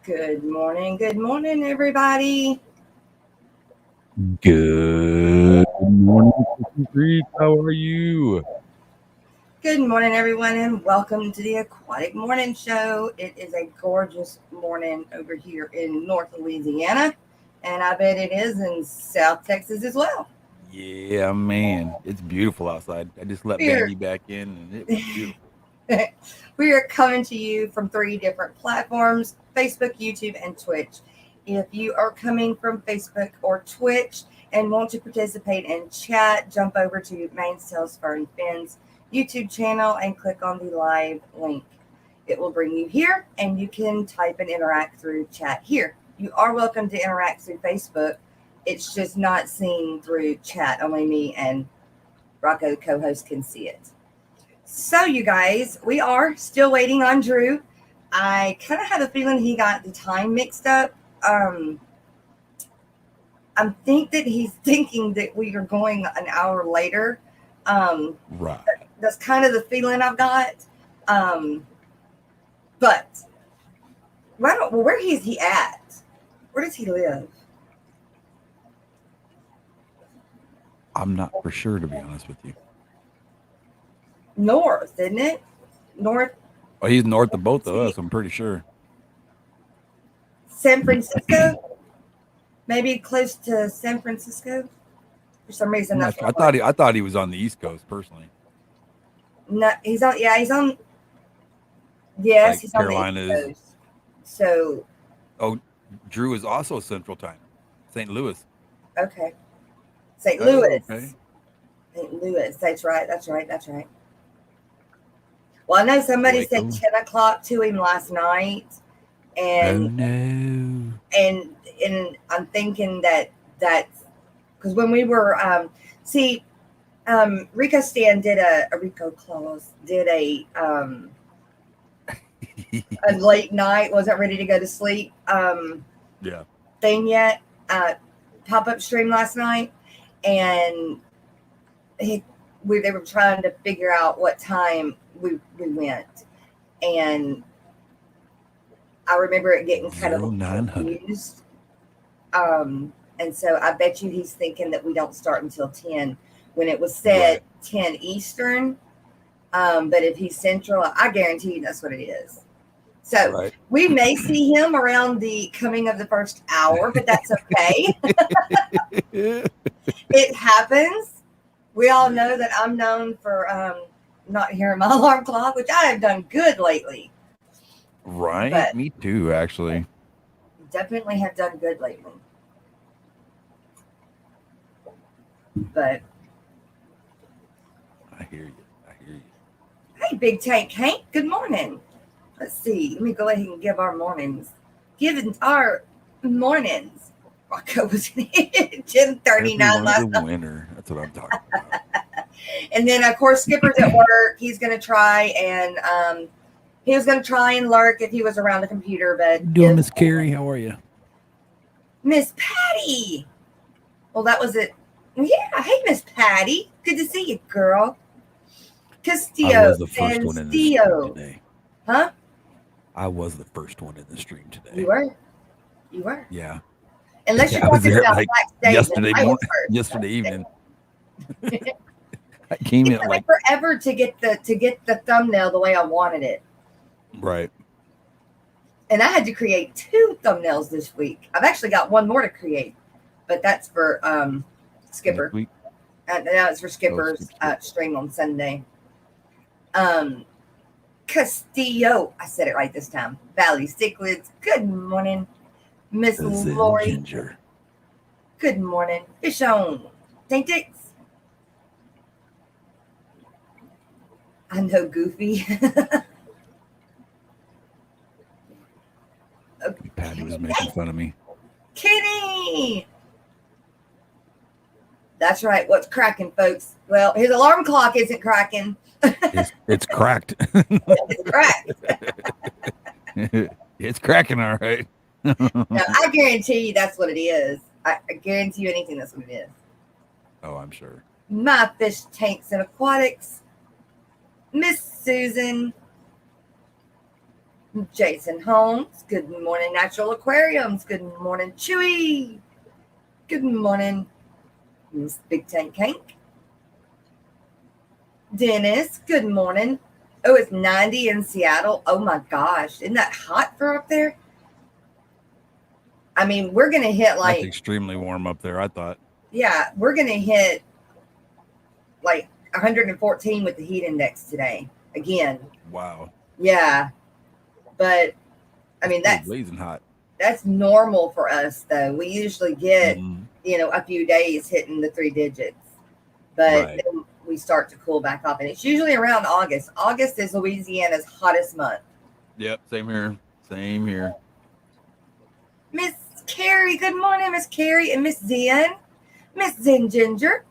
Good morning, everybody. Good morning, Fishy Breeze. How are you? Good morning, everyone, and welcome to the Aquatic Morning Show. It is a gorgeous morning over here in North Louisiana, and I bet it is in South Texas as well. Yeah, man, it's beautiful outside. I just let We're Vandy back in, and it was beautiful. we are coming to you from three different platforms: Facebook, YouTube, and Twitch. If you are coming from Facebook or Twitch and want to participate in chat, jump over to Main Sales Fern Finn's YouTube channel and click on the live link. It will bring you here and you can type and interact through chat here. You are welcome to interact through Facebook. It's just not seen through chat. Only me and Rocko, the co host, can see it. So, you guys, we are still waiting on Drew. I kind of have a feeling he got the time mixed up. I think that he's thinking that we are going an hour later. Um, Right. that's kind of the feeling I've got. Um, but where is he at? Where does he live? I'm not for sure, to be honest with you. North, isn't it? North Oh, he's north of both of us. I'm pretty sure. San Francisco? Maybe close to San Francisco? For some reason, I'm not that's sure. what it was. I thought he was on the East Coast personally, No, he's on. Yeah, he's on. Yes, like he's on the East Carolinas. Coast. So, Oh, Drew is also Central Time, St. Louis. okay. St. Oh, Louis. okay. St. Louis. That's right. That's right. That's right. Well, I know somebody said Waco. 10 o'clock to him last night, Oh and no. and and I'm thinking that's because when we were see Rico Stan did a Rico Claus did a late night, wasn't ready to go to sleep Yeah. thing yet, pop up stream last night, and he they were trying to figure out what time we went, and I remember it getting kind of 0900. confused. And so I bet you he's thinking that we don't start until 10 when it was said Right. 10 Eastern. But if he's Central, I guarantee you that's what it is. So Right. we may see him around the coming of the first hour, but that's okay. It happens. We all know that I'm known for not hearing my alarm clock, which I have done good lately, Right. but Me too, actually. definitely have done good lately. But I hear you. I hear you. hey, Big Tank Hank, good morning. Let's see. Let me go ahead and give our mornings. Given our mornings. Rocko was 10:39 Everyone's a last night. winner. That's what I'm talking about. And then of course Skipper's at work. He's gonna try and he was gonna try and lurk if he was around the computer, but You doing, if Miss Carrie? How are you? Miss Patty. Well, that was it. Yeah, hey Miss Patty. Good to see you, girl. I Castillo was the first and one in the stream Stio. today. Huh? I was the first one in the stream You today. were? You were. Yeah. Unless you're Yeah, I was talking there about like Black Statement. yesterday I was morning, yesterday evening. I came It in took me like forever to get the thumbnail the way I wanted it. right And I had to create two thumbnails this week. I've actually got one more to create, but that's for next Skipper. week. Now it's for Oh, Skipper's skip. stream on Sunday. Um, Castillo, I said it right this time. Valley Cichlids. Good morning, Miss Brazil Lori. ginger. Good morning, Fish on. Thank Dicks. I know, Goofy. Patty was making fun of me. Kitty. That's right. What's cracking, folks? Well, his alarm clock isn't cracking. It's cracked. It's cracked. It's cracking, all right. Now, I guarantee you that's what it is. I guarantee you anything that's what it is. Oh, I'm sure. My fish tanks and aquatics. Miss Susan. Jason Holmes. Good morning, Natural Aquariums. Good morning, Chewy. Good morning, Miss Big Tank Hank. Dennis, good morning. Oh, it's 90 in Seattle. Oh my gosh. Isn't that hot for up there? I mean, we're going to hit like... That's extremely warm up there, I thought. Yeah, we're going to hit like 114 with the heat index today. Again. Wow. Yeah. But, I mean, that's blazing hot. That's normal for us, though. We usually get, a few days hitting the 3 digits. But then we start to cool back off. And it's usually around August. August is Louisiana's hottest month. Yep, same here. Same here. Miss Carrie, good morning, Miss Carrie and Miss Zen. Miss Zen Ginger.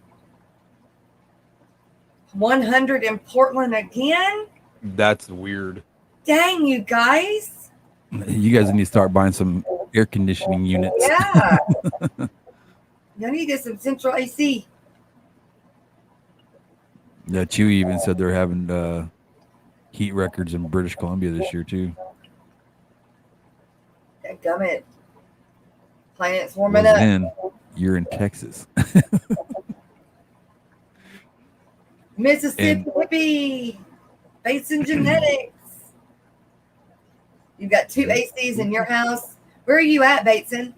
100 in Portland again. That's weird. Dang, you guys. You guys need to start buying some air conditioning units. Yeah. You need to get some central AC. Yeah, Chewy even said they're having heat records in British Columbia this year, too. Dadgummit. Planet's warming up. And you're in Texas. Mississippi. Basin Genetics. You've got 2 ACs in your house. Where are you at, Bateson?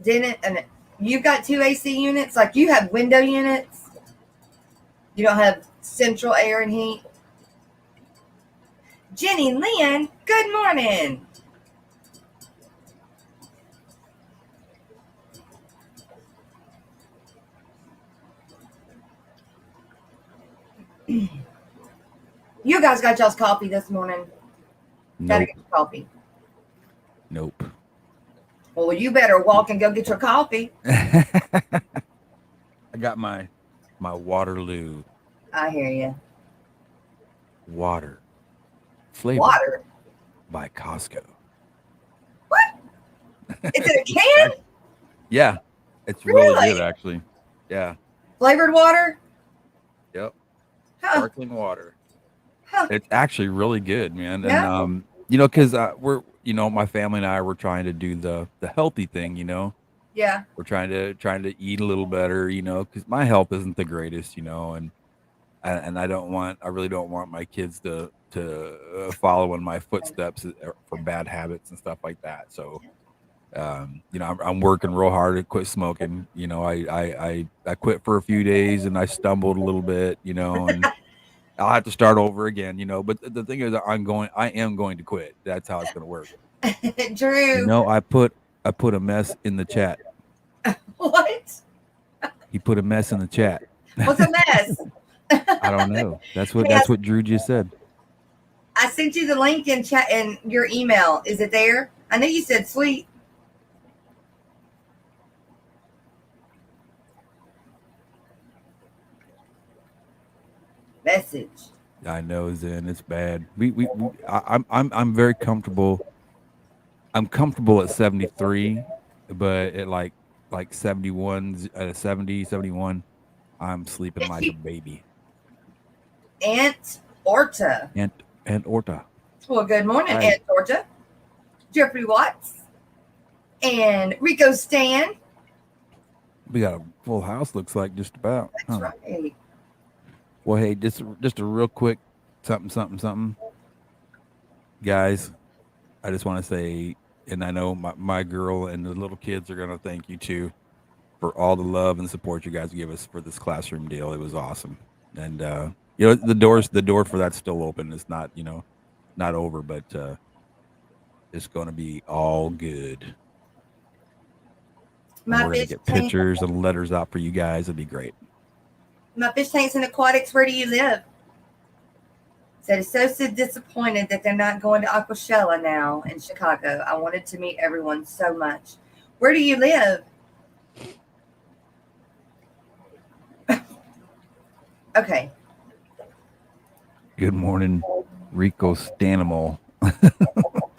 And you've got 2 AC units? Like you have window units? You don't have central air and heat? Jenny Lynn, good morning. You guys got y'all's coffee this morning? Gotta get your coffee. Nope. Well, you better walk and go get your coffee. I got my Waterloo. I hear you. Water. Flavor. Water? By Costco. What? It's in a can? Yeah. It's really good, actually. Yeah. Flavored water? Yep. Sparkling water. It's actually really good, man. Yeah. And because we're, my family and I were trying to do the healthy thing, Yeah. We're trying to eat a little better, because my health isn't the greatest, and I really don't want my kids to follow in my footsteps for bad habits and stuff like that. So, I'm working real hard to quit smoking. I quit for a few days and I stumbled a little bit, and I'll have to start over again, but the thing is I am going to quit. That's how it's going to work. Drew. I put a mess in the chat. What? He put a mess in the chat. What's a mess? I don't know. That's what Drew just said. I sent you the link in chat in your email. Is it there? I know you said sweet. Message. I know, Zen. It's bad. I'm very comfortable. I'm comfortable at 73, but at like 71, at 70, 71, I'm sleeping like a baby. Aunt Orta. Aunt Orta. Well, good morning, Aunt Orta. Jeffrey Watts. And Rico Stan. We got a full house, looks like, just about. That's right. Well, hey, just a real quick something. Guys, I just want to say, and I know my girl and the little kids are going to thank you too for all the love and support you guys give us for this classroom deal. It was awesome. And, the door for that's still open. It's not, not over, but it's going to be all good. We're going to get pictures and letters out for you guys. It'd be great. My fish tanks and aquatics, where do you live? Said it's so disappointed that they're not going to Aquashella now in Chicago. I wanted to meet everyone so much. Where do you live? Okay. Good morning, Rico Stanimal. All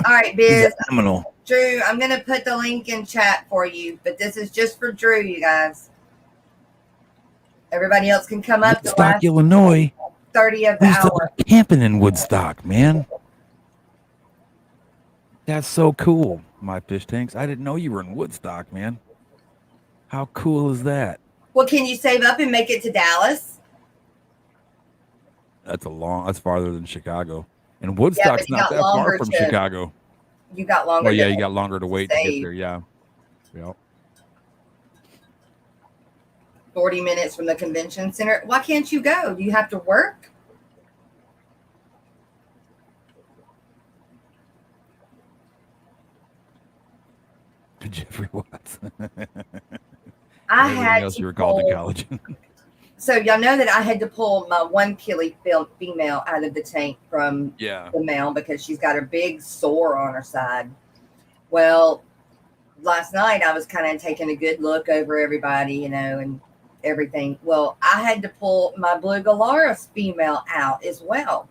right, Biz. Phenomenal. Drew, I'm going to put the link in chat for you, but this is just for Drew, you guys. Everybody else can come up. Woodstock, Illinois. 30 of the Who's hour. camping in Woodstock, man? That's so cool, my fish tanks. I didn't know you were in Woodstock, man. How cool is that? Well, can you save up and make it to Dallas? That's farther than Chicago. And Yeah, but Woodstock's you not got that far longer from to Chicago. you got Well, longer yeah, to you got longer to wait to get save. there. Yeah. Yep. 40 minutes from the convention center. Why can't you go? Do you have to work? Jeffrey Watts. I Everything had else to you were called in pull. college. So y'all know that I had to pull my 1 kilo female out of the tank from Yeah. the male because she's got a big sore on her side. Well, last night I was kind of taking a good look over everybody, and everything. Well, I had to pull my blue Galaris female out as well.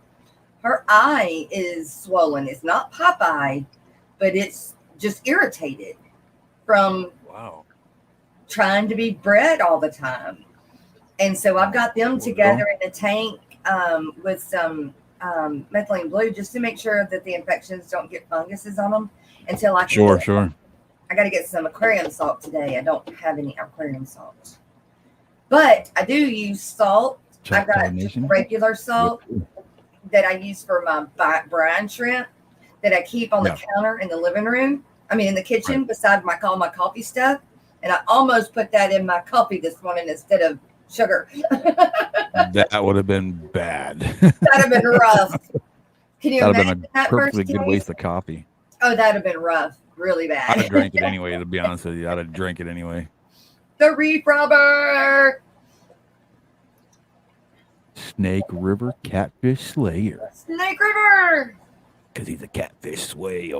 Her eye is swollen. It's not pop-eye, but it's just irritated from Wow. trying to be bred all the time. And so I've got them together in a tank with some methylene blue just to make sure that the infections don't get funguses on them until I can. Sure. I got to get some aquarium salt today. I don't have any aquarium salt, but I do use salt. I've got just regular salt that I use for my brine shrimp that I keep on the counter in the living room. I mean, in the kitchen beside all my coffee stuff. And I almost put that in my coffee this morning instead of sugar. That would have been bad. That'd have been rough. Can you imagine been a that perfectly first good day? waste of coffee. Oh, that'd have been rough. Really bad. I'd have drank it anyway, to be honest with you. I'd have drank it anyway. The reef rubber. Snake River Catfish Slayer. Snake River. Because he's a catfish slayer.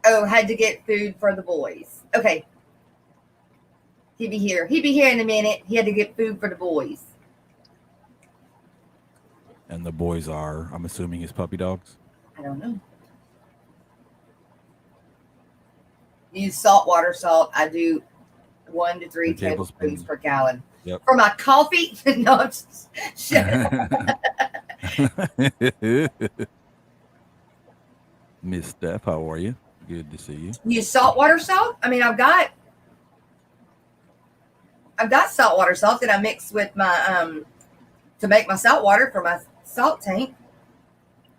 Oh, had to get food for the boys. Okay. He'd be here. He'd be here in a minute. He had to get food for the boys. And the boys are, I'm assuming, his puppy dogs? I don't know. Use saltwater salt. I do 1 to 3 tablespoons per gallon. Yep. For my coffee? No, I'm just Miss Steph, how are you? Good to see you. Use saltwater salt? I mean, I've got saltwater salt that I mix with my to make my salt water for my salt tank.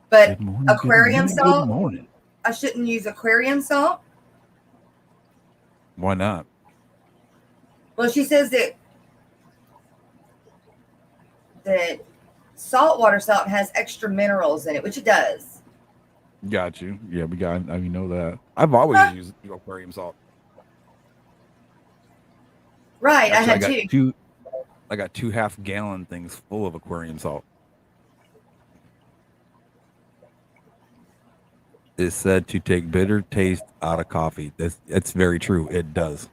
But aquarium salt? Good morning. I shouldn't use aquarium salt. Why not? Well, she says that saltwater salt has extra minerals in it, which it does. Got you. Yeah, we know that. I've always used aquarium salt. Right, Actually, I got 2 half-gallon things full of aquarium salt. It's said to take bitter taste out of coffee. That's very true. It does.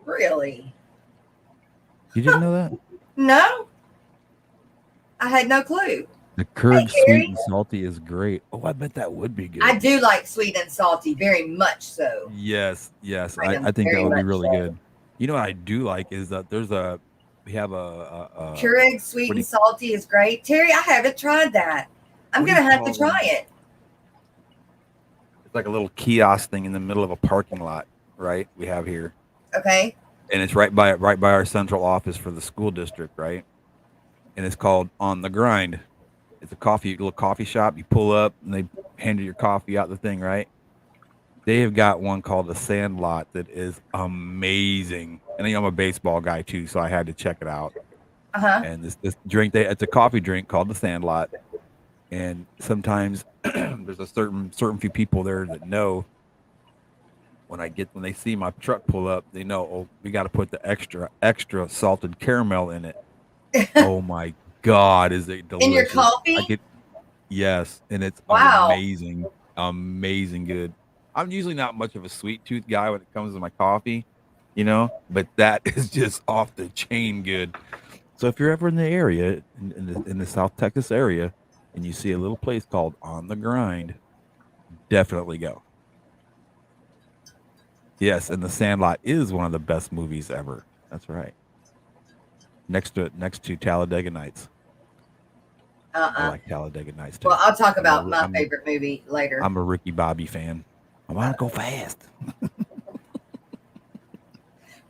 Really? You didn't know that? No. I had no clue. The curd sweet and salty is great. Oh, I bet that would be good. I do like sweet and salty, very much so. Yes. I think that would be really good. You know what I do like is that we have a Keurig sweet and salty is great. Terry, I haven't tried that. I'm going to have to try it. It's like a little kiosk thing in the middle of a parking lot, right? We have here. Okay. And it's right by our central office for the school district, right? And it's called On the Grind. It's a little coffee shop. You pull up and they hand you your coffee out the thing, right? They have got one called the Sandlot that is amazing. And I'm a baseball guy too, so I had to check it out. And this drink, it's a coffee drink called the Sandlot. And sometimes there's a certain few people there that know when they see my truck pull up, they know, oh, we got to put the extra salted caramel in it. Oh my God, is it delicious? In your coffee? Yes, and it's amazing good. I'm usually not much of a sweet tooth guy when it comes to my coffee, but that is just off the chain good. So if you're ever in the area, in the South Texas area, and you see a little place called On the Grind, definitely go. Yes, and The Sandlot is one of the best movies ever. That's right. Next to Talladega Nights. I like Talladega Nights too. Well, I'll talk I'm a, about Ri- my favorite movie later. I'm a Ricky Bobby fan. I want to go fast.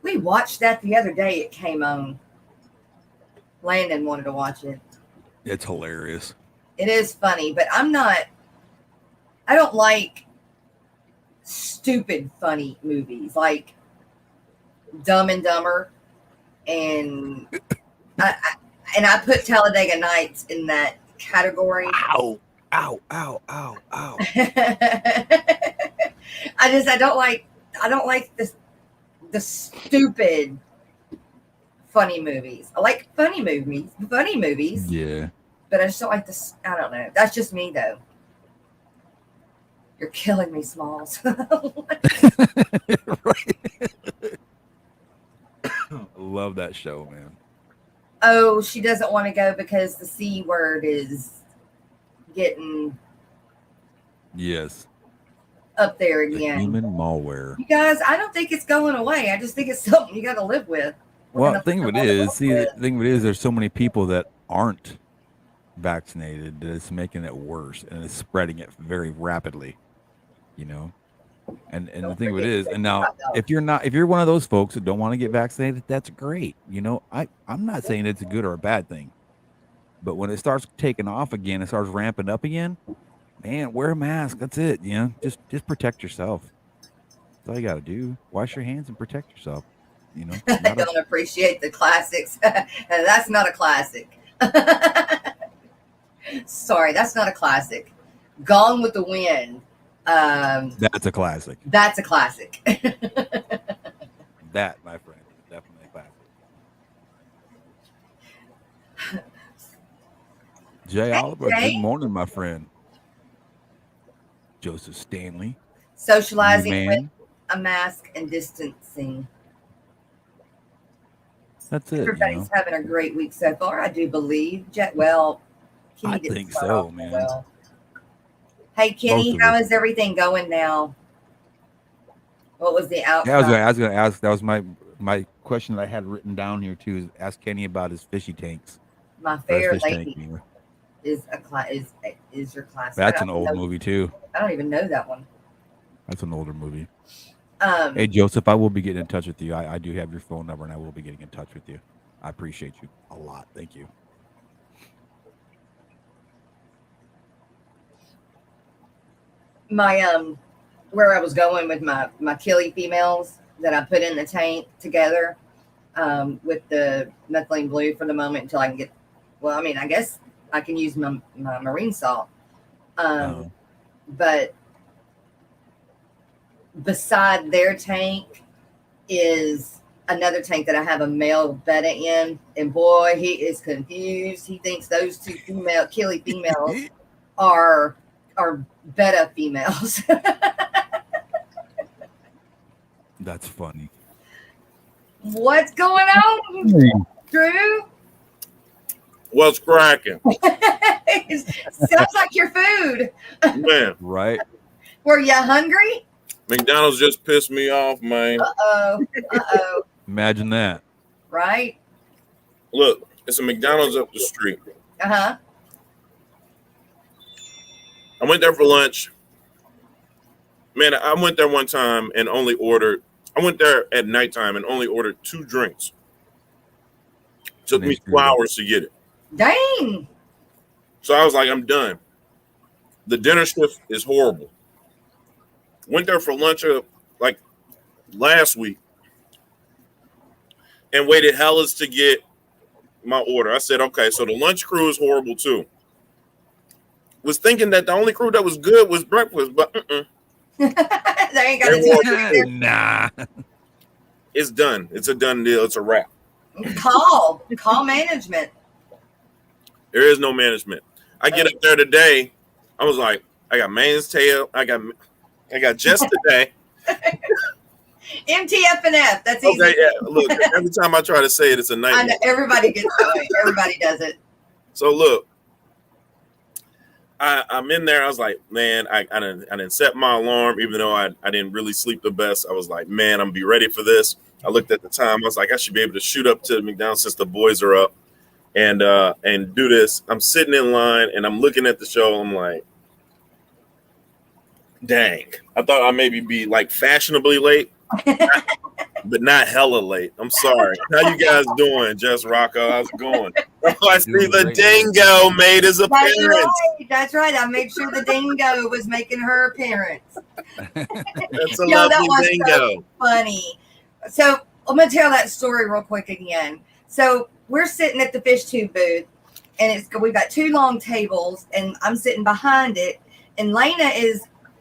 We watched that the other day. It came on. Landon wanted to watch it. It's hilarious. It is funny, but I don't like stupid funny movies like Dumb and Dumber, and I put Talladega Nights in that category. Ow, ow, ow, ow, ow. I don't like the stupid funny movies. I like funny movies, Yeah. but I just don't like this. I don't know. That's just me though. You're killing me, Smalls. Right. Love that show, man. Oh, she doesn't want to go because the C word is getting Yes. up there The again. human malware. You guys, I don't think it's going away. I just think it's something you got to live with. Well, the thing of it is, there's so many people that aren't vaccinated that it's making it worse and it's spreading it very rapidly. You know, and the thing of it is, and now if you're one of those folks that don't want to get vaccinated, that's great. You know, I'm not saying it's a good or a bad thing, but when it starts taking off again, it starts ramping up again. Man, wear a mask. That's it. You know, just protect yourself. That's all you got to do. Wash your hands and protect yourself. You know, I don't appreciate the classics. That's not a classic. Sorry, that's not a classic. Gone with the Wind. That's a classic. That's a classic. That, my friend, is definitely a classic. Jay Oliver, Jay. good morning, my friend. Joseph Stanley. Socializing with a mask and distancing. That's it. Everybody's having a great week so far, I do believe. Well, Kenny I think so, man. Well. Hey, Kenny, how is everything going now? What was the outcome? Yeah, I was going to ask. That was my question that I had written down here too. Is ask Kenny about his fishy tanks. My Fair Lady is your class. That's an old movie too. I don't even know that one. That's an older movie. Hey, Joseph, I will be getting in touch with you. I do have your phone number, and I will be getting in touch with you. I appreciate you a lot. Thank you. My where I was going with my killie females that I put in the tank together with the methylene blue for the moment until I can get. Well, I mean, I guess I can use my marine salt, but beside their tank is another tank that I have a male betta in, and boy, he is confused. He thinks those two killie females are betta females. That's funny. What's going on, Drew? What's cracking? Sounds like your food. Man. Right. Were you hungry? McDonald's just pissed me off, man. Uh-oh. Imagine that. Right? Look, it's a McDonald's up the street. Uh-huh. I went there for lunch. Man, I went there one time and I went there at nighttime and only ordered 2 drinks. Took me 2 hours to get it. Dang. So I was like, I'm done. The dinner shift is horrible. Went there for lunch like last week and waited hellas to get my order. I said, okay, so the lunch crew is horrible too. Was thinking that the only crew that was good was breakfast, but they ain't got to do it. Nah. It's done. It's a done deal. It's a wrap. Call management. There is no management. I get up there today. I was like, I got man's tail. I got just today. MTF&F. That's easy. Okay, yeah. Look, every time I try to say it, it's a nightmare. I know, everybody gets that way. Everybody does it. So look, I'm in there. I was like, man, I didn't set my alarm, even though I didn't really sleep the best. I was like, man, I'm gonna be ready for this. I looked at the time. I was like, I should be able to shoot up to McDonald's since the boys are up and do this. I'm sitting in line and I'm looking at the show. I'm like, dang, I thought I maybe be like fashionably late, but not hella late. I'm sorry. How you guys doing, Just Rocko? How's it going? Oh, I see the dingo made his appearance. That's right. I made sure the dingo was making her appearance. That's a lovely dingo. So funny. So I'm gonna tell that story real quick again. So we're sitting at the fish tube booth, and we've got 2 long tables, and I'm sitting behind it, and Lena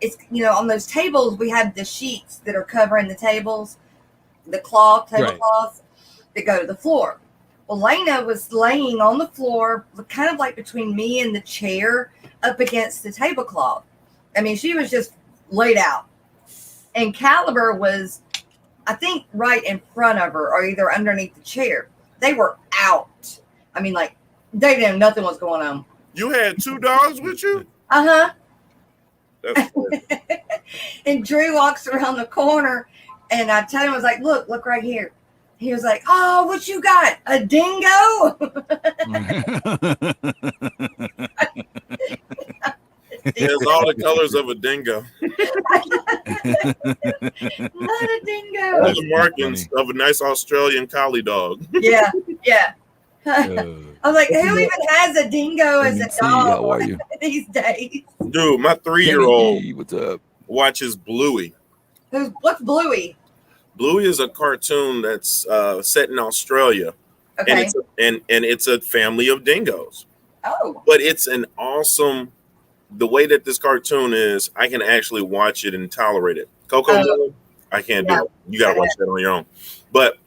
it's on those tables we have the sheets that are covering the tables, the tablecloths that go to the floor. Well, Lena was laying on the floor, kind of like between me and the chair, up against the tablecloth. I mean, she was just laid out, and Caliber was, I think, right in front of her or either underneath the chair. They were out. I mean, like, they didn't know nothing was going on. You had 2 dogs with you? Uh-huh. That's funny. And Drew walks around the corner, and I tell him, I was like, look right here. He was like, oh, what you got? A dingo? He has all the colors of a dingo. Not a dingo. All the markings of a nice Australian collie dog. Yeah. I was like, who even has a dingo as a dog how are you? these days? Dude, my 3-year-old what's up? watches Bluey. What's Bluey? Bluey is a cartoon that's set in Australia. Okay. And it's a family of dingoes. Oh. But it's an awesome, the way that this cartoon is, I can actually watch it and tolerate it. Coco, I can't do it. You got to watch that on your own. But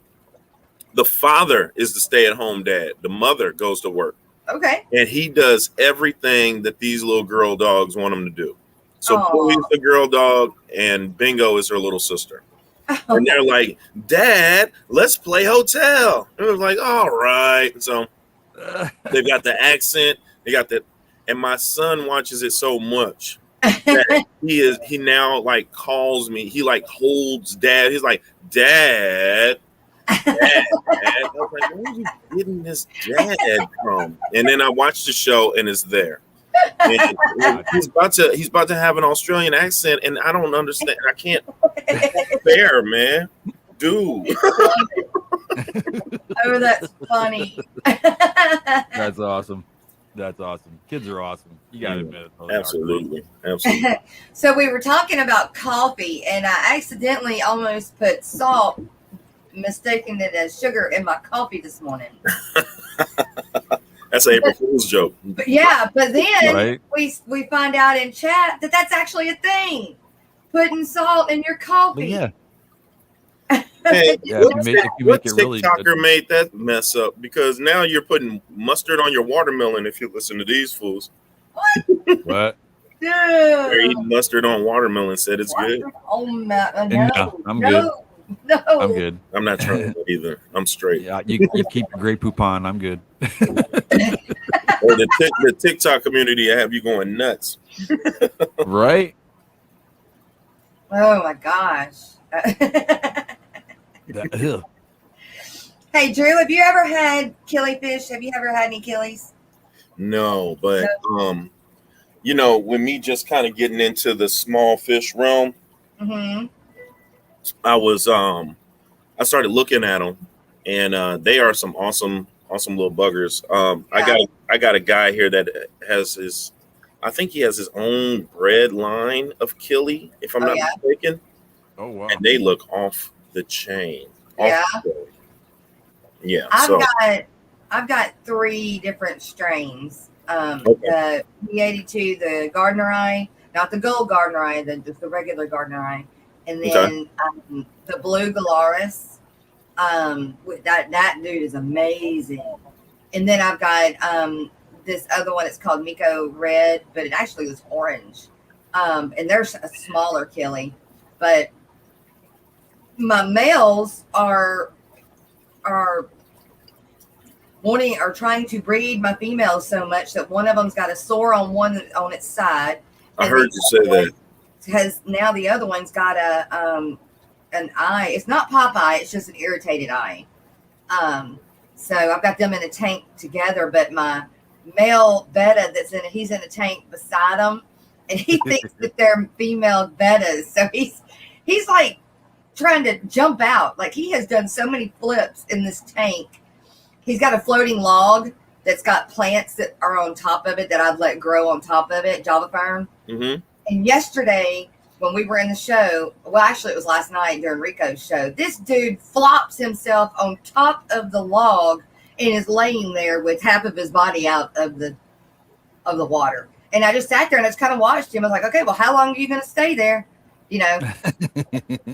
the father is the stay-at-home dad. The mother goes to work. Okay. And he does everything that these little girl dogs want him to do. So Bluey's the girl dog and Bingo is her little sister. And they're like, Dad, let's play hotel. And it was like, all right. So they've got the accent. They got that. And my son watches it so much that he now like calls me. He like holds Dad. He's like, Dad. Dad. I was like, where are you getting this dad from? And then I watched the show and it's there. And he's about to have an Australian accent, and I don't understand. I can't. It's fair, man, dude. Oh, that's funny. That's awesome. That's awesome. Kids are awesome. You gotta admit it. Absolutely. So we were talking about coffee, and I accidentally almost put salt, mistaking it as sugar, in my coffee this morning. That's an April Fool's joke. But then we find out in chat that that's actually a thing. Putting salt in your coffee. Yeah. Hey, if you make it really TikToker made that mess up because now you're putting mustard on your watermelon if you listen to these fools. What? Dude. They're eating mustard on watermelon, said it's good. Oh, no, I'm good. No. I'm good. I'm not trying to either. I'm straight. Yeah, you keep your Grey Poupon. I'm good. Or the TikTok community, I have you going nuts. Right? Oh my gosh. Hey Drew, have you ever had killifish? Have you ever had any killies? No, but when me just kind of getting into the small fish realm, I started looking at them, and they are some awesome little buggers. I got a guy here that has I think he has his own bred line of killie, if I'm not mistaken. Oh wow! And they look off the chain. Yeah. I've got 3 different strains. The P82, the Gardner Eye, not the gold Gardner Eye, the regular Gardner Eye, and then the blue Galaris. That dude is amazing. And then I've got this other one. It's called Miko Red, but it actually was orange. And there's a smaller killie, but my males are wanting or trying to breed my females so much that one of them's got a sore on its side. I heard you say that. Because now the other one's got an eye. It's not pop eye. It's just an irritated eye. So I've got them in a tank together, but my male betta he's in a tank beside them, and he thinks that they're female bettas. So he's like trying to jump out. Like, he has done so many flips in this tank. He's got a floating log that's got plants that are on top of it that I've let grow on top of it, Java fern. Mm-hmm. And yesterday, when we were in the show, well, actually, it was last night during Rico's show, this dude flops himself on top of the log and is laying there with half of his body out of the water. And I just sat there and I just kind of watched him. I was like, okay, well, how long are you going to stay there? You know,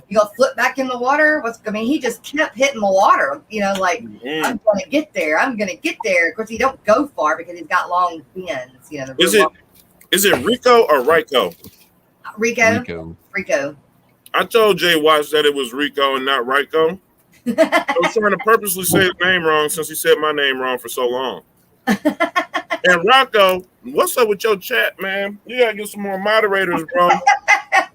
you gonna flip back in the water? He just kept hitting the water, like, I'm going to get there. I'm going to get there. Of course, he don't go far because he's got long fins, Is it Rico or Ryko? Rico. I told Jay Watts that it was Rico and not Ryko. I was trying to purposely say his name wrong since he said my name wrong for so long. And Rocko, what's up with your chat, man? You gotta get some more moderators, bro.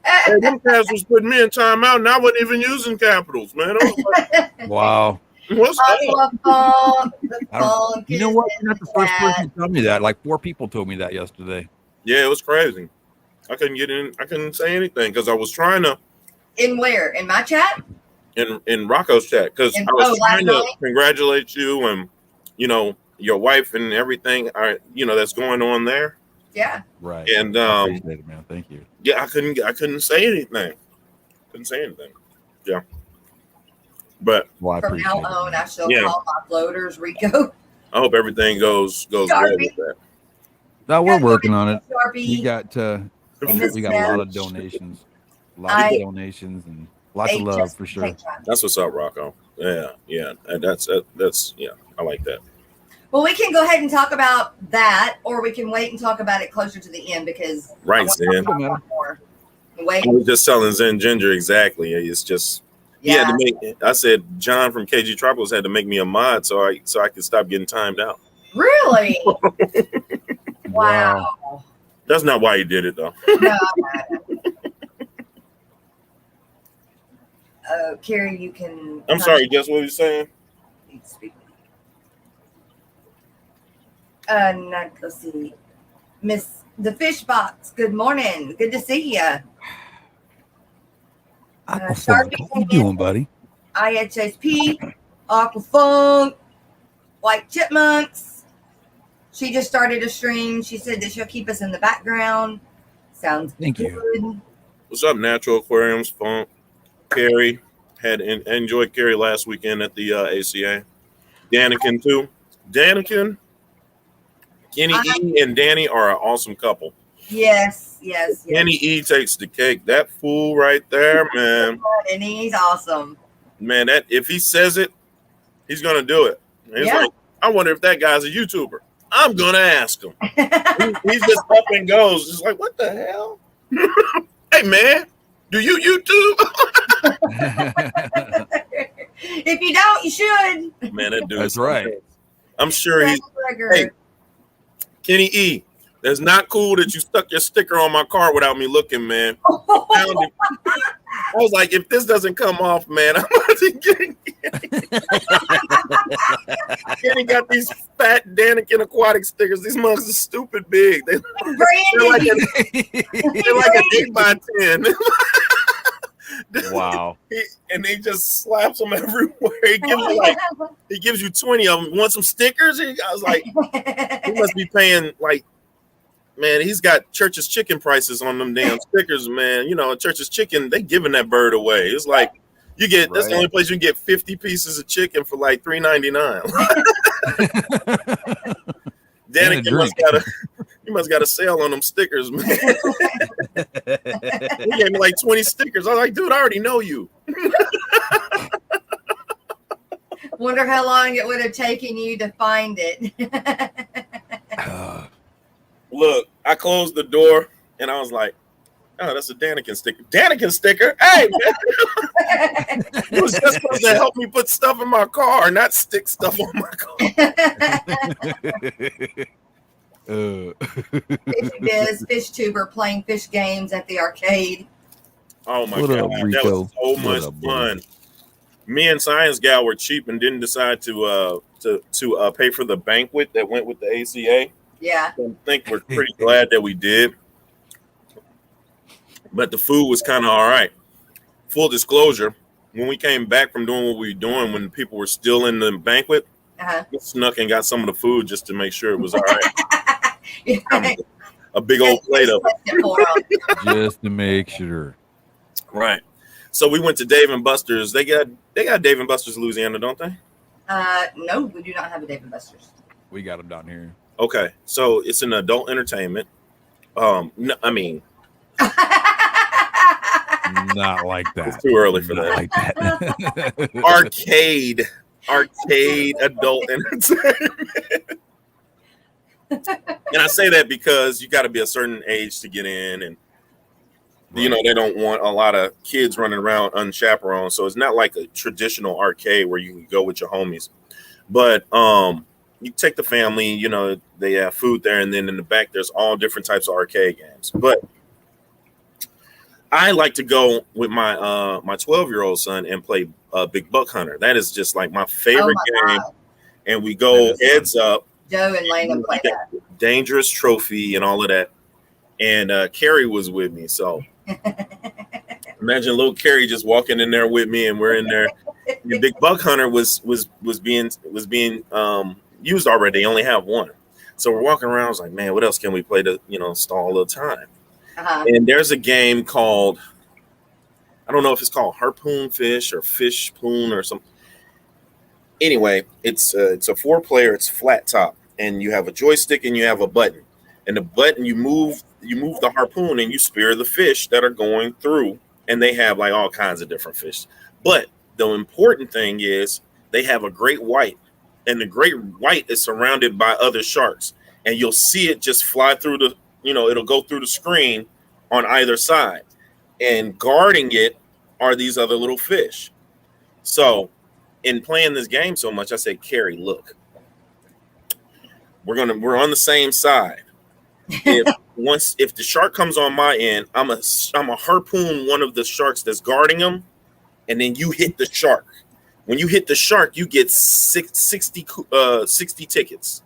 Hey, them cats was putting me in timeout, and I wasn't even using capitals, man. I was like, wow. What's up? You know what? You're not the first person to tell me that. Like 4 people told me that yesterday. Yeah, it was crazy. I couldn't get in. I couldn't say anything because I was trying to. In where? In my chat? In Rocco's chat, because I was trying to congratulate you and your wife and everything. That's going on there. Yeah. Right. And I appreciate it, man. Thank you. Yeah, I couldn't say anything. Yeah. But from now on, I shall call my floaters Rico. I hope everything goes well with that. No, we're working on it. Sharpie. We got a lot of donations. And lots of love for sure. That's what's up, Rocko. Yeah. And that's I like that. Well, we can go ahead and talk about that, or we can wait and talk about it closer to the end because right, Zen. Wait. I was just telling Zen Ginger exactly. It's just he had to make. I said John from KG Tropicals had to make me a mod so I could stop getting timed out. Really? Wow. That's not why he did it though. No. Carrie, you can. I'm sorry. Guess what you're saying? Let's see. Miss the Fish Box. Good morning. Good to see you. How you doing, buddy? IHSP, Aquafunk, White Chipmunks. She just started a stream. She said that she'll keep us in the background. Sounds Thank good. You. What's up, Natural Aquariums? Funk. Carrie had enjoyed Carrie last weekend at the ACA. Danikin too. Danikin. Kenny E and Danny are an awesome couple. Yes. Kenny E takes the cake. That fool right there, man. And he's awesome. Man, that if he says it, he's gonna do it. He's like, I wonder if that guy's a YouTuber. I'm gonna ask him. He's just up and goes. Just like, what the hell? Hey man, do you YouTube? If you don't, you should. Man, that dude. That's right. I'm sure he's. Hey, Kenny E, that's not cool that you stuck your sticker on my car without me looking, man. I was like, if this doesn't come off, man, I'm about to get Kenny got these fat Aquatic Aquatic stickers. These mugs are stupid big. They're like an 8x10. Wow. And he just slaps them everywhere. He gives you 20 of them. Want some stickers? I was like, he must be paying like, man, he's got Church's Chicken prices on them damn stickers, man. Church's Chicken, they giving that bird away. It's like that's the only place you can get 50 pieces of chicken for like $3.99. Danica must got a sale on them stickers, man. He gave me like 20 stickers. I was like, dude, I already know you. Wonder how long it would have taken you to find it. Look, I closed the door and I was like, oh, that's a Danikin sticker. Danikin sticker? Hey, man. You was just supposed to help me put stuff in my car, not stick stuff on my car. Fishy Bizz, fish tuber, playing fish games at the arcade. Oh my What God, up, that Rico? was so What much up, buddy? fun. Me and Science Gal were cheap and didn't decide to pay for the banquet that went with the ACA. Yeah. I think we're pretty glad that we did. But the food was kind of all right. Full disclosure, when we came back from doing what we were doing, when people were still in the banquet, we snuck and got some of the food just to make sure it was all right. A big old plate of it. Just to make sure. Right. So we went to Dave and Buster's. They got Dave and Buster's Louisiana, don't they? No, we do not have a Dave and Buster's. We got them down here. Okay. So it's an adult entertainment. No, I mean, Not like that. it's too early for Not that. like that. Arcade adult entertainment. And I say that because you got to be a certain age to get in, and you know they don't want a lot of kids running around unchaperoned. So it's not like a traditional arcade where you can go with your homies. But you take the family. You know they have food there, and then in the back there's all different types of arcade games. But I like to go with my 12-year-old son and play Big Buck Hunter. That is just like my favorite game. God. And we go heads up. Joe and Lane play that. Dangerous trophy and all of that. And Carrie was with me. So imagine little Carrie just walking in there with me, and we're in there. The Big Buck Hunter was being used already. They only have one. So we're walking around. I was like, man, what else can we play to, stall a little time? And there's a game called, I don't know if it's called Harpoon Fish or Fish Poon or something. Anyway, it's a 4-player, it's flat top, and you have a joystick and you have a button. And the button, you move the harpoon and you spear the fish that are going through, and they have like all kinds of different fish. But the important thing is they have a great white, and the great white is surrounded by other sharks, and you'll see it just fly through the, it'll go through the screen on either side, and guarding it are these other little fish. So in playing this game so much, I said, Carrie, look, we're on the same side. If the shark comes on my end, I'm a harpoon one of the sharks that's guarding them, and then you hit the shark. When you hit the shark, you get 60 tickets,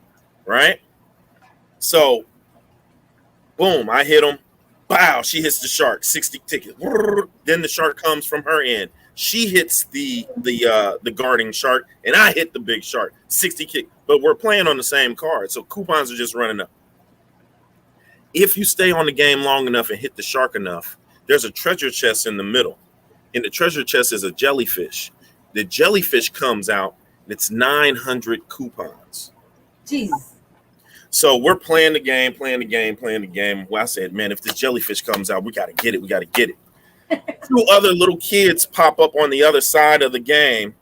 right? So boom, I hit him. Wow, she hits the shark, 60 tickets. Then the shark comes from her end. She hits the guarding shark, and I hit the big shark, 60 kick. But we're playing on the same card, so coupons are just running up. If you stay on the game long enough and hit the shark enough, there's a treasure chest in the middle. In the treasure chest is a jellyfish. The jellyfish comes out, and it's 900 coupons. Jeez. So we're playing the game. Well, I said, man, if this jellyfish comes out, we got to get it. 2 other little kids pop up on the other side of the game.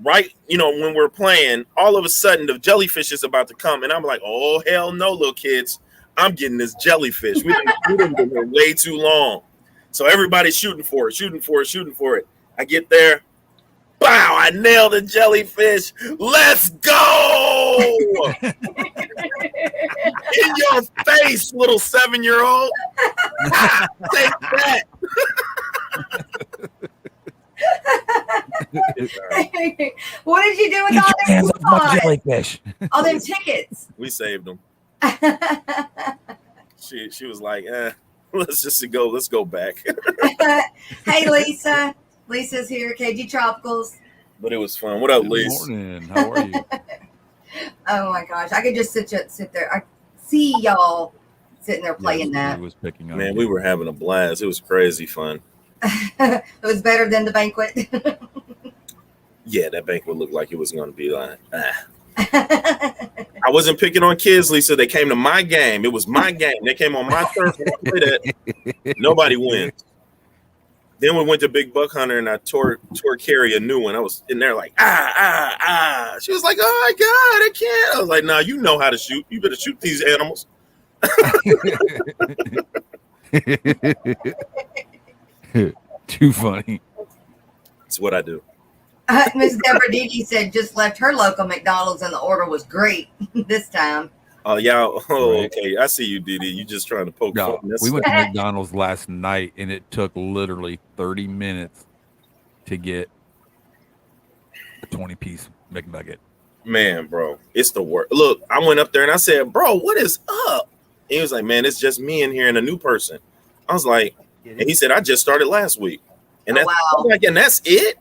Right, when we're playing, all of a sudden the jellyfish is about to come. And I'm like, oh, hell no, little kids. I'm getting this jellyfish. We've been here way too long. So everybody's shooting for it. I get there. Wow, I nailed the jellyfish. Let's go. In your face, little 7-year-old. Take that. What did you do with all them coupons? Jellyfish. All them tickets? We saved them. She was like, let's go back. Hey, Lisa. Lisa's here, KG Tropicals. But it was fun. What up, Lisa? Good morning. How are you? Oh my gosh, I could just sit there. I see y'all sitting there playing that. Was picking on Man, you. we were having a blast. It was crazy fun. It was better than the banquet. Yeah, that banquet looked like it was going to be like, I wasn't picking on kids, Lisa. They came to my game. It was my game. They came on my turf. Nobody wins. Then we went to Big Buck Hunter, and I tore Carrie a new one. I was in there like, She was like, oh my God, I can't. I was like, nah, you know how to shoot. You better shoot these animals. Too funny. It's what I do. Miss Deborah Didi said just left her local McDonald's and the order was great this time. Oh, yeah. Oh, Right. okay. I see you, Didi. You just trying to poke No, fun. That's we went to McDonald's last night, and it took literally 30 minutes to get a 20-piece McNugget. Man, bro, it's the worst. Look, I went up there and I said, bro, what is up? And he was like, man, it's just me in here and a new person. I was like, and he said, I just started last week. And that's, wow. like, and that's it?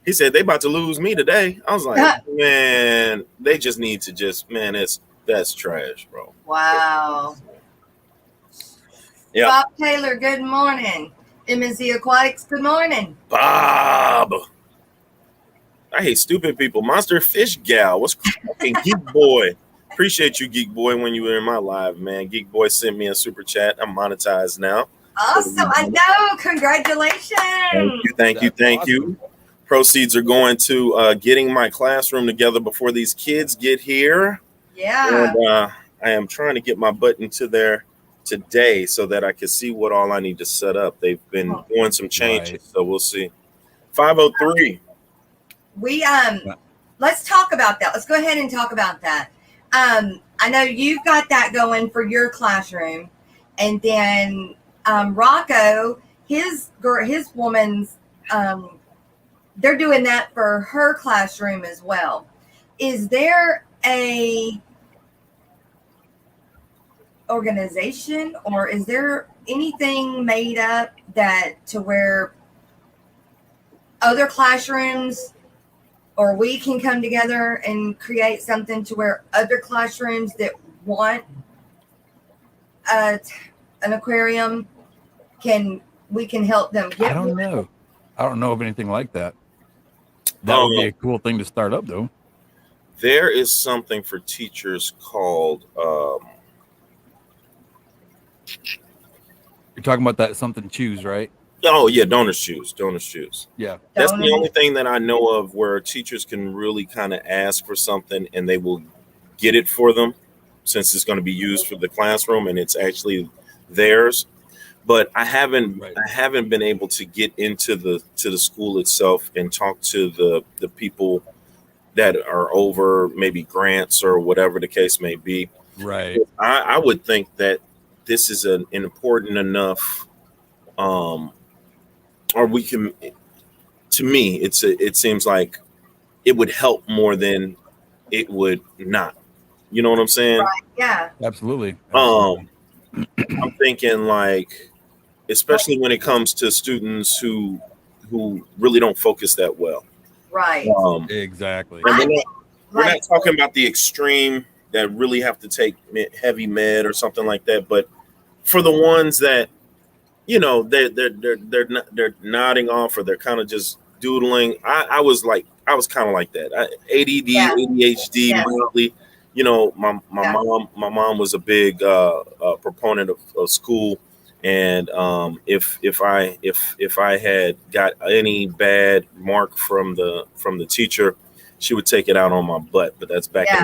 He said, they about to lose me today. I was like, man, they just need to just, man, that's trash, bro. Wow. Yeah. Bob Taylor, good morning. MSZ Aquatics, good morning. Bob. I hate stupid people. Monster Fish Gal. What's cracking? Geek Boy. Appreciate you, Geek Boy, when you were in my live, man. Geek Boy sent me a super chat. I'm monetized now. Awesome. I know. Congratulations. Thank you. Proceeds are going to getting my classroom together before these kids get here. Yeah. And I am trying to get my butt into there today so that I can see what all I need to set up. They've been doing some changes, so we'll see. 503. We let's talk about that. Let's go ahead and talk about that. I know you've got that going for your classroom, and then Rocko, his woman's they're doing that for her classroom as well. Is there a organization, or is there anything made up that to where other classrooms or we can come together and create something to where other classrooms that want an aquarium we can help them get I don't know. I don't know of anything like that. That would be a cool thing to start up, though. There is something for teachers called you're talking about that something choose, right? Oh yeah, donors choose. Yeah, that's the only thing that I know of where teachers can really kind of ask for something and they will get it for them, since it's going to be used for the classroom and it's actually theirs. But I haven't been able to get into the school itself and talk to the people that are over maybe grants or whatever the case may be. Right. I would think that this is an important enough or we can, to me, it seems like it would help more than it would not. You know what I'm saying? Right. Yeah. Absolutely. I'm thinking like, especially when it comes to students who really don't focus that well. Right. Exactly. And we're not talking about the extreme that really have to take heavy med or something like that, but for the ones that, you know, they're nodding off or they're kind of just doodling. I was kind of like that. ADD, ADHD, mildly. You know, my mom was a big proponent of school, and if I had got any bad mark from the teacher, she would take it out on my butt. But that's back in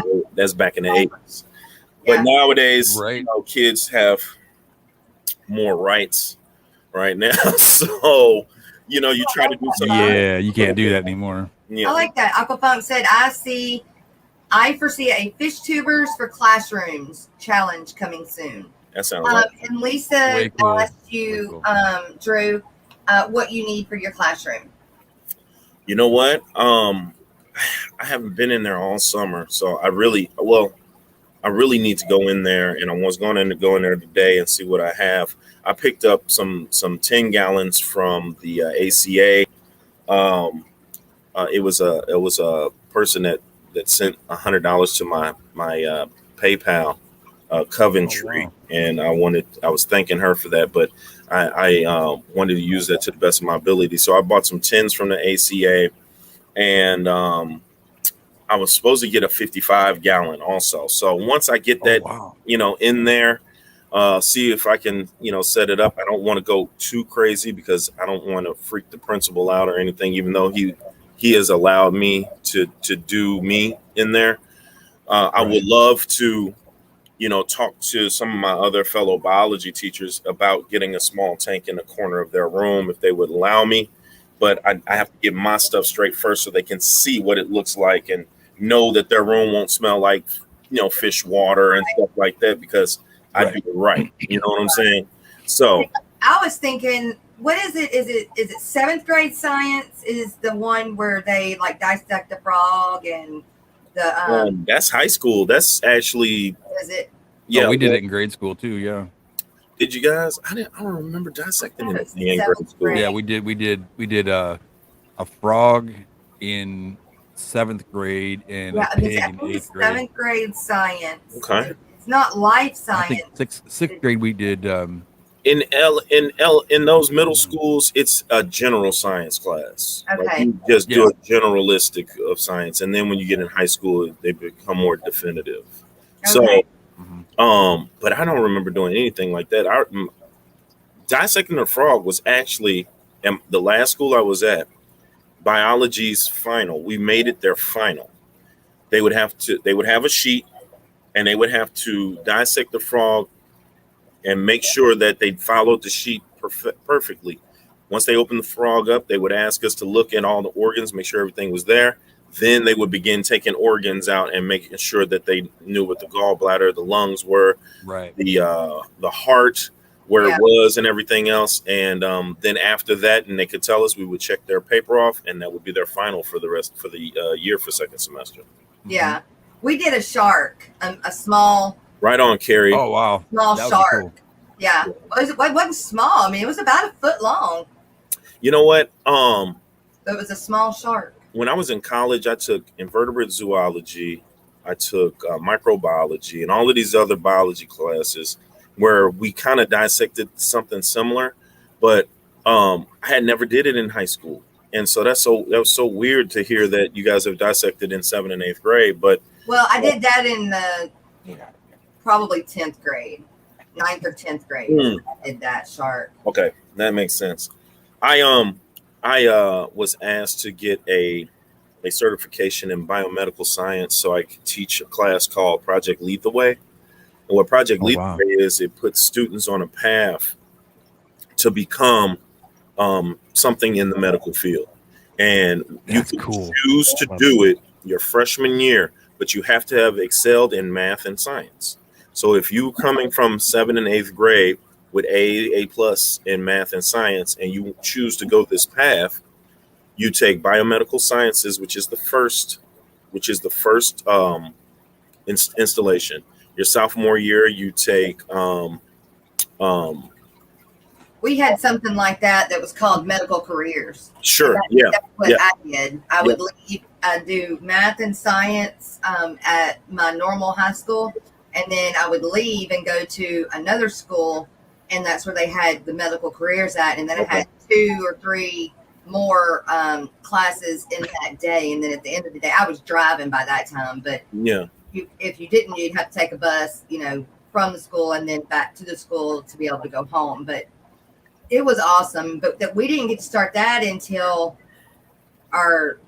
the 80s. But nowadays, you know, kids have more rights right now. So, you know, you try to do something. Yeah, you can't do that anymore. Yeah. I like that. Aquafunk said, I foresee a fish tubers for classrooms challenge coming soon. That sounds right. And Lisa asked you, Drew, what you need for your classroom. You know what? I haven't been in there all summer, so I really need to go in there, and I was going to go in there today and see what I have. I picked up some 10 gallons from the ACA. It was a person that sent $100 to my PayPal Coventry, and I was thanking her for that, but I wanted to use that to the best of my ability. So I bought some 10s from the ACA, and I was supposed to get a 55 gallon also. So once I get that, you know, in there, see if I can, you know, set it up. I don't want to go too crazy because I don't want to freak the principal out or anything, even though he has allowed me to do me in there. I would love to, you know, talk to some of my other fellow biology teachers about getting a small tank in the corner of their room if they would allow me. but I have to get my stuff straight first so they can see what it looks like and know that their room won't smell like, fish water and stuff like that, because I do it right. You know what I'm saying? So I was thinking, what is it? Is it 7th grade science is the one where they like dissect the frog and the that's high school. That's actually, is it? Yeah, we did it in grade school too. Yeah. Did you guys? I don't remember dissecting anything in Seventh grade school. grade. Yeah, we did a frog in 7th grade and a pig in 8th grade. 7th grade science. Okay. It's not life I science. think 6th grade we did in those middle schools, it's a general science class. Okay. Like you just do a generalistic of science, and then when you get in high school, they become more definitive. Okay. So, but I don't remember doing anything like that. Dissecting a frog was actually the last school I was at. Biology's final. We made it their final. They would have a sheet, and they would have to dissect the frog and make sure that they followed the sheet perfectly. Once they opened the frog up, they would ask us to look at all the organs, make sure everything was there. Then they would begin taking organs out and making sure that they knew what the gallbladder, the lungs were, right, the heart, where it was, and everything else. And then after that, and they could tell us, we would check their paper off, and that would be their final for the year for second semester. Yeah, we did a shark, a small. Right on, Carrie. Oh wow, small shark. Cool. Yeah, it wasn't small. I mean, it was about a foot long. You know what? It was a small shark. When I was in college, I took invertebrate zoology, I took microbiology, and all of these other biology classes where we kind of dissected something similar, but I had never did it in high school. And so that was so weird to hear that you guys have dissected in 7th and 8th grade. But I did that in the probably 10th grade, 9th or 10th grade. I did that shark. Okay, that makes sense. I was asked to get a certification in biomedical science so I could teach a class called Project Lead the Way. And what Project Lead the Way is, it puts students on a path to become something in the medical field. And you can choose to do it your freshman year, but you have to have excelled in math and science. So if you're coming from 7th and 8th grade with A+ in math and science, and you choose to go this path, you take biomedical sciences, which is the first installation. Your sophomore year, you take we had something like that was called medical careers. Sure. That's what I did. I would leave, do math and science at my normal high school, and then I would leave and go to another school, and that's where they had the medical careers at. And then I had 2 or 3 more classes in that day. And then at the end of the day, I was driving by that time. But if you didn't, you'd have to take a bus, from the school and then back to the school to be able to go home. But it was awesome. But that we didn't get to start that until our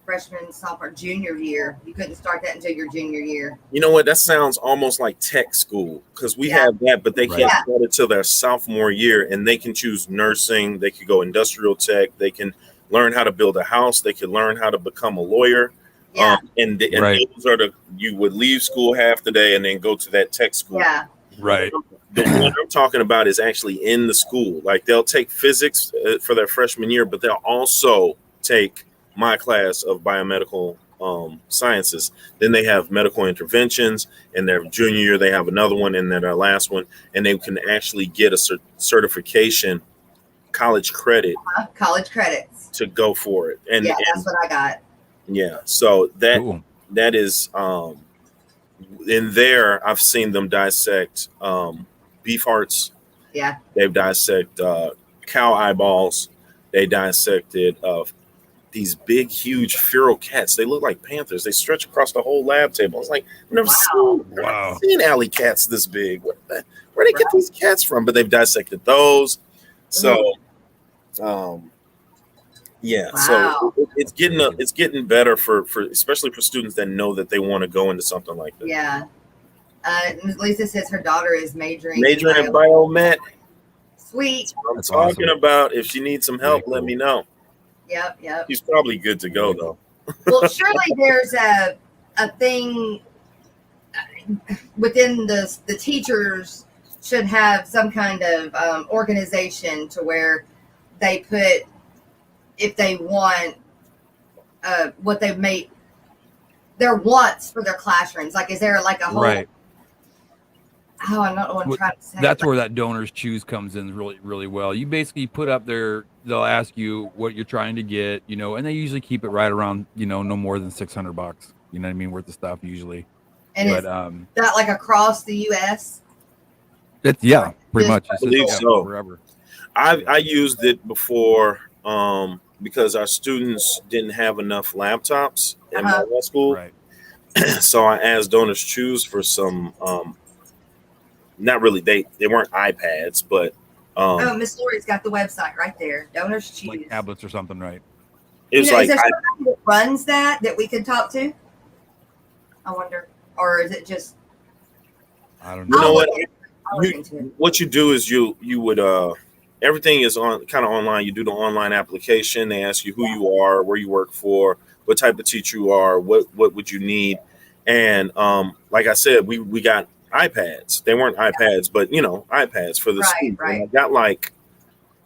freshman, sophomore, junior year. You couldn't start that until your junior year. You know what? That sounds almost like tech school, because we have that, but they can't start it till their sophomore year, and they can choose nursing. They could go industrial tech. They can learn how to build a house. They could learn how to become a lawyer. And those are you would leave school half the day and then go to that tech school. Yeah. Right. The one I'm talking about is actually in the school. Like they'll take physics for their freshman year, but they'll also take my class of biomedical sciences. Then they have medical interventions, and their junior year they have another one, and then their last one, and they can actually get a certification, college credits to go for it. And that's what I got. Yeah, so that is in there. I've seen them dissect beef hearts. Yeah, they've dissected cow eyeballs. They dissected these big, huge feral cats. They look like panthers. They stretch across the whole lab table. It's like I've never seen alley cats this big. Where they get these cats from? But they've dissected those. So, so it's getting better for especially for students that know that they want to go into something like this. Yeah. Lisa says her daughter is majoring in biomed. Sweet. That's what I'm talking about. If she needs some help, let me know. Yep. He's probably good to go though. Well, surely there's a thing within the teachers should have some kind of organization to where they put, if they want, what they've made their wants for their classrooms. Like, is there like a whole? Right. Oh, I don't know what I'm trying to say. That's where that donors choose comes in really, really well. You basically put up they'll ask you what you're trying to get, and they usually keep it right around, no more than $600, you know what I mean, worth of stuff usually. And but is that like across the U.S.? It's pretty much. I believe so. Forever. I used it before because our students didn't have enough laptops in my law school. Right. So I asked Donors Choose for some not really, they weren't iPads, but Miss Lori's got the website right there. Donors Choose. Like tablets or something, right? It was like, is there somebody that runs that we could talk to? I wonder, or is it just? I don't know. You know what? What you do is you would everything is on kind of online. You do the online application. They ask you who you are, where you work for, what type of teacher you are, what would you need, and like I said, we got iPads. They weren't iPads, but iPads for the school. Right. And I got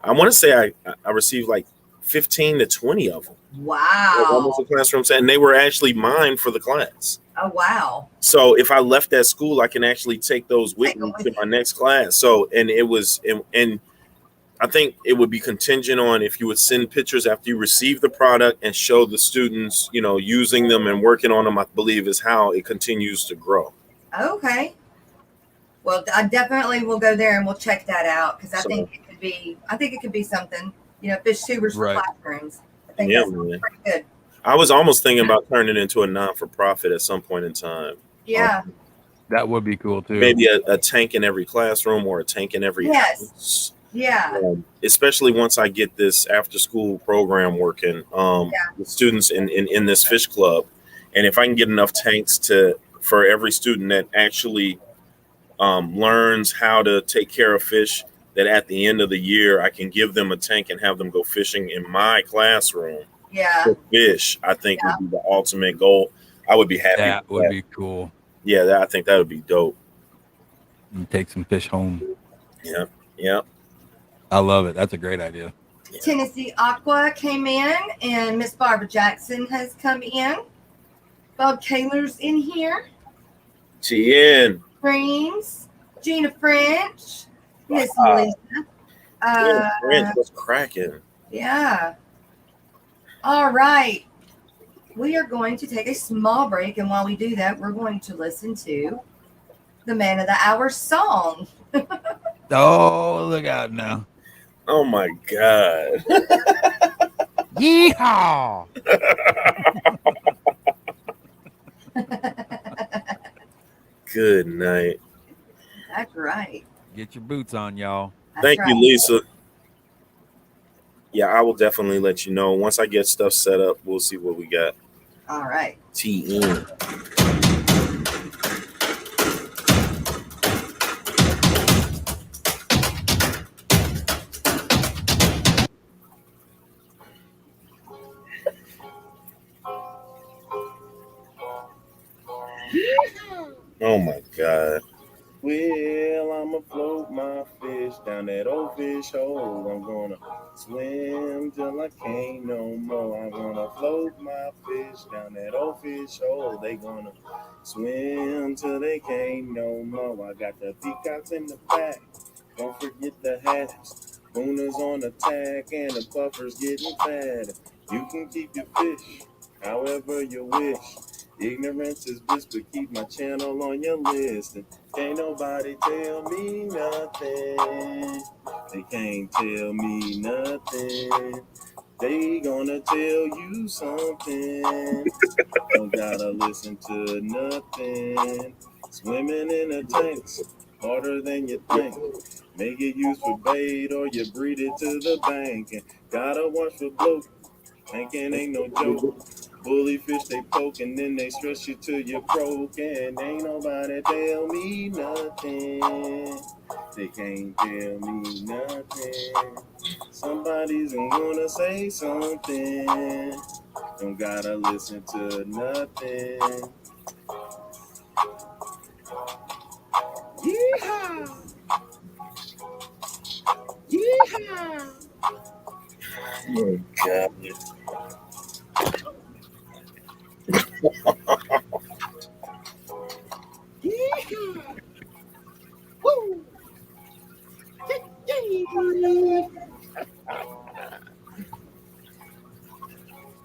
I want to say I received like 15 to 20 of them. Wow. Almost a classroom set, and they were actually mine for the class. Oh wow. So if I left that school, I can actually take those with me to my next class. So, and it was, and I think it would be contingent on if you would send pictures after you receive the product and show the students, using them and working on them, I believe is how it continues to grow. Okay. Well, I definitely will go there and we'll check that out because I think it could be something, fish tubers for classrooms. I think that's pretty good. I was almost thinking about turning it into a non-for-profit at some point in time. Yeah. That would be cool too. Maybe a tank in every classroom or a tank in every house. Yeah. Especially once I get this after-school program working with students in this fish club. And if I can get enough tanks for every student that actually learns how to take care of fish, that at the end of the year, I can give them a tank and have them go fishing in my classroom. Yeah. For fish, I think would be the ultimate goal. I would be happy. That would be cool. Yeah, I think that would be dope. And take some fish home. Yeah. I love it. That's a great idea. Yeah. Tennessee Aqua came in, and Miss Barbara Jackson has come in. Bob Taylor's in here. TN. Greens. Gina French. Miss Wow. Lisa. French was cracking. Yeah. All right. We are going to take a small break, and while we do that, we're going to listen to the Man of the Hour song. Oh, look out now. Oh my God. Yeehaw. Good night. That's right. Get your boots on, y'all. Thank you, Lisa. Yeah, I will definitely let you know. Once I get stuff set up, we'll see what we got. All right. TN. Oh my God. Well, I'ma float my fish down that old fish hole. I'm gonna swim till I can't no more. I'm gonna float my fish down that old fish hole. They gonna swim till they can't no more. I got the peacocks in the back. Don't forget the hats. Booners on attack and the puffers getting fat. You can keep your fish however you wish. Ignorance is bliss, but keep my channel on your list. And can't nobody tell me nothing. They can't tell me nothing. They gonna tell you something. Don't gotta listen to nothing. Swimming in the tanks, harder than you think. Make it used for bait or you breed it to the bank. And gotta watch for bloat. Tanking ain't no joke. Bully fish they poke and then they stress you till you're broken. Ain't nobody tell me nothing. They can't tell me nothing. Somebody's gonna say something. Don't gotta listen to nothing. Yeehaw! Yeehaw! Oh, God. Yeehaw! Woo!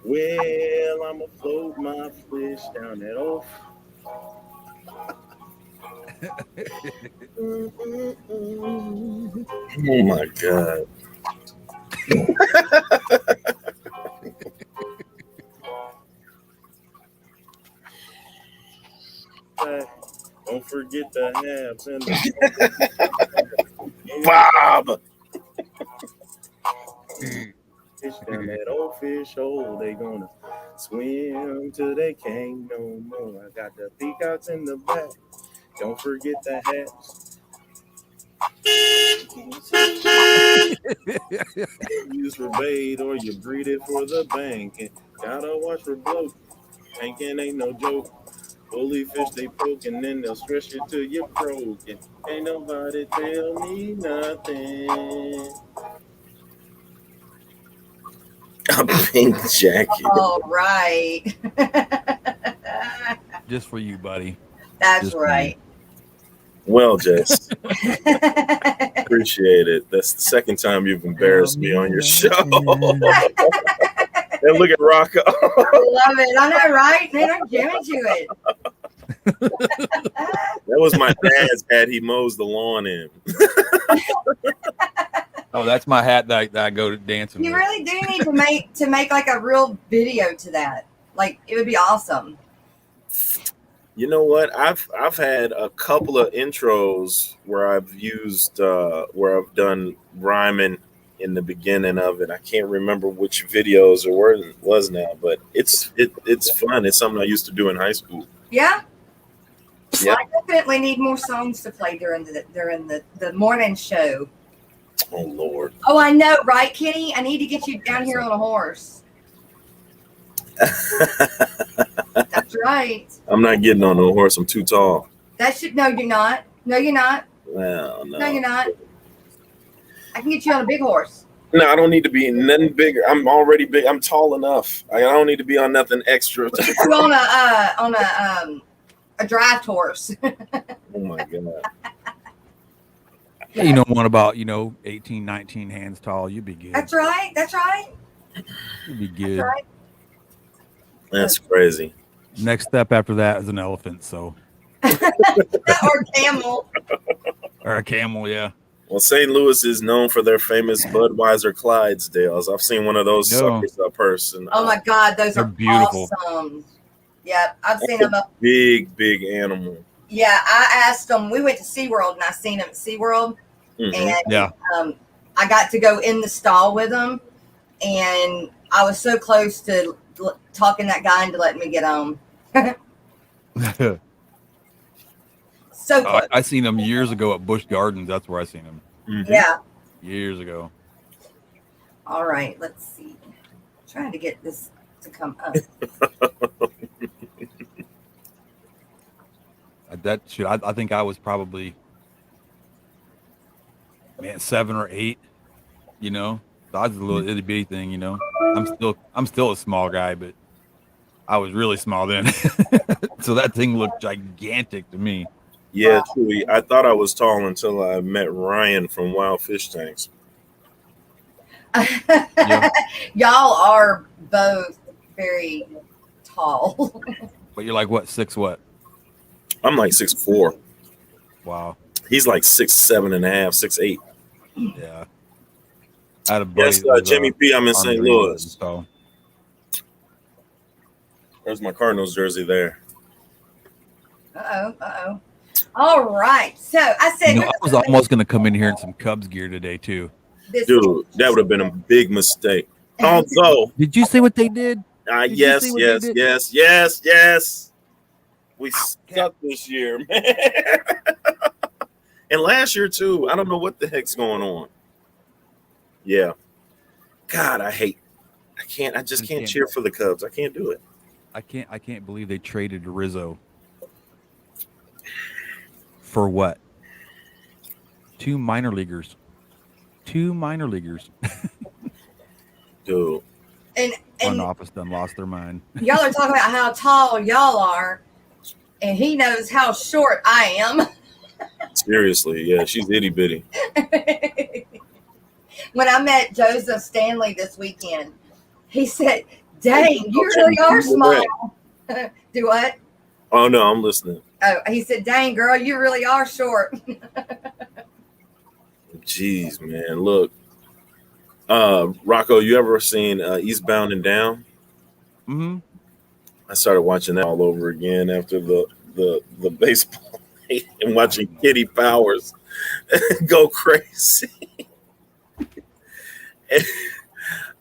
Well, I'ma float my fish down that old. Oh my God. Don't forget the habs and the Bob. Fish down that old fish hole. They gonna swim till they can't no more. I got the peacocks in the back. Don't forget the hats. Use for bait or you breed it for the bank. And gotta watch for bloat. Tanking ain't no joke. Bully fish they poke and then they'll stretch you till you're broken. Ain't nobody tell me nothing. A pink jacket. All right. Just for you, buddy. That's Just right. Well, Jess, appreciate it. That's the second time you've embarrassed me on your show. And look at Rocko. Love it. I know, right? Man, I'm jamming to it. That was my dad's hat. He mows the lawn in. Oh, that's my hat that I go to dancing You with. really do need to make like a real video to that. Like it would be awesome. You know what? I've had a couple of intros where I've used where I've done rhyming in the beginning of it. I can't remember which videos or where it was now, but it's fun. It's something I used to do in high school. Yeah. Yeah. I definitely need more songs to play during the morning show. Oh Lord. Oh, I know, right, Kenny? I need to get you down here on a horse. That's right. I'm not getting on no horse. I'm too tall. No, you're not. No, you're not. Well, no. No, you're not. I can get you on a big horse. No, I don't need to be nothing bigger. I'm already big. I'm tall enough. I don't need to be on nothing extra. on a draft horse. Oh my God. You know, one about 18, 19 hands tall. You'd be good. That's right. That's right. You'd be good. That's right. That's crazy. Next step after that is an elephant, so Or camel. or a camel, yeah. Well, St. Louis is known for their famous Budweiser Clydesdales. I've seen one of those suckers up person. Oh my God, those They're are beautiful. awesome. Yeah, I've seen them up. Big animal. Yeah, I asked them. We went to SeaWorld and I seen them at SeaWorld. Mhm. And Yeah. I got to go in the stall with them. And I was so close to talking that guy into letting me get on. So close. I seen them years ago at Busch Gardens. That's where I seen them Mhm. Yeah. years ago. All right, let's see. Trying to get this to come up. I think I was probably 7 or 8. So I was a little itty bitty thing. I'm still a small guy, but I was really small then. So that thing looked gigantic to me. Yeah, truly. I thought I was tall until I met Ryan from Wild Fish Tanks. Yeah. Y'all are both very tall. But you're like what, 6 what? I'm like 6'4". Wow. He's like 6'7.5", 6'8". Yeah. I had a buddy. Yes, that was, Jimmy P. I'm in St. Army Louis. So There's my Cardinals jersey there. Uh-oh. All right. So I said, I was almost going to come in here in some Cubs gear today too. Dude, that would have been a big mistake. Although, Did you see what they did? Did you yes. see what they did? We suck this year, man. And last year too. I don't know what the heck's going on. Yeah. God, I just can't cheer for the Cubs. I can't do it. I can't believe they traded Rizzo. For what? Two minor leaguers. Dude. And Front office done lost their mind. y'all are talking about how tall y'all are, and he knows how short I am. Seriously, yeah, she's itty bitty. When I met Joseph Stanley this weekend, he said, "Dang, you really are small." Do what? Oh no, I'm listening. Oh, he said, "Dang, girl, you really are short." Jeez, man, look. Rocko, you ever seen Eastbound and Down? Mm-hmm. I started watching that all over again after the baseball and watching Kitty Powers go crazy. And,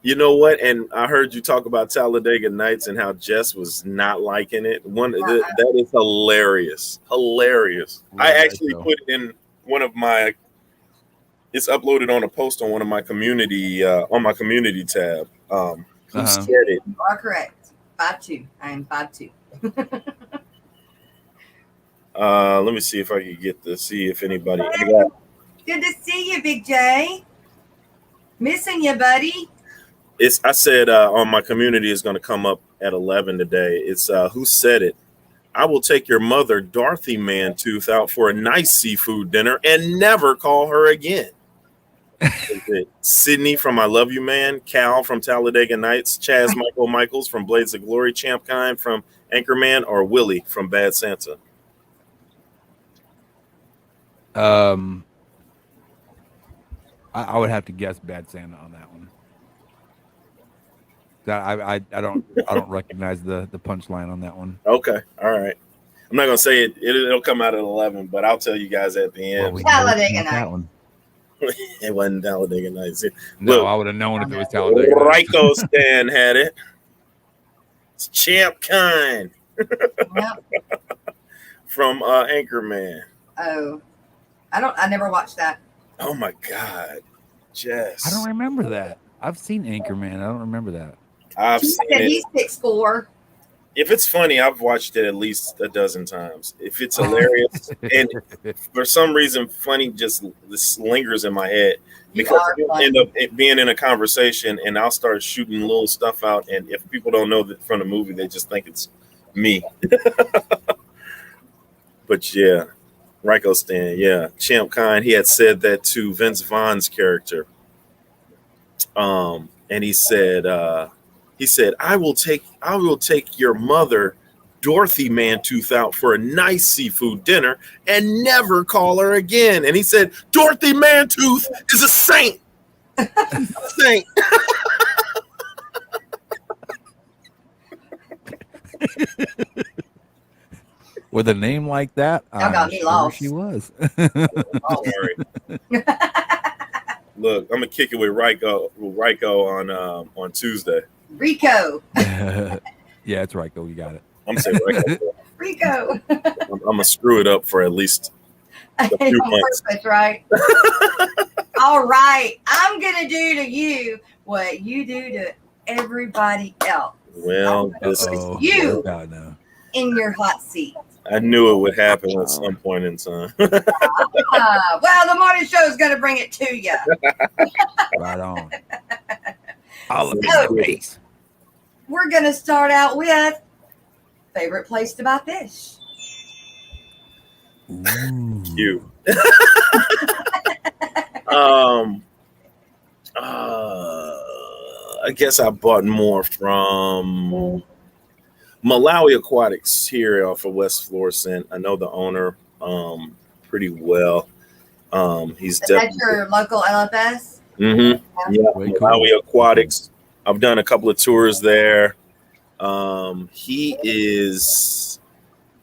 you know what? And I heard you talk about Talladega Nights and how Jess was not liking it. That is hilarious. Hilarious. I actually put it in one of my. It's uploaded on a post on one of my community on my community tab. Who said it? You are correct. 5'2". I am 5'2". Let me see if I can get to see if anybody. Good to see you, Big J. Missing you, buddy. I said on my community is going to come up at 11 today. It's who said it? I will take your mother, Dorothy Mantooth, out for a nice seafood dinner and never call her again. Sydney from I Love You Man, Cal from Talladega Nights, Chaz Michaels from Blades of Glory, Champ Kind from Anchorman, or Willie from Bad Santa? I would have to guess Bad Santa on that one. I don't recognize the punchline on that one. Okay, all right. I'm not gonna say it. It'll come out at 11, but I'll tell you guys at the end. Well, Talladega Nights. It wasn't Talladega Nights. No, Look, I would have known if it was Talladega. Rocko Stan had it. It's Champ Kind from Anchorman. Oh, I never watched that. Oh my God, Jess. I don't remember that. I've seen Anchorman. I don't remember that. I've seen it. He's 6'4". If it's funny, I've watched it at least a dozen times. If it's hilarious, and for some reason, funny just lingers in my head because you'll end up being in a conversation, and I'll start shooting little stuff out. And if people don't know that from the movie, they just think it's me. But yeah, Rocko Stan, yeah, Champ Kind. He had said that to Vince Vaughn's character, and he said, I will take your mother, Dorothy Mantooth, out for a nice seafood dinner and never call her again. And he said, Dorothy Mantooth is a saint. A saint. With a name like that, Y'all got me lost. She was. Sorry. Look, I'm gonna kick it with Rocko on Tuesday. Rico. Yeah, it's Rocko. You got it. I'm saying Rocko. Rico. I'm gonna screw it up for at least a few months. That's right. All right. I'm gonna do to you what you do to everybody else. Well, you God, no. in your hot seat. I knew it would happen at some point in time. Well, the morning show is gonna bring it to you. Right on. All of So, the face. We're gonna start out with favorite place to buy fish. Cute. I guess I bought more from Malawi Aquatics here off of West Florissant. I know the owner pretty well. He's That's your local LFS? Mm-hmm. Yeah, Malawi Aquatics. I've done a couple of tours there. He's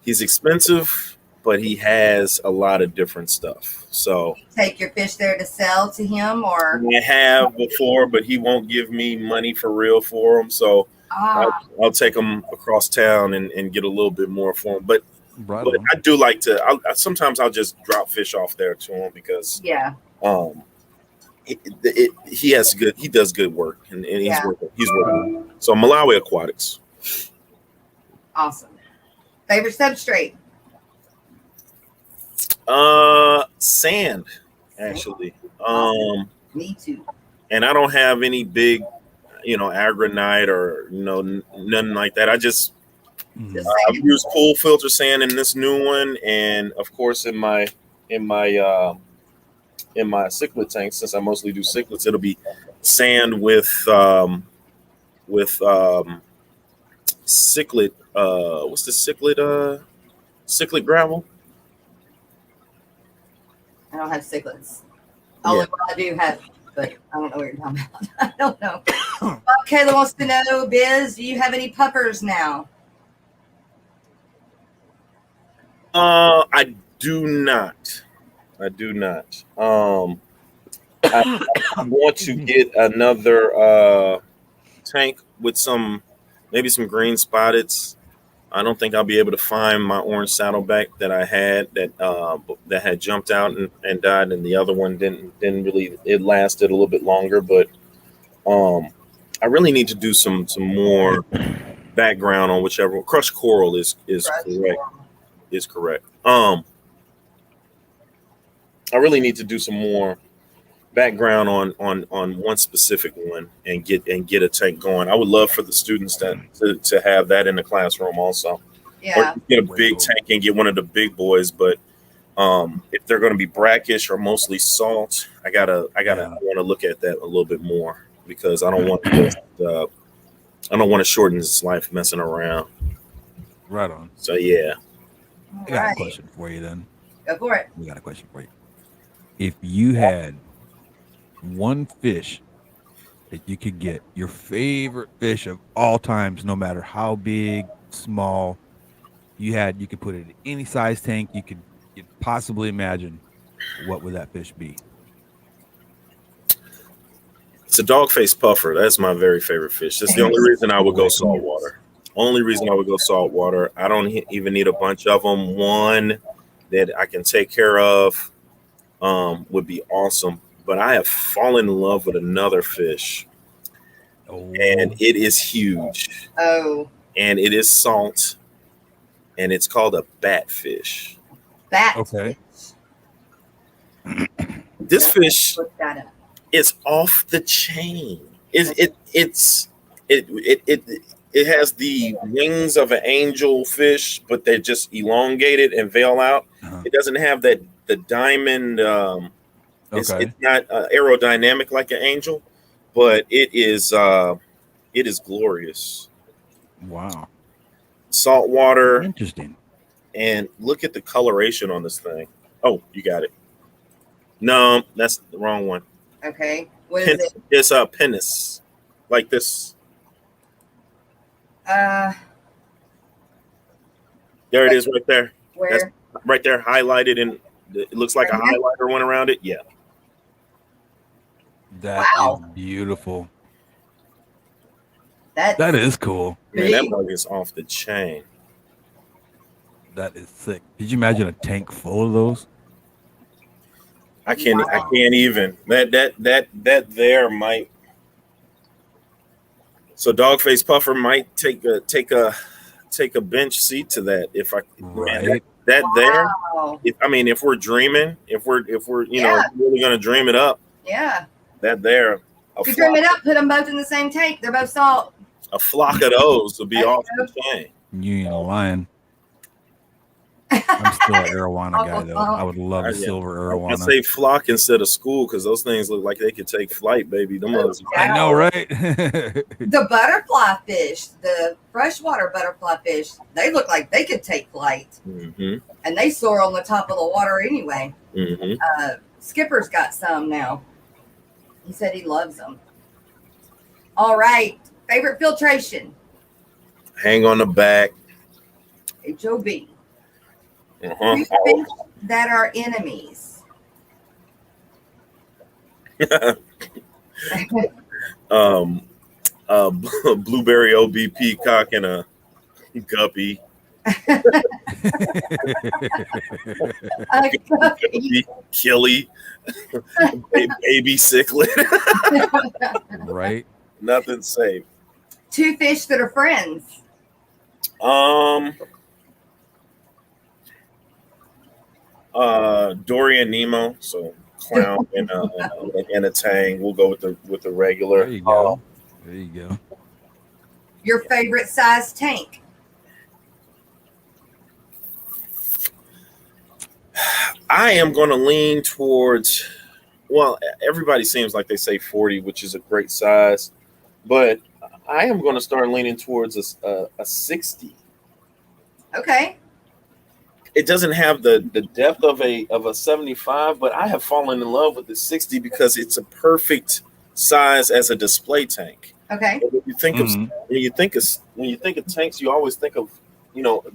expensive, but he has a lot of different stuff. So take your fish there to sell to him, or I have before, but he won't give me money for real for them. So I'll take them across town and get a little bit more for them. But Right But on. I do like to. Sometimes I'll just drop fish off there to him because Yeah. He has good. He does good work, and he's Yeah. working. He's working. So Malawi Aquatics. Awesome. Favorite substrate? Sand, actually. Me too. And I don't have any big, agronite or nothing like that. I just Just I've saying. used pool filter sand in this new one, and of course in my cichlid tank, since I mostly do cichlids, it'll be sand with cichlid. What's the cichlid? Cichlid gravel. I don't have cichlids. Yeah. Only one I do have, but I don't know what you're talking about. I don't know. Kayla wants to know, Biz, do you have any puppers now? I do not. I want to get another tank with maybe some green spotteds. I don't think I'll be able to find my orange saddleback that I had that had jumped out and died, and the other one didn't really. It lasted a little bit longer, but I really need to do some more background on whichever one. Crushed coral is correct. Is correct. I really need to do some more background on one specific one and get a tank going. I would love for the students to have that in the classroom also. Yeah. Or get a big tank and get one of the big boys, but if they're going to be brackish or mostly salt, I want to look at that a little bit more because I don't want to shorten his life messing around. Right on. So yeah. I got a question for you then. Go for it. We got a question for you. If you had one fish that you could get, your favorite fish of all times, no matter how big, small, you could put it in any size tank you could possibly imagine, what would that fish be? It's a dog-faced puffer. That's my very favorite fish. That's the only reason I would go saltwater. Only reason I would go saltwater. I don't even need a bunch of them. One that I can take care of would be awesome. But I have fallen in love with another fish. And it is huge. Oh. And it is salt. And it's called a batfish. Batfish. Okay. This fish Look that up. is off the chain. It has the wings of an angel fish, but they're just elongated and veil out. Uh-huh. It doesn't have the diamond. It's not aerodynamic like an angel, but it is glorious. Wow. Saltwater. Interesting. And look at the coloration on this thing. Oh, you got it. No, that's the wrong one. Okay. What is it? It's a penis, like this. There it is, right there. Where? That's right there, highlighted, and it looks like a highlighter went around it. Yeah. That is beautiful. That is cool. Man, that bug is off the chain. That is sick. Did you imagine a tank full of those? I can't even. That there might. So Dogface Puffer might take a bench seat to that if I right. Man, there. If we're dreaming, if we're really gonna dream it up. Yeah. That there. If you dream it up, put them both in the same tank. They're both salt. A flock of those would be off the chain. You ain't lying. I'm still an arowana guy though. I would love a silver arowana. I say flock instead of school because those things look like they could take flight, baby. Them others. I know, right? The butterfly fish, the freshwater butterfly fish, they look like they could take flight, and they soar on the top of the water anyway. Skipper's got some now. He said he loves them. All right, favorite filtration. Hang on the back. HOB. Two fish that are enemies. Blueberry OB peacock and a guppy. A cookie. Killy, baby cichlid. Right? Nothing safe. Two fish that are friends. Dory and Nemo. So clown and a tang. We'll go with the regular. There you go. There you go. Your favorite size tank. I am going to lean towards. Well, everybody seems like they say 40, which is a great size, but I am going to start leaning towards a 60. Okay. It doesn't have the depth of a 75, but I have fallen in love with the 60 because it's a perfect size as a display tank. Okay. When you think of when you think of tanks, you always think of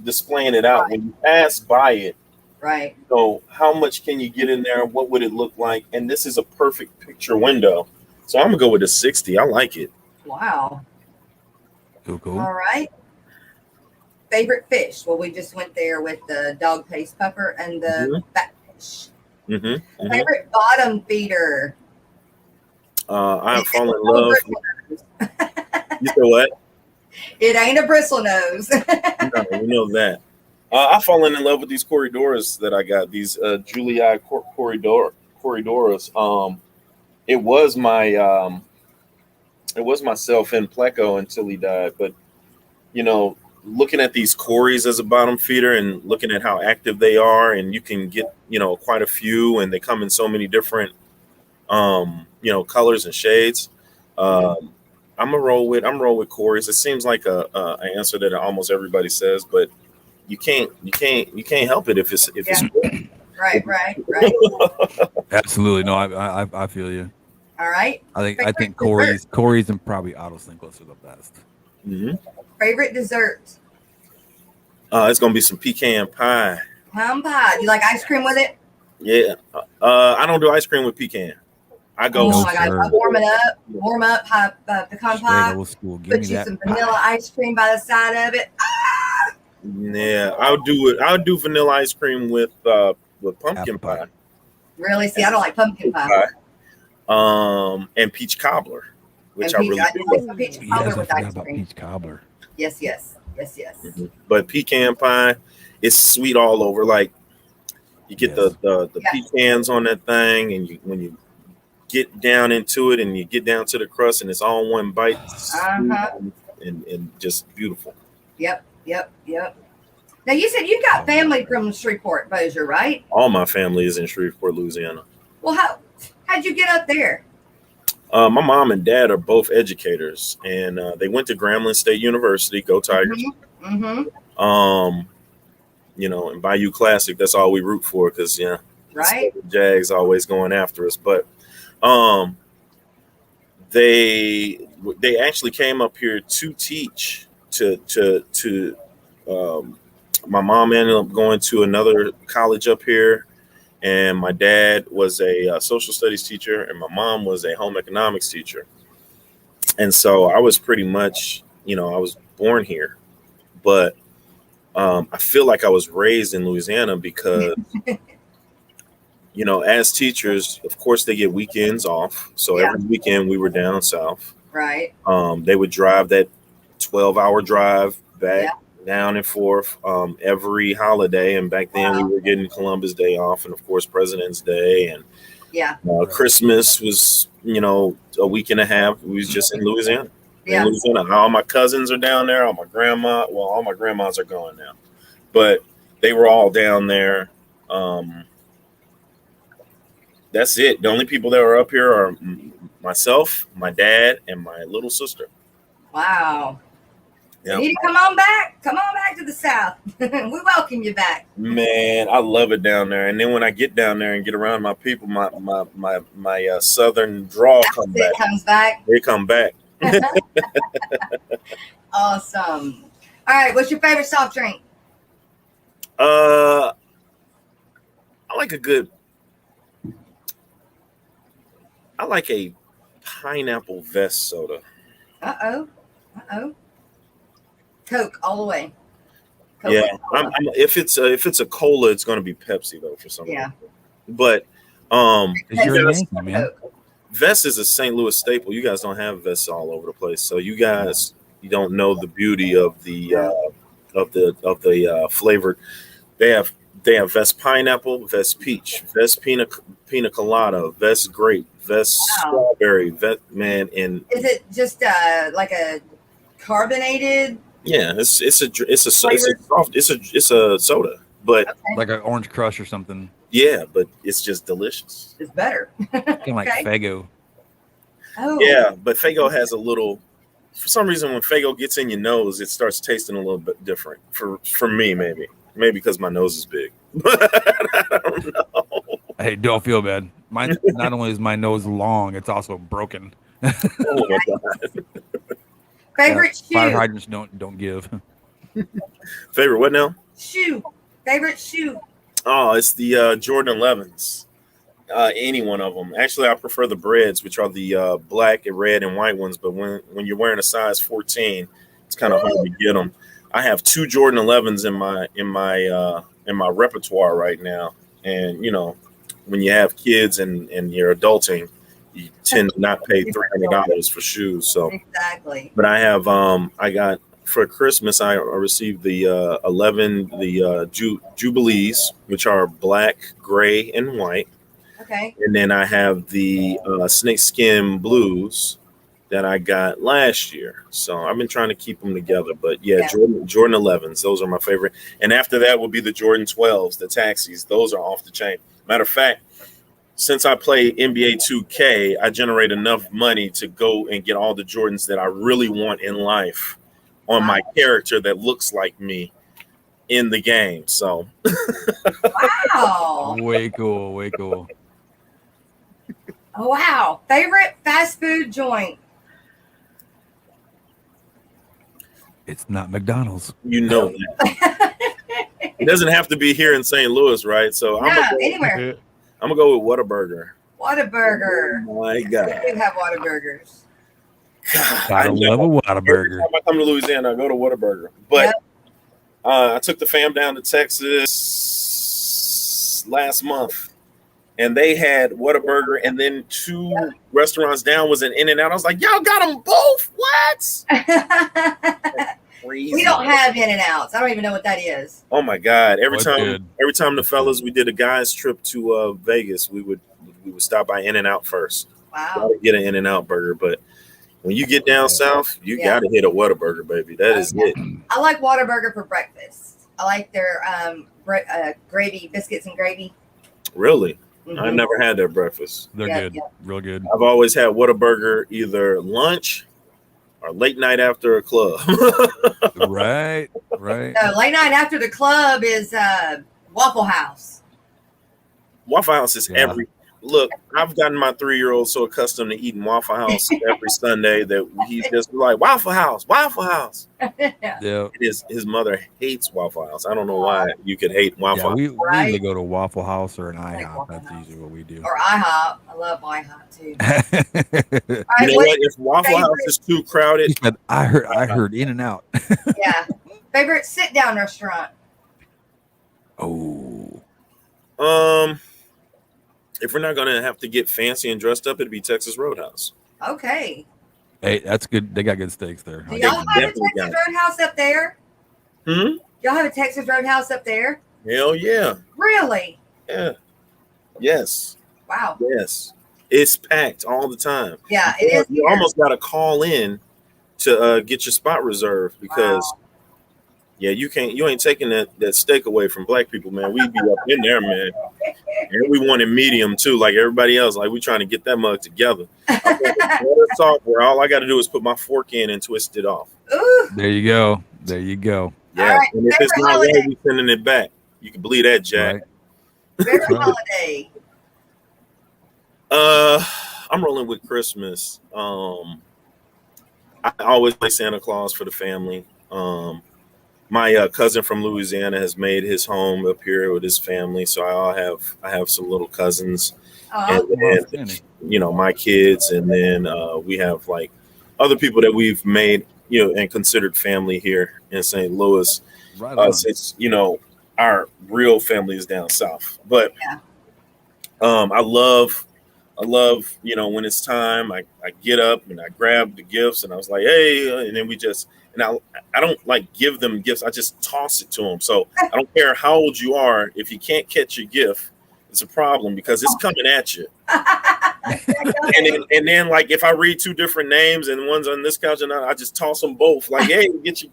displaying it out. Right. When you pass by it, Right. so how much can you get in there? What would it look like? And this is a perfect picture window. So I'm gonna go with a 60. I like it. Wow. Cool. All right. Favorite fish? Well, we just went there with the dog paste puffer and the batfish. Favorite bottom feeder? I have fallen in love. You said what? It ain't a bristle nose. No, we know that. I've fallen in love with these corridoras that I got. These Julii corridoras. It was myself in Pleco until he died. But looking at these cories as a bottom feeder and looking at how active they are, and you can get quite a few, and they come in so many different colors and shades. I'm roll with cories. It seems like an answer that almost everybody says, but you can't help it if it's Right. Absolutely. No, I feel you. All right. I think Corey's and probably autocinkless are the best. Favorite dessert? It's gonna be some pecan pie. Plum pie. You like ice cream with it? Yeah. I don't do ice cream with pecan. I go. Oh my God! Warm up, pecan pie. Old school. Give Put me you that some pie. vanilla ice cream by the side of it. Yeah, I'll do it. I'll do vanilla ice cream with pumpkin pie. Really? See, I don't like pumpkin pie. And peach cobbler, which And I really do. like some peach cobbler Yes, I with forgot ice about cream. peach cobbler. Yes. But pecan pie is sweet all over. Like you get the pecans on that thing, and when you get down into it and you get down to the crust, and it's all one bite, and just beautiful. Yep. Now you said you got family from Shreveport, Bossier, right? All my family is in Shreveport, Louisiana. Well, how'd you get up there? My mom and dad are both educators, and they went to Grambling State University. Go Tigers! And Bayou Classic. That's all we root for, because right. Jags always going after us. But they actually came up here to teach. My mom ended up going to another college up here, and my dad was a social studies teacher, and my mom was a home economics teacher. And so I was pretty much, I was born here, but I feel like I was raised in Louisiana because, as teachers, of course, they get weekends off. So every weekend we were down south. Right. They would drive that 12-hour drive back. Down and forth every holiday, and back then we were getting Columbus Day off, and of course President's Day, and Christmas was a week and a half. We was just in Louisiana. In Louisiana, all my cousins are down there. All my grandmas are gone now, but they were all down there. That's it. The only people that are up here are myself, my dad, and my little sister. Wow. Yep. You need to come on back to the South. We welcome you back. Man, I love it down there. And then when I get down there and get around my people, my southern drawl comes back. They come back. Awesome. All right, what's your favorite soft drink? I like a pineapple vest soda. Uh-oh. Coke all the way. Yeah, Coca-Cola. if it's a cola, it's going to be Pepsi though for some Yeah. reason. But Because you're a guys, Yankee, man. Vest is a St. Louis staple. You guys don't have vests all over the place, so you don't know the beauty of the flavored. They have Vest pineapple, Vest peach, Vest pina colada, Vest grape, Vest Wow. strawberry, Vest man, and Is it just like a carbonated? yeah, it's a Flavored? it's a soda, but Okay. Like an orange crush or something. yeah, but it's just delicious. It's better. Kind of like Okay. Faygo. Oh. Yeah, but Faygo has a little. For some reason, when Faygo gets in your nose, it starts tasting a little bit different. For me, maybe because my nose is big. I don't know. Hey, don't feel bad. Mine not only is my nose long, it's also broken. Oh my god! Favorite Fire shoe. hydrants don't give. Favorite what now? Shoe. Favorite shoe. Oh, it's the Jordan 11s. Any one of them. Actually, I prefer the breads, which are the black and red and white ones. But when you're wearing a size 14, it's kind of hard to get them. I have 2 Jordan 11s in my repertoire right now. And you know, when you have kids and you're adulting, you tend to not pay $300 for shoes. So Exactly. but I have I got for Christmas I received the 11 Jubilees, which are black, gray, and white. Okay. And then I have the snakeskin blues that I got last year. So I've been trying to keep them together. But yeah. Jordan 11s, those are my favorite. And after that will be the Jordan 12s, the taxis. Those are off the chain. Matter of fact, since I play NBA 2K, I generate enough money to go and get all the Jordans that I really want in life on my character that looks like me in the game. So Wow. Way cool, way cool. Oh, wow. Favorite fast food joint. It's not McDonald's. you know that. It doesn't have to be here in St. Louis, right? So No, anywhere. I'm gonna go with Whataburger. Whataburger. Oh my We God. do have Whataburgers. I love a Whataburger. Every time I come to Louisiana, I go to Whataburger. But I took the fam down to Texas last month, and they had Whataburger, and then 2 restaurants down was an In-N-Out. I was like, y'all got them both? What? Crazy. We don't have In-N-Outs. I don't even know what that is. Oh my God! Every What's time good? the fellas, we did a guys trip to Vegas, we would stop by In-N-Out first. Wow. Gotta get an In-N-Out burger, but when you get down south, you gotta hit a Whataburger, baby. That is it. I like Whataburger for breakfast. I like their gravy, biscuits and gravy. Really, Mhm. I've never had their breakfast. They're Yeah, good, yeah. real good. I've always had Whataburger either lunch or late night after a club. Right. No, late night after the club is Waffle House. Waffle House is Yeah. Look, I've gotten my 3-year-old so accustomed to eating Waffle House every Sunday that he's just like, Waffle House, Waffle House. Yeah. His mother hates Waffle House. I don't know why you could hate Waffle House. We Right. usually go to Waffle House or an Like IHOP. Waffle That's House. usually what we do. Or IHOP. I love IHOP too. All You right, know what? If Waffle House is too crowded, He said, I heard In and Out. Yeah. Favorite sit down restaurant. Oh, if we're not gonna have to get fancy and dressed up, it'd be Texas Roadhouse. Okay. hey, that's good. They got good steaks there. Do y'all have a definitely Texas got Roadhouse up there? Hmm? Y'all have a Texas Roadhouse up there? Hell yeah. Really? Yeah. Yes. Wow. Yes. It's packed all the time. Yeah, it is. You here. almost got to call in to get your spot reserved because yeah, you ain't taking that steak away from black people, man. We be up in there, man. And we want it medium too, like everybody else. Like we trying to get that mug together. Salt, where all I got to do is put my fork in and twist it off. Ooh. There you go. There you go. Yeah, All right, and if it's favorite not right, holiday. we sending it back. You can believe that, Jack. Right. Favorite Right. holiday. I'm rolling with Christmas. I always play Santa Claus for the family. My cousin from Louisiana has made his home up here with his family, so I have some little cousins, Oh, and you know my kids, and then we have like other people that we've made and considered family here in St. Louis. Right on. Since our real family is down south, but Yeah. I love when it's time, I get up and I grab the gifts and I was like, hey, and then I don't like give them gifts. I just toss it to them. So I don't care how old you are. If you can't catch your gift, it's a problem because it's coming at you. and then like if I read two different names and one's on this couch and I just toss them both like, hey, get you.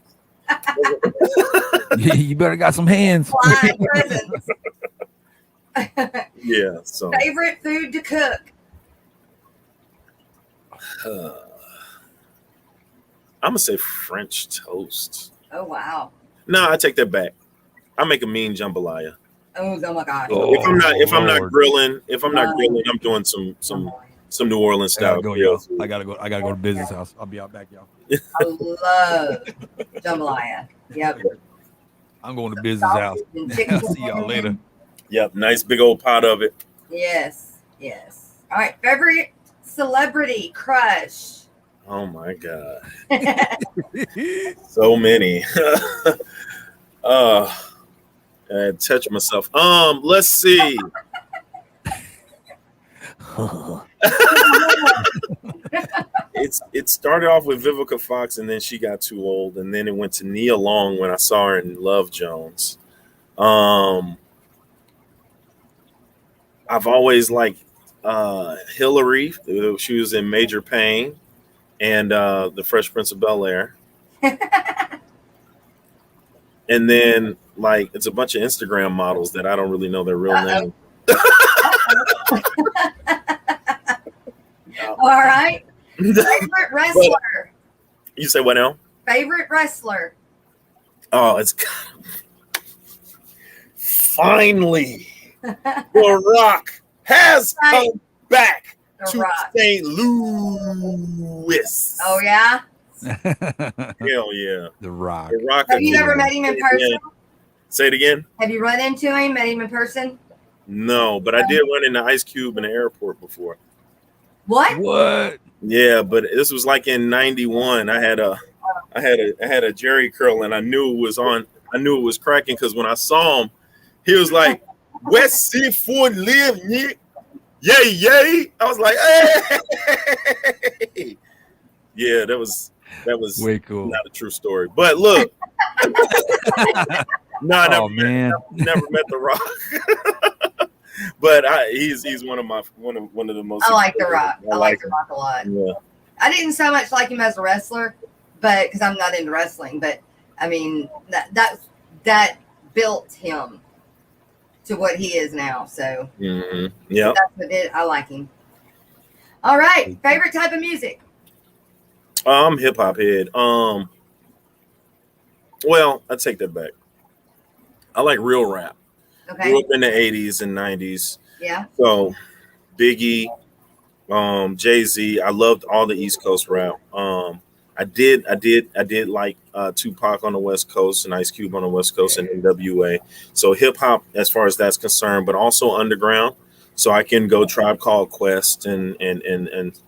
You better got some hands. Flying presents. Yeah. So Favorite food to cook? I'm gonna say French toast. Oh wow. No, I take that back. I make a mean jambalaya. Oh my gosh. Oh, If I'm not Lord. grilling, I'm doing some New Orleans I gotta style. go, y'all. I gotta go to business house. I'll be out back, y'all. I love jambalaya. Yep. I'm going to business house. And chicken I'll see y'all later. Yep, nice big old pot of it. Yes. All right. Favorite celebrity crush? Oh my god, so many. I touch myself. Let's see. It started off with Vivica Fox, and then she got too old, and then it went to Nia Long when I saw her in Love Jones. I've always liked Hillary. She was in Major Pain and The Fresh Prince of Bel-Air. And then like it's a bunch of Instagram models that I don't really know their real name. All right. Favorite wrestler? You say what now? Favorite wrestler? Oh, it's finally The Rock has come back The to Rock. St. Louis. Oh yeah. Hell yeah. The Rock. The Rock. Have you ever met him in person? Yeah. Say it again. Have you run into him? Met him in person? No, but I did run into Ice Cube in the airport before. What? What? Yeah, but this was like in '91. I had a Jerry curl, and I knew it was on. I knew it was cracking because when I saw him, he was like, "West Seafood live, Nick. Yay, yay!" I was like, "Hey!" Yeah, that was Way cool. not a true story. But look, no, I Oh man. never met The Rock. But he's one of the most. I like The Rock. I like The Rock a lot. Yeah. I didn't so much like him as a wrestler, but because I'm not into wrestling, but I mean that built him to what he is now. So Yeah. that's what did. I like him. All right. Favorite type of music? I'm hip hop head. Well, I take that back. I like real rap. Okay. Grew up in the 80s and 90s. Yeah. So Biggie, Jay-Z. I loved all the East Coast rap. I did like Tupac on the West Coast and Ice Cube on the West Coast and NWA. So hip hop as far as that's concerned, but also underground. So I can go Tribe Called Quest and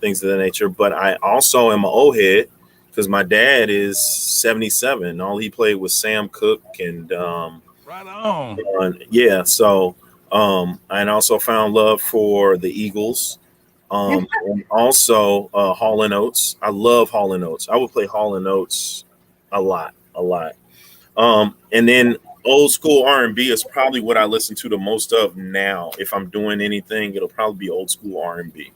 things of that nature. But I also am an old head because my dad is 77. All he played was Sam Cooke and Right on. yeah. So and also found love for the Eagles. And also Hall & Oates. I love Hall & Oates. I would play Hall & Oates a lot. And then old school R&B is probably what I listen to the most of now. If I'm doing anything, it'll probably be old school R&B.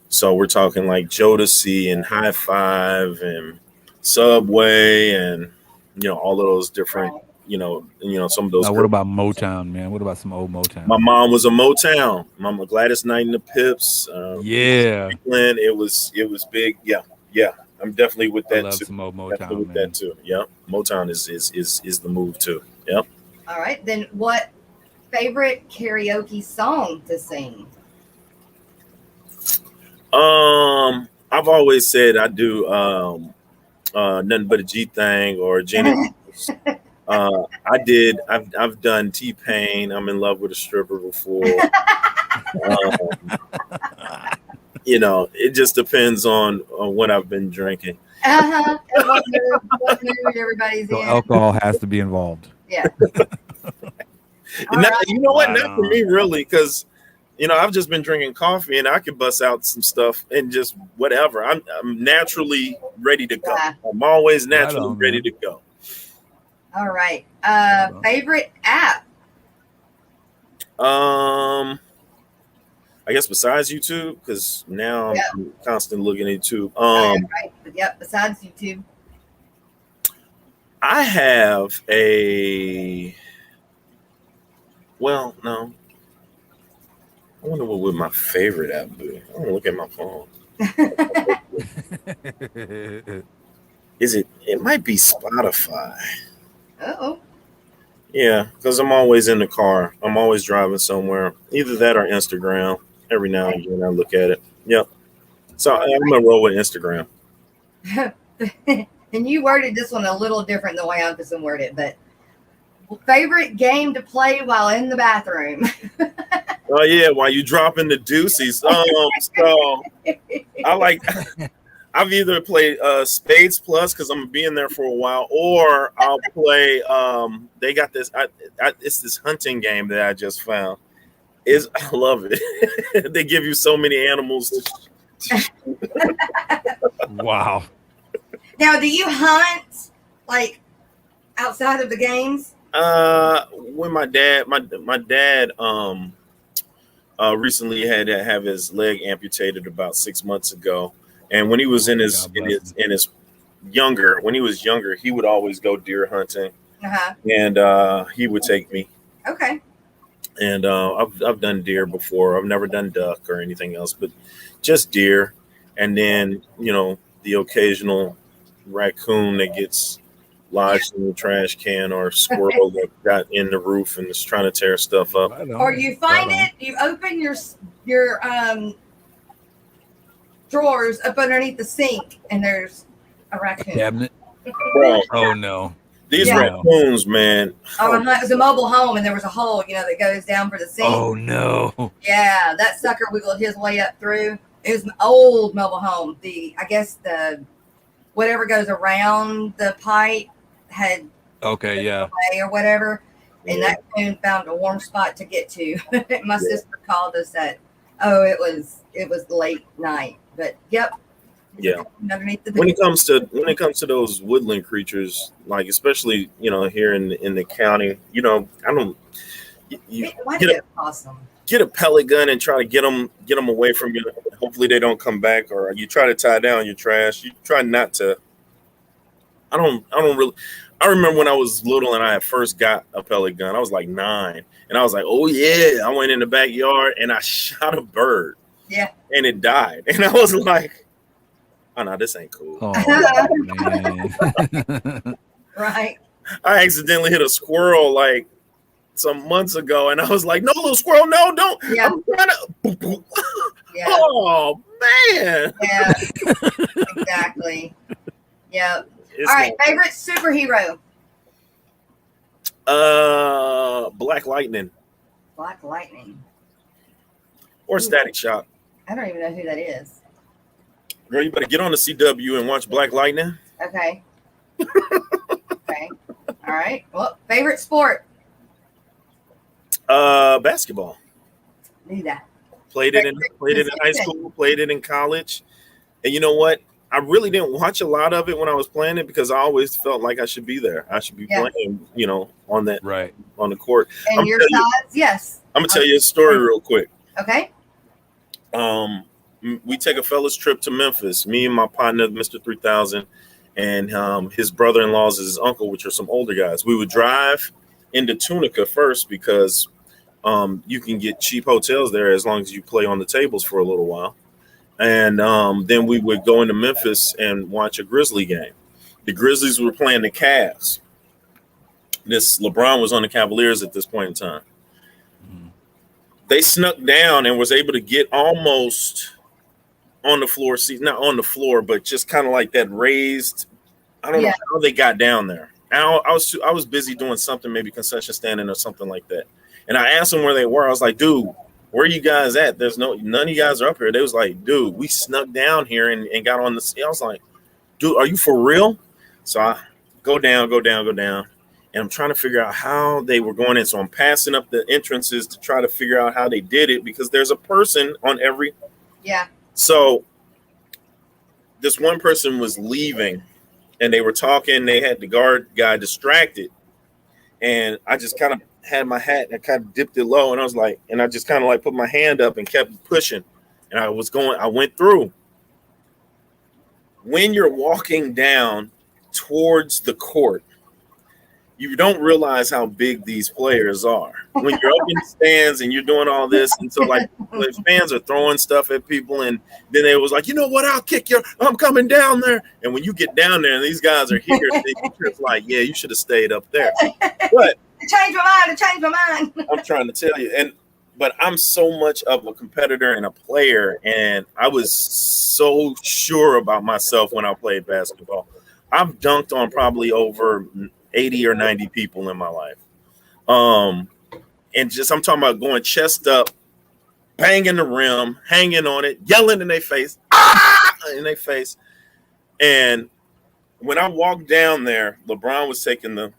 So we're talking like Jodeci and High Five and Subway and all of those different some of those. Now, what about Motown, man? What about some old Motown? My mom was a Motown. Mama Gladys Knight and the Pips. Yeah. Glenn, it was big. Yeah. I'm definitely with I that love too. some old Definitely Motown, with man. that too. Yeah. Motown is the move too. Yeah. All right. Then what favorite karaoke song to sing? I've always said I do Nothing But a G Thing or Jenny. I've done T-Pain. I'm in love with a stripper before. It just depends on what I've been drinking. What mood everybody's So in. alcohol has to be involved. Yeah. You know what? Right Not for me, really, because I've just been drinking coffee, and I could bust out some stuff and just whatever. I'm naturally ready to go. Yeah. I'm always naturally on, ready man. to go. All right. Favorite app? I guess besides YouTube, because now I'm constantly looking at YouTube. Right. Yep. Besides YouTube. I have a. Well, no. I wonder what would my favorite app be. I want to look at my phone. It might be Spotify. Uh-oh. Yeah, because I'm always in the car. I'm always driving somewhere. Either that or Instagram. Every now and again I look at it. Yep. So I'm going to roll with Instagram. And you worded this one a little different the way I'm just going to word it, but favorite game to play while in the bathroom? Oh, yeah, while you dropping the deuces. So I've either played Spades Plus because I'm being there for a while, or I'll play. They got this. It's this hunting game that I just found. I love it. They give you so many animals. Wow. Now, do you hunt like outside of the games? When my dad recently had to have his leg amputated about 6 months ago. And when he was when he was younger, he would always go deer hunting, and he would take me. Okay. And I've done deer before. I've never done duck or anything else, but just deer. And then the occasional raccoon that gets lodged in the trash can, or squirrel that got in the roof and is trying to tear stuff up. Or you find it, you open your drawers up underneath the sink, and there's a raccoon cabinet. Bro, Oh no. These raccoons, man. Oh, it was a mobile home, and there was a hole, that goes down for the sink. Oh no. Yeah, that sucker wiggled his way up through. It was an old mobile home. I guess the whatever goes around the pipe had away or whatever, and that coon found a warm spot to get to. My sister called us at it was late night, but underneath the when it comes to those woodland creatures, like especially here in the county, I don't. Get a pellet gun and try to get them away from you. Hopefully they don't come back, or you try to tie down your trash. You try not to. I don't really. I remember when I was little and I first got a pellet gun. I was like 9, and I was like, "Oh yeah!" I went in the backyard and I shot a bird. Yeah, and it died, and I was like, "Oh no, this ain't cool." Oh, man. Right. I accidentally hit a squirrel like some months ago, and I was like, "No, little squirrel, no, don't!" Yeah. I'm trying to. Yeah. Oh man. Yeah. Exactly. Yeah. All right. Favorite superhero? Black Lightning. Black Lightning. Or Static Shock. I don't even know who that is. Girl, you better get on the CW and watch Black Lightning. Okay. Okay. All right. Well, favorite sport? Basketball. Knew that. Played it in high school, played it in college. And you know what? I really didn't watch a lot of it when I was playing it, because I always felt like I should be there. I should be playing, on that on the court. And your size, yes. I'm gonna tell you a story real quick. Okay. We take a fella's trip to Memphis. Me and my partner, Mr. 3000, and his brother-in-law's his uncle, which are some older guys. We would drive into Tunica first because you can get cheap hotels there as long as you play on the tables for a little while. And then we would go into Memphis and watch a Grizzly game. The Grizzlies were playing the Cavs. LeBron was on the Cavaliers at this point in time. Mm-hmm. They snuck down and was able to get almost on the floor seat, not on the floor, but just kind of like that raised. I don't know how they got down there. I was busy doing something, maybe concession standing or something like that. And I asked them where they were. I was like, "Dude, where are you guys at? None of you guys are up here." They was like, "Dude, we snuck down here and got on the." I was like, dude, are you for real? So I go down, and I'm trying to figure out how they were going in. So I'm passing up the entrances to try to figure out how they did it, because there's a person on every. Yeah. So this one person was leaving, and they were talking. They had the guard guy distracted, and I just kind of had my hat and I kind of dipped it low, and I was like, and I just kind of like put my hand up and kept pushing, and I went through. When you're walking down towards the court, you don't realize how big these players are. When you're up in the stands and you're doing all this, and so like fans are throwing stuff at people, and then they was like, you know what, I'm coming down there. And when you get down there and these guys are here, it's like, yeah, you should have stayed up there. But I changed my mind. I'm trying to tell you, but I'm so much of a competitor and a player, and I was so sure about myself when I played basketball. I've dunked on probably over 80 or 90 people in my life. And just, I'm talking about going chest up, banging the rim, hanging on it, yelling in their face, in their face. And when I walked down there, LeBron was taking the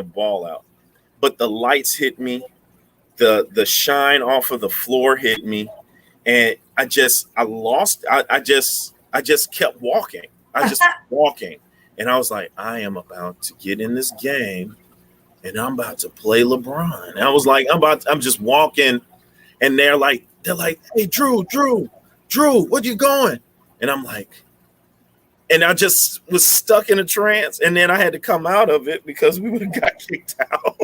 ball out, but the lights hit me. The shine off of the floor hit me, and I just kept walking. I just walking, and I was like, I am about to get in this game, and I'm about to play LeBron. And I was like, I'm just walking, and they're like, hey, Drew, where you going? And I'm like, and I just was stuck in a trance, and then I had to come out of it because we would have got kicked out.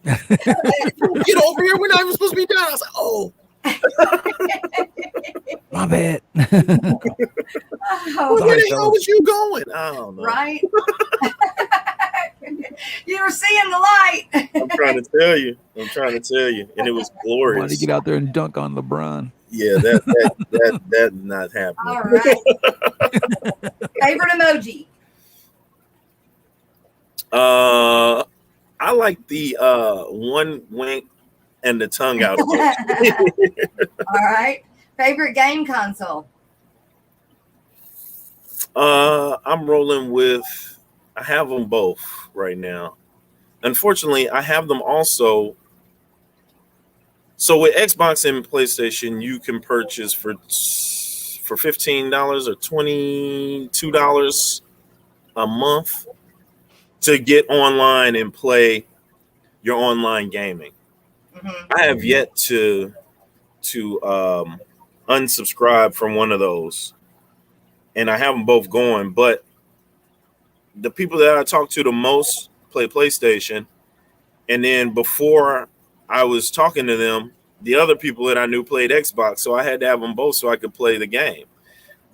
Get over here. We're not even supposed to be down. I was like, oh. My bad. Oh, where the hell was you going? I don't know. Right? You were seeing the light. I'm trying to tell you. And it was glorious. Wanted to get out there and dunk on LeBron. Yeah, that not happening. All right. Favorite emoji? I like the one wink and the tongue out. All right. Favorite game console? I'm rolling with, I have them both right now. Unfortunately, I have them also. So with Xbox and PlayStation, you can purchase for $15 or $22 a month to get online and play your online gaming. Mm-hmm. I have yet to unsubscribe from one of those, and I have them both going. But the people that I talk to the most play PlayStation, and then before I was talking to them, the other people that I knew played Xbox, so I had to have them both so I could play the game.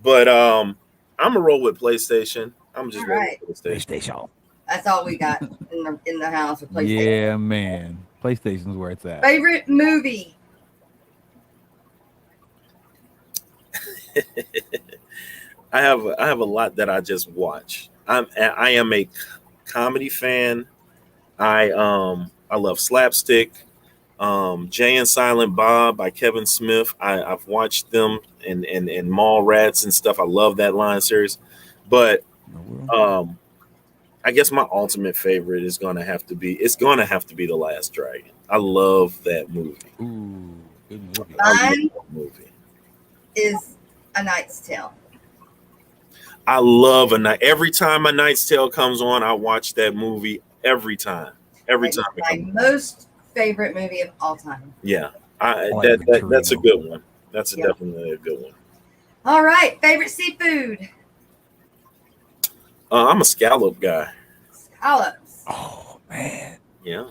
But I'm gonna roll with PlayStation. I'm just rolling with PlayStation. That's all we got in the house with PlayStation. Yeah, man. PlayStation's where it's at. Favorite movie? I have a lot that I just watch. I am a comedy fan. I love Slapstick. Jay and Silent Bob by Kevin Smith. I've watched them in Mallrats and stuff. I love that line series. But I guess my ultimate favorite is gonna have to be The Last Dragon. I love that movie. Ooh, good movie. Mine is A Knight's Tale. I love every time A Knight's Tale comes on, I watch that movie every time. It's my most favorite movie of all time. Yeah, that's a good one. That's definitely a good one. All right, favorite seafood? I'm a scallop guy. Scallops. Oh man. Yeah.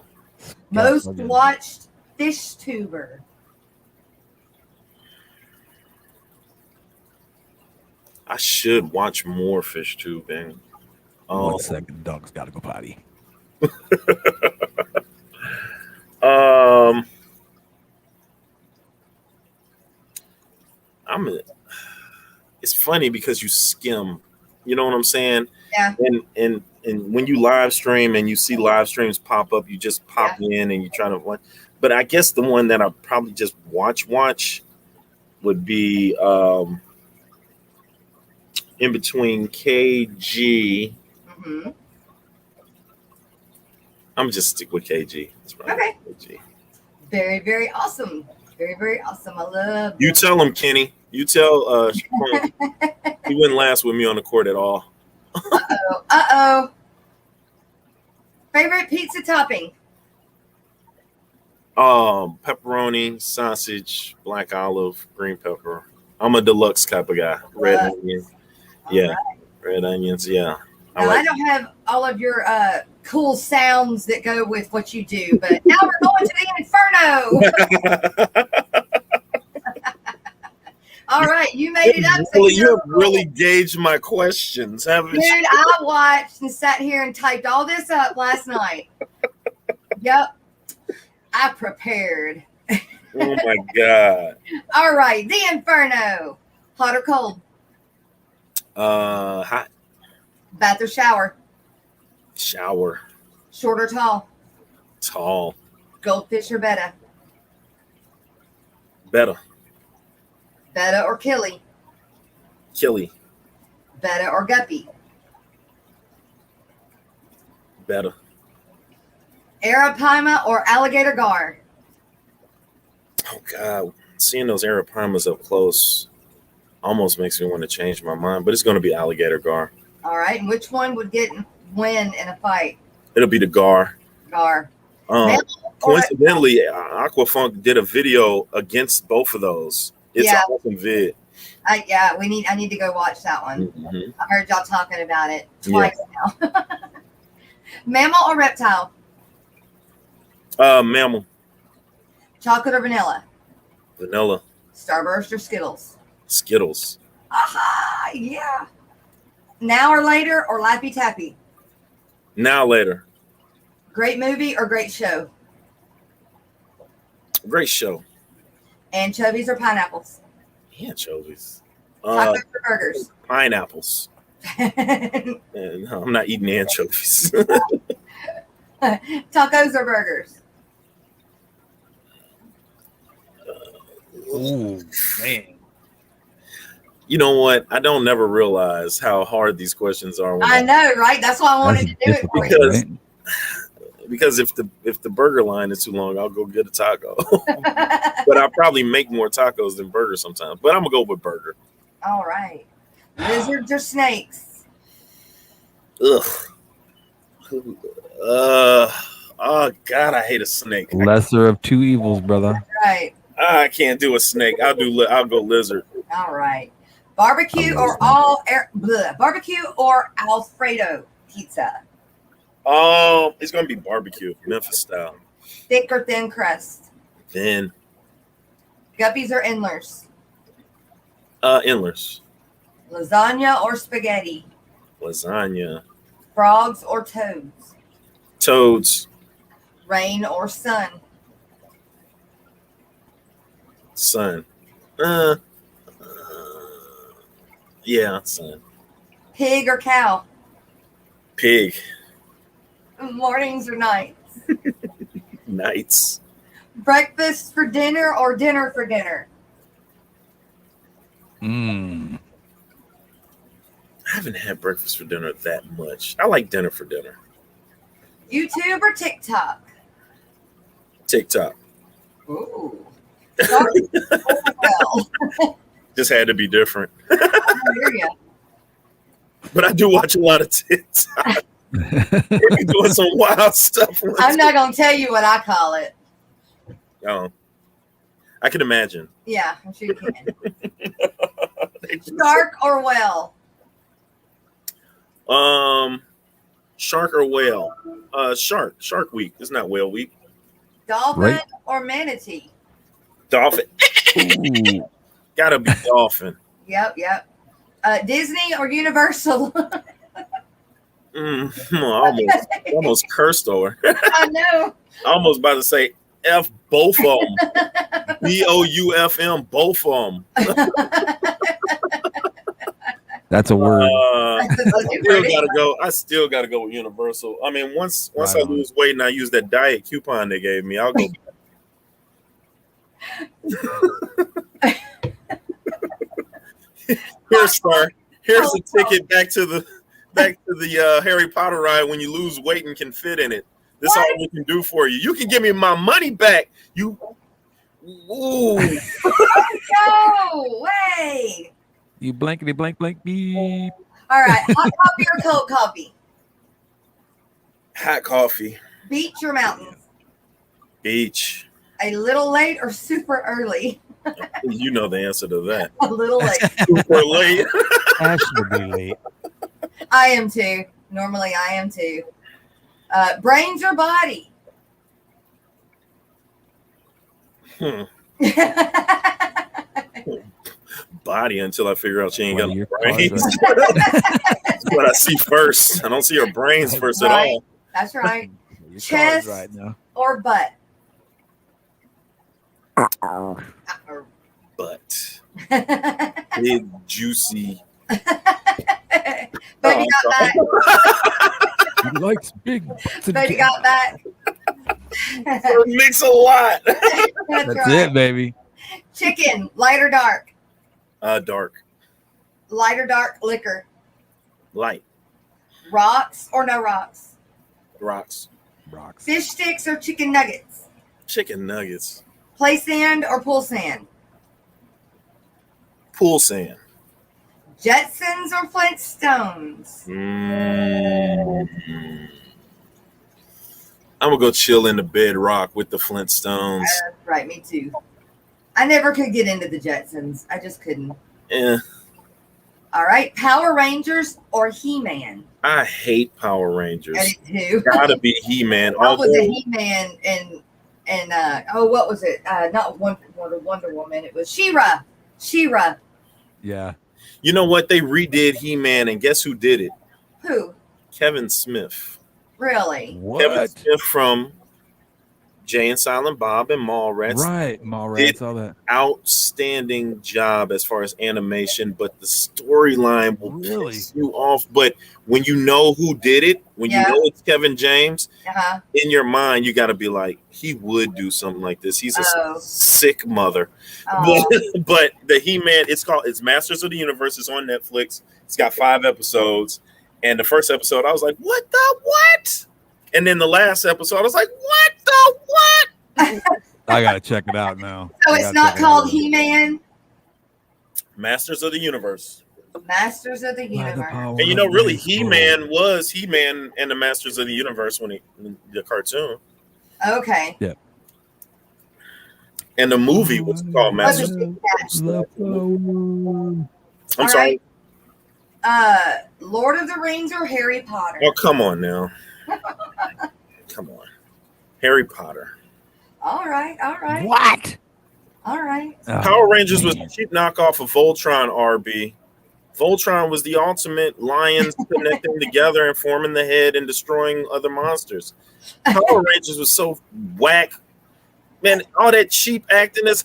Most watched fish tuber. I should watch more fish tubing. 1 second, dog's gotta go potty. It's funny because you skim, you know what I'm saying? Yeah. And when you live stream and you see live streams pop up, you just pop in and you try to watch. But I guess the one that I probably just watch would be in between KG. Mm-hmm. I'm just stick with KG. Okay. KG. Very, very awesome. Very, very awesome. I love You tell him, Kenny. You tell he wouldn't last with me on the court at all. Uh-oh. Favorite pizza topping? Pepperoni, sausage, black olive, green pepper. I'm a deluxe type of guy. Red onion. Yeah. Right. Red onions. Yeah. Now, I don't have all of your cool sounds that go with what you do, but now we're going to the inferno. All right, you made it up. So you have really gauged my questions, haven't you? Dude, I watched and sat here and typed all this up last night. Yep. I prepared. Oh my God. All right, the inferno. Hot or cold? Hot. Bath or shower? Shower. Short or tall? Tall. Goldfish or betta? Better. Betta or killie? Killie. Betta or guppy? Better. Arapaima or alligator gar? Oh God, seeing those Arapimas up close almost makes me want to change my mind, but it's going to be alligator gar. All right, and which one would win in a fight? It'll be the gar. Gar. Coincidentally, Aquafunk did a video against both of those. It's an awesome vid. I need to go watch that one. Mm-hmm. I heard y'all talking about it twice now. Mammal or reptile? Mammal. Chocolate or vanilla? Vanilla. Starburst or Skittles? Skittles. Aha, yeah. Now or later or Lappy Tappy? Now later. Great movie or great show? Great show. Anchovies or pineapples? Anchovies. Tacos or burgers? Pineapples. No, I'm not eating anchovies. Tacos or burgers? Oh man. You know what? I don't never realize how hard these questions are. I know, right? That's why I wanted to do it for you. Because if the burger line is too long, I'll go get a taco. But I'll probably make more tacos than burgers sometimes. But I'm gonna go with burger. All right. Lizards or snakes? Ugh. Oh God, I hate a snake. Lesser of two evils, brother. Right. I can't do a snake. I'll go lizard. All right. Barbecue or barbecue or Alfredo pizza? Oh, it's gonna be barbecue, Memphis style. Thick or thin crust? Thin. Guppies or endlers? Endlers. Lasagna or spaghetti? Lasagna. Frogs or toads? Toads. Rain or sun? Sun. Yeah, sun. Pig or cow? Pig. Mornings or nights? Nights. Breakfast for dinner or dinner for dinner? I haven't had breakfast for dinner that much. I like dinner for dinner. YouTube or TikTok? TikTok. Ooh. Well. Just had to be different. I hear ya. But I do watch a lot of TikTok. They be doing some wild stuff. I'm not going to tell you what I call it. Oh, I can imagine. Yeah, I'm sure you can. Shark or whale? Shark or whale? Shark. Shark week. It's not whale week. Dolphin or manatee? Dolphin. Gotta be dolphin. Yep. Disney or Universal? Almost cursed over. I know. Almost about to say F both of them. BOUFM, both of them. That's a word. I still gotta go with Universal. I mean, once I lose weight and I use that diet coupon they gave me, I'll go. Here, Star. Here's a ticket back to the Harry Potter ride when you lose weight and can fit in it. This is all we can do for you. You can give me my money back. You, ooh. No way. You blankety blank beep. All right, hot coffee or cold coffee? Hot coffee. Beach or mountains? Beach. A little late or super early? You know the answer to that. A little late. Super late. Ash would be late. I am too. Normally, I am too. Brains or body? Body until I figure out she ain't got no Your brains. car's That's what I see first. I don't see her brains first at Right. all. That's right. Your Chest car's right now. or butt? But big, juicy. Baby got back. He likes big butts and Baby cats. got back. Mix a lot. That's That's right. it, baby. Chicken, light or dark? Dark. Light or dark liquor? Light. Rocks or no rocks? Rocks. Rocks. Fish sticks or chicken nuggets? Chicken nuggets. Play sand or pool sand? Pool sand. Jetsons or Flintstones? I'm gonna go chill in the bedrock with the Flintstones. Right, me too. I never could get into the Jetsons. I just couldn't. Eh, All right, Power Rangers or He-Man? I hate Power Rangers. I did too. Gotta be He-Man. I was a Although He-Man and what was it? Not Wonder Woman. It was She-Ra. She-Ra. Yeah. you know what? They redid He-Man, and guess who did it? Who? Kevin Smith. Really? Kevin What? Smith from Jay and Silent Bob and Mallrats. Right. Mallrats, all that. Outstanding job as far as animation, but the storyline will Really? piss you off. But when you know who did it, when you Yeah. know it's Kevin James, Uh-huh. in your mind, you got to be like, he would do something like this. He's a Oh. sick mother. Oh. But the He-Man, it's Masters of the Universe. It's on Netflix. It's got 5 episodes. And the first episode, I was like, what the what? And then the last episode, I was like, what the what? I gotta check it out now. So I it's gotta not check it called out. He-Man, Masters of the Universe. Masters of the By the Universe. power And you know, of really, my He-Man soul. was He-Man and the Masters of the Universe when the cartoon. Okay. And the movie was called Masters. The power. I'm sorry. Lord of the Rings or Harry Potter? Oh, come on now. Come on. Harry Potter. All right. What? All right. Oh, Power Rangers was man. a cheap knockoff of Voltron, RB. Voltron was the ultimate lions connecting together and forming the head and destroying other monsters. Power Rangers was so whack. Man, all that cheap acting is,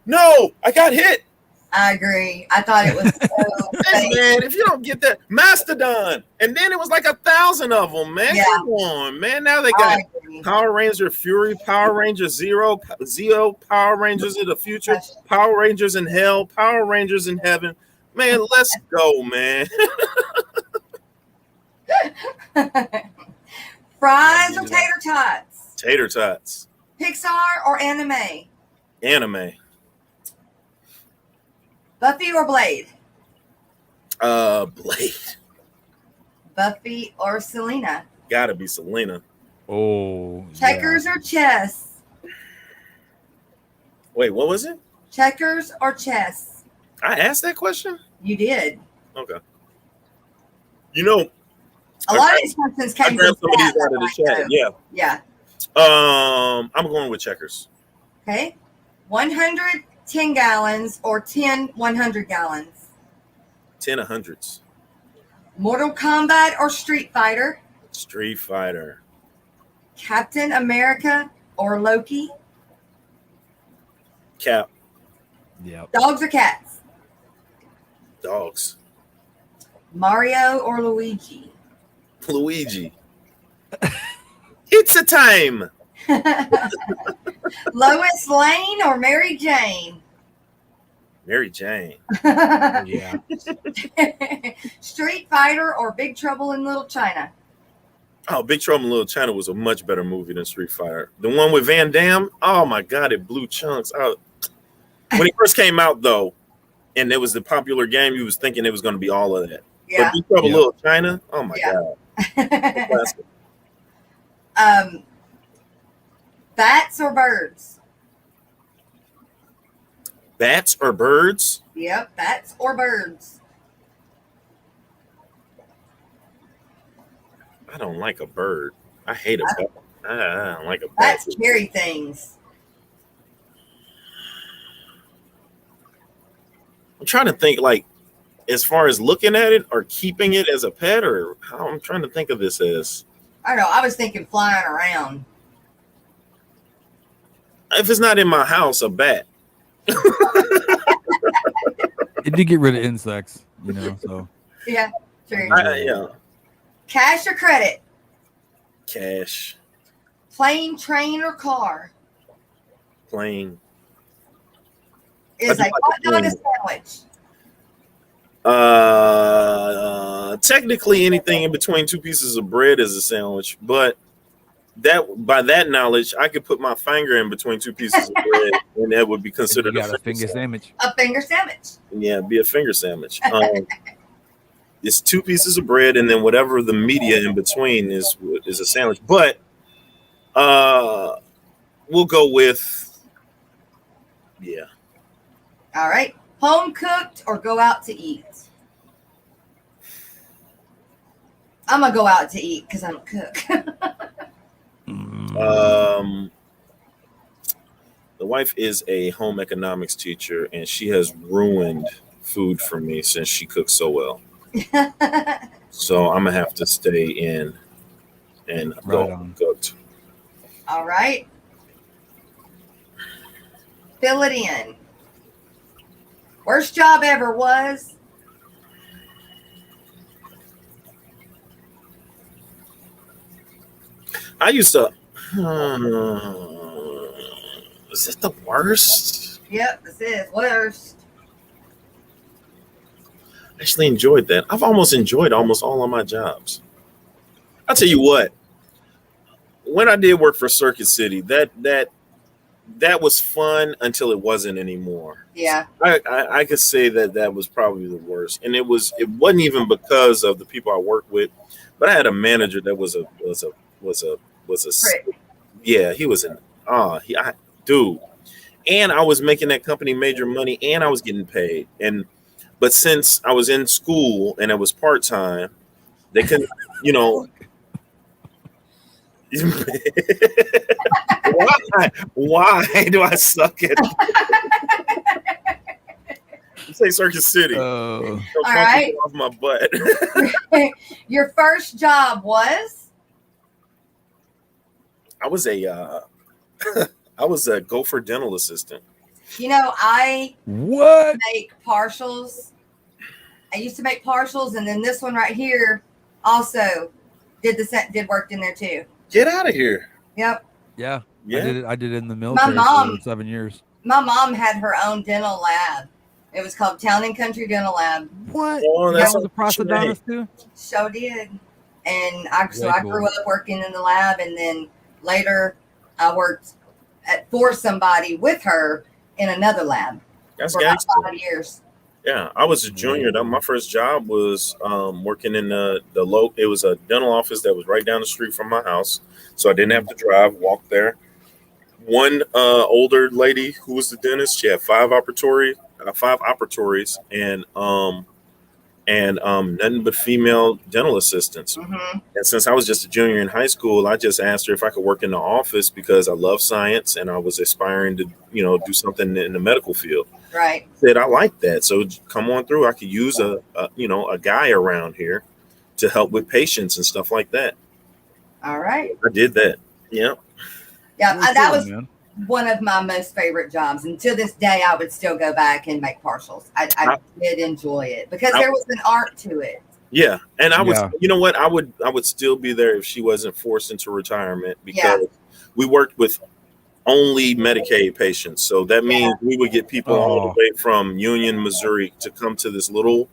no, I got hit. I agree. I thought it was so Hey, fake. man, if you don't get that, Mastodon. And then it was like 1,000 of them, man. Yeah. Come on, man. Now they got I agree. Power Ranger Fury, Power Ranger Zero, Power Rangers in the future, Power Rangers in hell, Power Rangers in heaven. Man, let's go, man. Fries or tater tots? Tater tots. Pixar or anime? Anime. Buffy or Blade? Blade. Buffy or Selena? Gotta be Selena. Oh. Checkers or chess? Wait, what was it? Checkers or chess? I asked that question? You did. Okay. You know, A lot of these questions I came grabbed from some of these chat, out of the I chat. know. Yeah. Yeah. I'm going with checkers. Okay. 100 10 gallons or 10 100 gallons? 10 100s. Mortal Kombat or Street Fighter? Street Fighter. Captain America or Loki? Cap. Yep. Dogs or cats? Dogs. Mario or Luigi? Luigi. It's a time. Lois Lane or Mary Jane? Mary Jane. Yeah. Street Fighter or Big Trouble in Little China? Oh, Big Trouble in Little China was a much better movie than Street Fighter. The one with Van Damme, oh my God, it blew chunks out. When it first came out, though, and it was the popular game, you was thinking it was going to be all of that. Yeah. But Big Trouble in Little China, oh my God. Bats or birds? Bats or birds? Yep, bats or birds. I don't like a bird. I hate a bat. I don't like a bat. Bats carry things. I'm trying to think, like, as far as looking at it or keeping it as a pet, or how I'm trying to think of this as. I don't know. I was thinking flying around. If it's not in my house, a bat. It did get rid of insects, you know, so. Yeah, true. Yeah. Cash or credit? Cash. Plane, train, or car? Plane. Is a like hot dog a sandwich? Technically anything in between two pieces of bread is a sandwich, but that by that knowledge, I could put my finger in between two pieces of bread and that would be considered a finger sandwich. A finger sandwich. Yeah, it'd be a finger sandwich. It's two pieces of bread and then whatever the media in between is a sandwich. But we'll go with All right. Home cooked or go out to eat? I'm going to go out to eat because I'm a cook. The wife is a home economics teacher, and she has ruined food for me since she cooks so well. So I'm going to have to stay in and go cooked. All right. Fill it in. Worst job ever was? I used to. Is this the worst? Yep, this is worst. I actually enjoyed that. I've almost enjoyed almost all of my jobs. I'll tell you what. When I did work for Circuit City, that was fun until it wasn't anymore. Yeah. I could say that was probably the worst, and it wasn't even because of the people I worked with, but I had a manager that was a Prick. Yeah, he was dude, and I was making that company major money, and I was getting paid, but since I was in school and it was part time, they couldn't, Why do I suck at You say Circuit City. All right. Off my butt. Your first job was? I was a Gopher dental assistant. I make partials. I used to make partials, and then this one right here also did work in there too. Get out of here. Yep. Yeah. Yeah. I did it in the military for 7 years. My mom had her own dental lab. It was called Town and Country Dental Lab. What? Oh, That was a prosthodontist too? So did. And I Cool. grew up working in the lab, and then later I worked for somebody with her in another lab That's for about gangster. 5 years. Yeah, I was a junior. My first job was working in it was a dental office that was right down the street from my house, so I didn't have to drive, walk there. One older lady who was the dentist, she had 5 operatories, and nothing but female dental assistants. Mm-hmm. And since I was just a junior in high school, I just asked her if I could work in the office because I love science and I was aspiring to, do something in the medical field. Right. I said I like that, so come on through. I could use a guy around here to help with patients and stuff like that. All right. I did that. Yeah. Yeah, Well, that cool, was man. one of my most favorite jobs. And to this day, I would still go back and make partials. I did enjoy it because there was an art to it. Yeah, and I was, Yeah. you know what, I would still be there if she wasn't forced into retirement because we worked with only Medicaid patients. So that means we would get people all the Oh. way from Union, Missouri to come to this little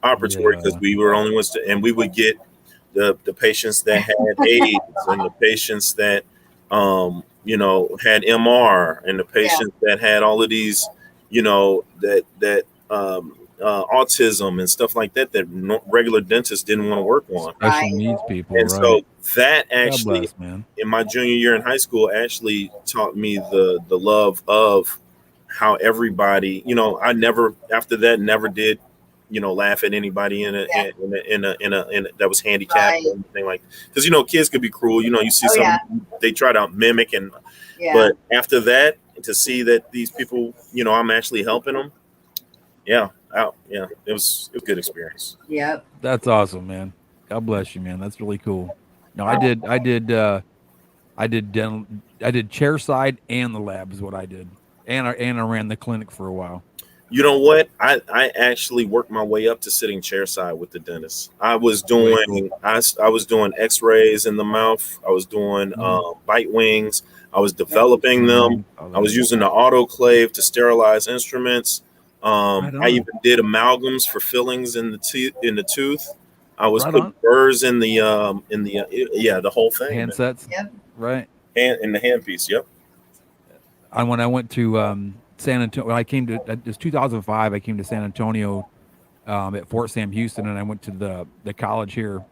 operatory because Yeah. we were only ones to, and we would get the patients that had AIDS and the patients that you know, had MR and the patients that had all of these, you know, that autism and stuff like that regular dentists didn't want to work on. Special needs people, And right? so that God actually, bless, man. in my junior year in high school, actually taught me the love of how everybody, you know, I never after that never did, you know, laugh at anybody in a that was handicapped or anything like, because you know kids could be cruel. You know, you see they try to mimic and but after that to see that these people, you know, I'm actually helping them. Yeah, it was a good experience. Yep. That's awesome, man. God bless you, man. That's really cool. No, I did dental, I did chairside and the lab is what I did, and I ran the clinic for a while. You know what? I actually worked my way up to sitting chairside with the dentist. I was doing I was doing X-rays in the mouth. I was doing bite wings. I was developing them. I was using the autoclave to sterilize instruments. I even did amalgams for fillings in the tooth. I was putting burrs in the the whole thing. Handsets. Yep. Right. And in the handpiece. Yep. And when I went to San Antonio, I came to it was 2005. I came to San Antonio at Fort Sam Houston, and I went to the college here,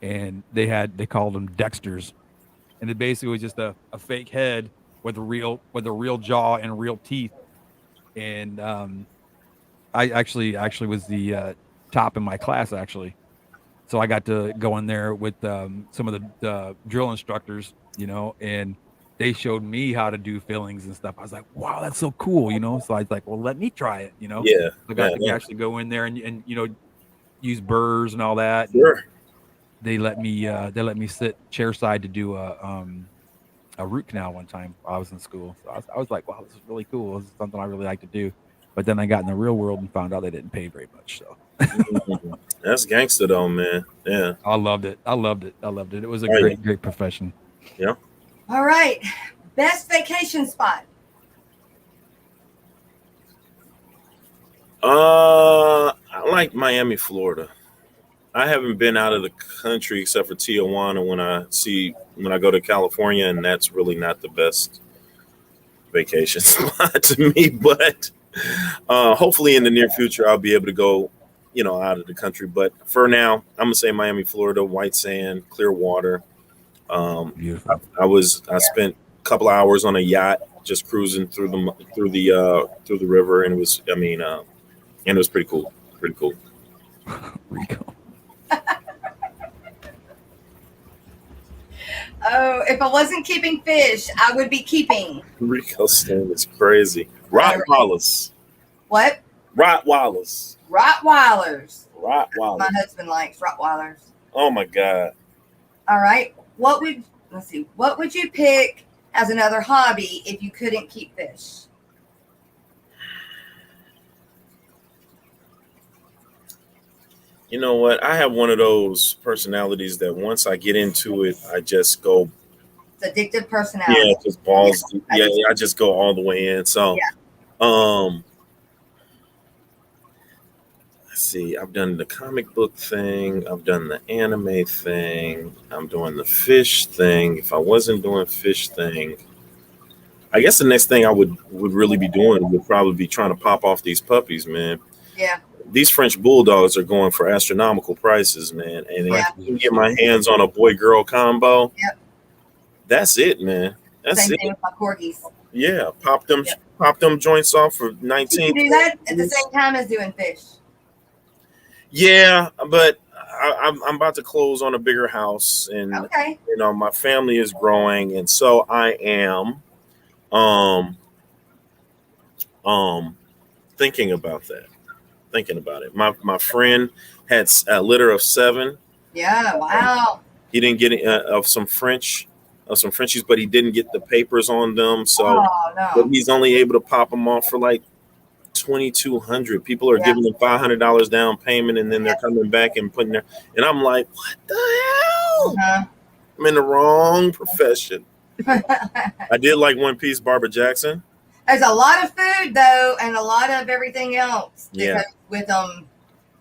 and they called them Dexters, and it basically was just a fake head with a real jaw and real teeth, and I actually was the top in my class actually, so I got to go in there with some of the drill instructors, you know, and they showed me how to do fillings and stuff. I was like, wow, that's so cool, you know? So I was like, well, let me try it, you know? Yeah. I got to actually go in there and, you know, use burrs and all that. Sure. They let me sit chairside to do a root canal one time while I was in school. So I was like, wow, this is really cool. This is something I really like to do. But then I got in the real world and found out they didn't pay very much. So that's gangster though, man. Yeah. I loved it. It was a great profession. Yeah. All right. Best vacation spot. I like Miami, Florida. I haven't been out of the country except for Tijuana when I go to California, and that's really not the best vacation spot to me. But hopefully in the near future I'll be able to go, you know, out of the country. But for now, I'm gonna say Miami, Florida, white sand, clear water. Beautiful. I spent a couple hours on a yacht just cruising through the river, and it was pretty cool. Rico. Oh, if I wasn't keeping fish, I would be keeping. Rico stand is crazy. Rottweilers. What? Rottweilers. Rottweilers. Rottweilers. My husband likes Rottweilers. Oh my God. All right. What would you pick as another hobby if you couldn't keep fish? You know what? I have one of those personalities that once I get into it, I just go. It's addictive personality. Yeah, just balls. Yeah, I just go all the way in. So, let's see. I've done the comic book thing. I've done the anime thing. I'm doing the fish thing. If I wasn't doing fish thing, I guess the next thing I would really be doing would probably be trying to pop off these puppies, man. Yeah. These French bulldogs are going for astronomical prices, man. And if I can get my hands on a boy-girl combo, that's it, man. That's Same it. thing with my corgis. Yeah, pop them joints off for 19. You can do that at the same time as doing fish. Yeah, but I'm about to close on a bigger house, and you know my family is growing, and so I am thinking about that. Thinking about it. My friend had a litter of 7. Yeah, wow. He didn't get of some Frenchies, but he didn't get the papers on them. So but he's only able to pop them off for like $2,200. People are giving them $500 down payment, and then they're coming back and putting and I'm like, what the hell? I'm in the wrong profession. I did like One Piece, Barbara Jackson. There's a lot of food though, and a lot of everything else that Yeah. goes with them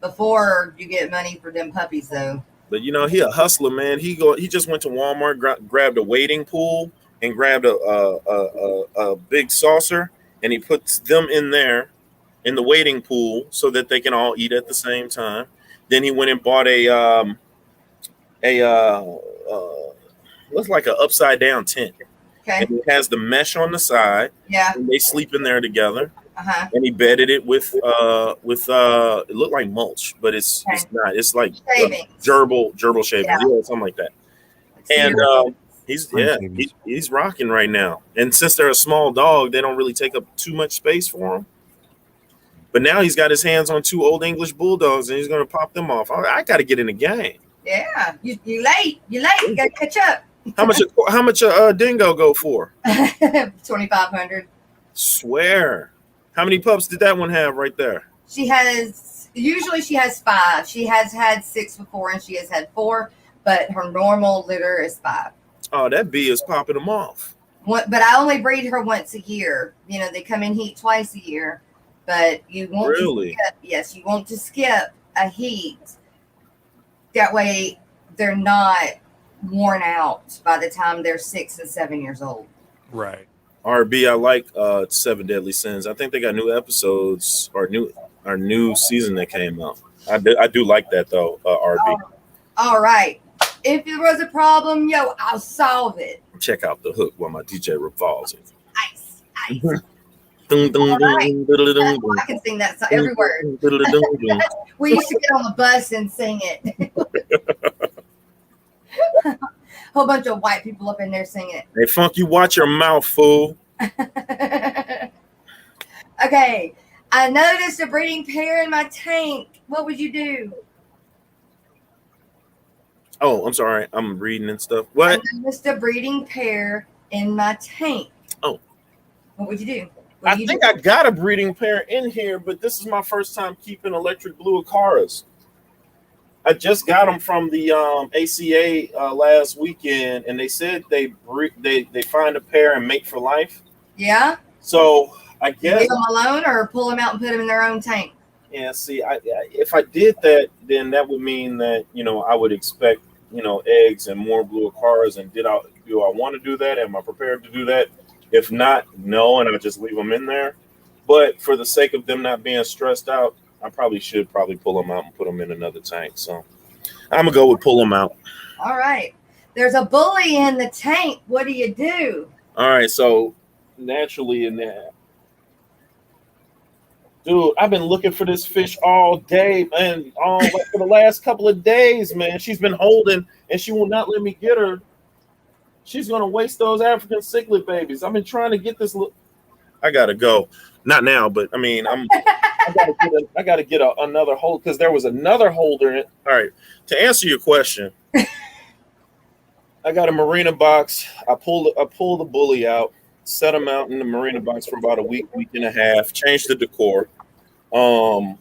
before you get money for them puppies though. But you know, he a hustler, man. He just went to Walmart, grabbed a wading pool, and grabbed a big saucer, and he puts them in there in the wading pool so that they can all eat at the same time. Then he went and bought looks like an upside down tent. Okay. And it has the mesh on the side. Yeah. And they sleep in there together. Uh-huh. And he bedded it with it looked like mulch, but it's not. It's like gerbil shavings, yeah, something like that. And he's rocking right now. And since they're a small dog, they don't really take up too much space for him. But now he's got his hands on 2 old English bulldogs, and he's going to pop them off. I got to get in the game. Yeah, you late. You got to catch up. How much a dingo go for? 2,500. Swear. How many pups did that one have right there? Usually she has 5. She has had 6 before, and she has had 4, but her normal litter is 5. Oh, that bee is popping them off. But I only breed her once a year. You know, they come in heat twice a year, but you want to skip, you want to skip a heat. That way they're not worn out by the time they're 6 and 7 years old. Right. RB, I like 7 Deadly Sins. I think they got new episodes or new season that came out. I do like that though, RB. All right. If there was a problem, I'll solve it. Check out the hook while my DJ revolves it. Ice. Right. I can sing that song every word. We used to get on the bus and sing it. Whole bunch of white people up in there singing it. Hey, Funk, you watch your mouth, fool. Okay. I noticed a breeding pair in my tank. What would you do? Oh, I'm sorry. I'm reading and stuff. What? I noticed a breeding pair in my tank. Oh. What would you do? I think I got a breeding pair in here, but this is my first time keeping electric blue Aqauatics. I just got them from the ACA last weekend, and they said they find a pair and mate for life. Yeah. So I guess leave them alone or pull them out and put them in their own tank. Yeah. See, if I did that, then that would mean that I would expect eggs and more blue Aqauatics. And do I want to do that? Am I prepared to do that? If not, no, and I'll just leave them in there. But for the sake of them not being stressed out, I should pull them out and put them in another tank. So I'm gonna go with pull them out. All right. There's a bully in the tank. What do you do? All right. So naturally in that, dude, I've been looking for this fish all day, man. For the last couple of days, man. She's been holding, and she will not let me get her. She's gonna waste those African cichlid babies. I've been trying to get this. I gotta go. Not now, but I mean, I gotta get another hold because there was another holder in it. All right. To answer your question, I got a marina box. I pulled the bully out, set him out in the marina box for about a week and a half. Changed the decor, and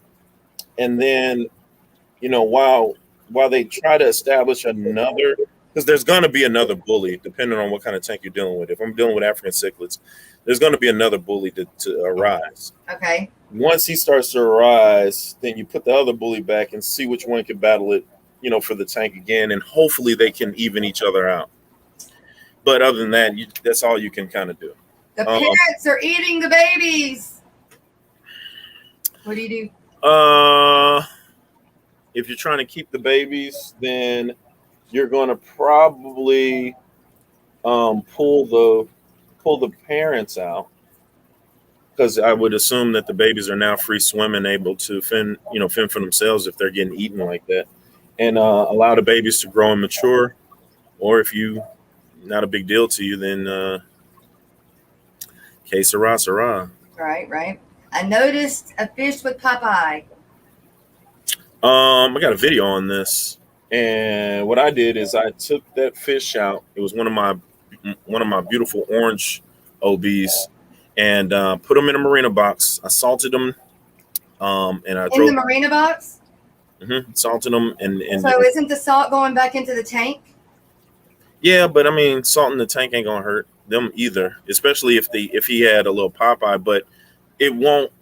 then while they try to establish another. Because there's going to be another bully, depending on what kind of tank you're dealing with. If I'm dealing with African cichlids, there's going to be another bully to arise. Okay. Once he starts to arise, then you put the other bully back and see which one can battle it, for the tank again. And hopefully they can even each other out. But other than that, that's all you can kind of do. The parents are eating the babies. What do you do? If you're trying to keep the babies, then you're going to probably pull the parents out, because I would assume that the babies are now free swimming, able to fend for themselves if they're getting eaten like that, and allow the babies to grow and mature. Or if not a big deal to you, then que sera, sera. Right. I noticed a fish with Popeye. I got a video on this. And what I did is I took that fish out. It was one of my beautiful orange OBs, and put them in a marina box. I salted them, and I in the marina box. Salted them, and so isn't the salt going back into the tank? Yeah, but I mean, salt in the tank ain't gonna hurt. them either, especially if he had a little Popeye, but it won't.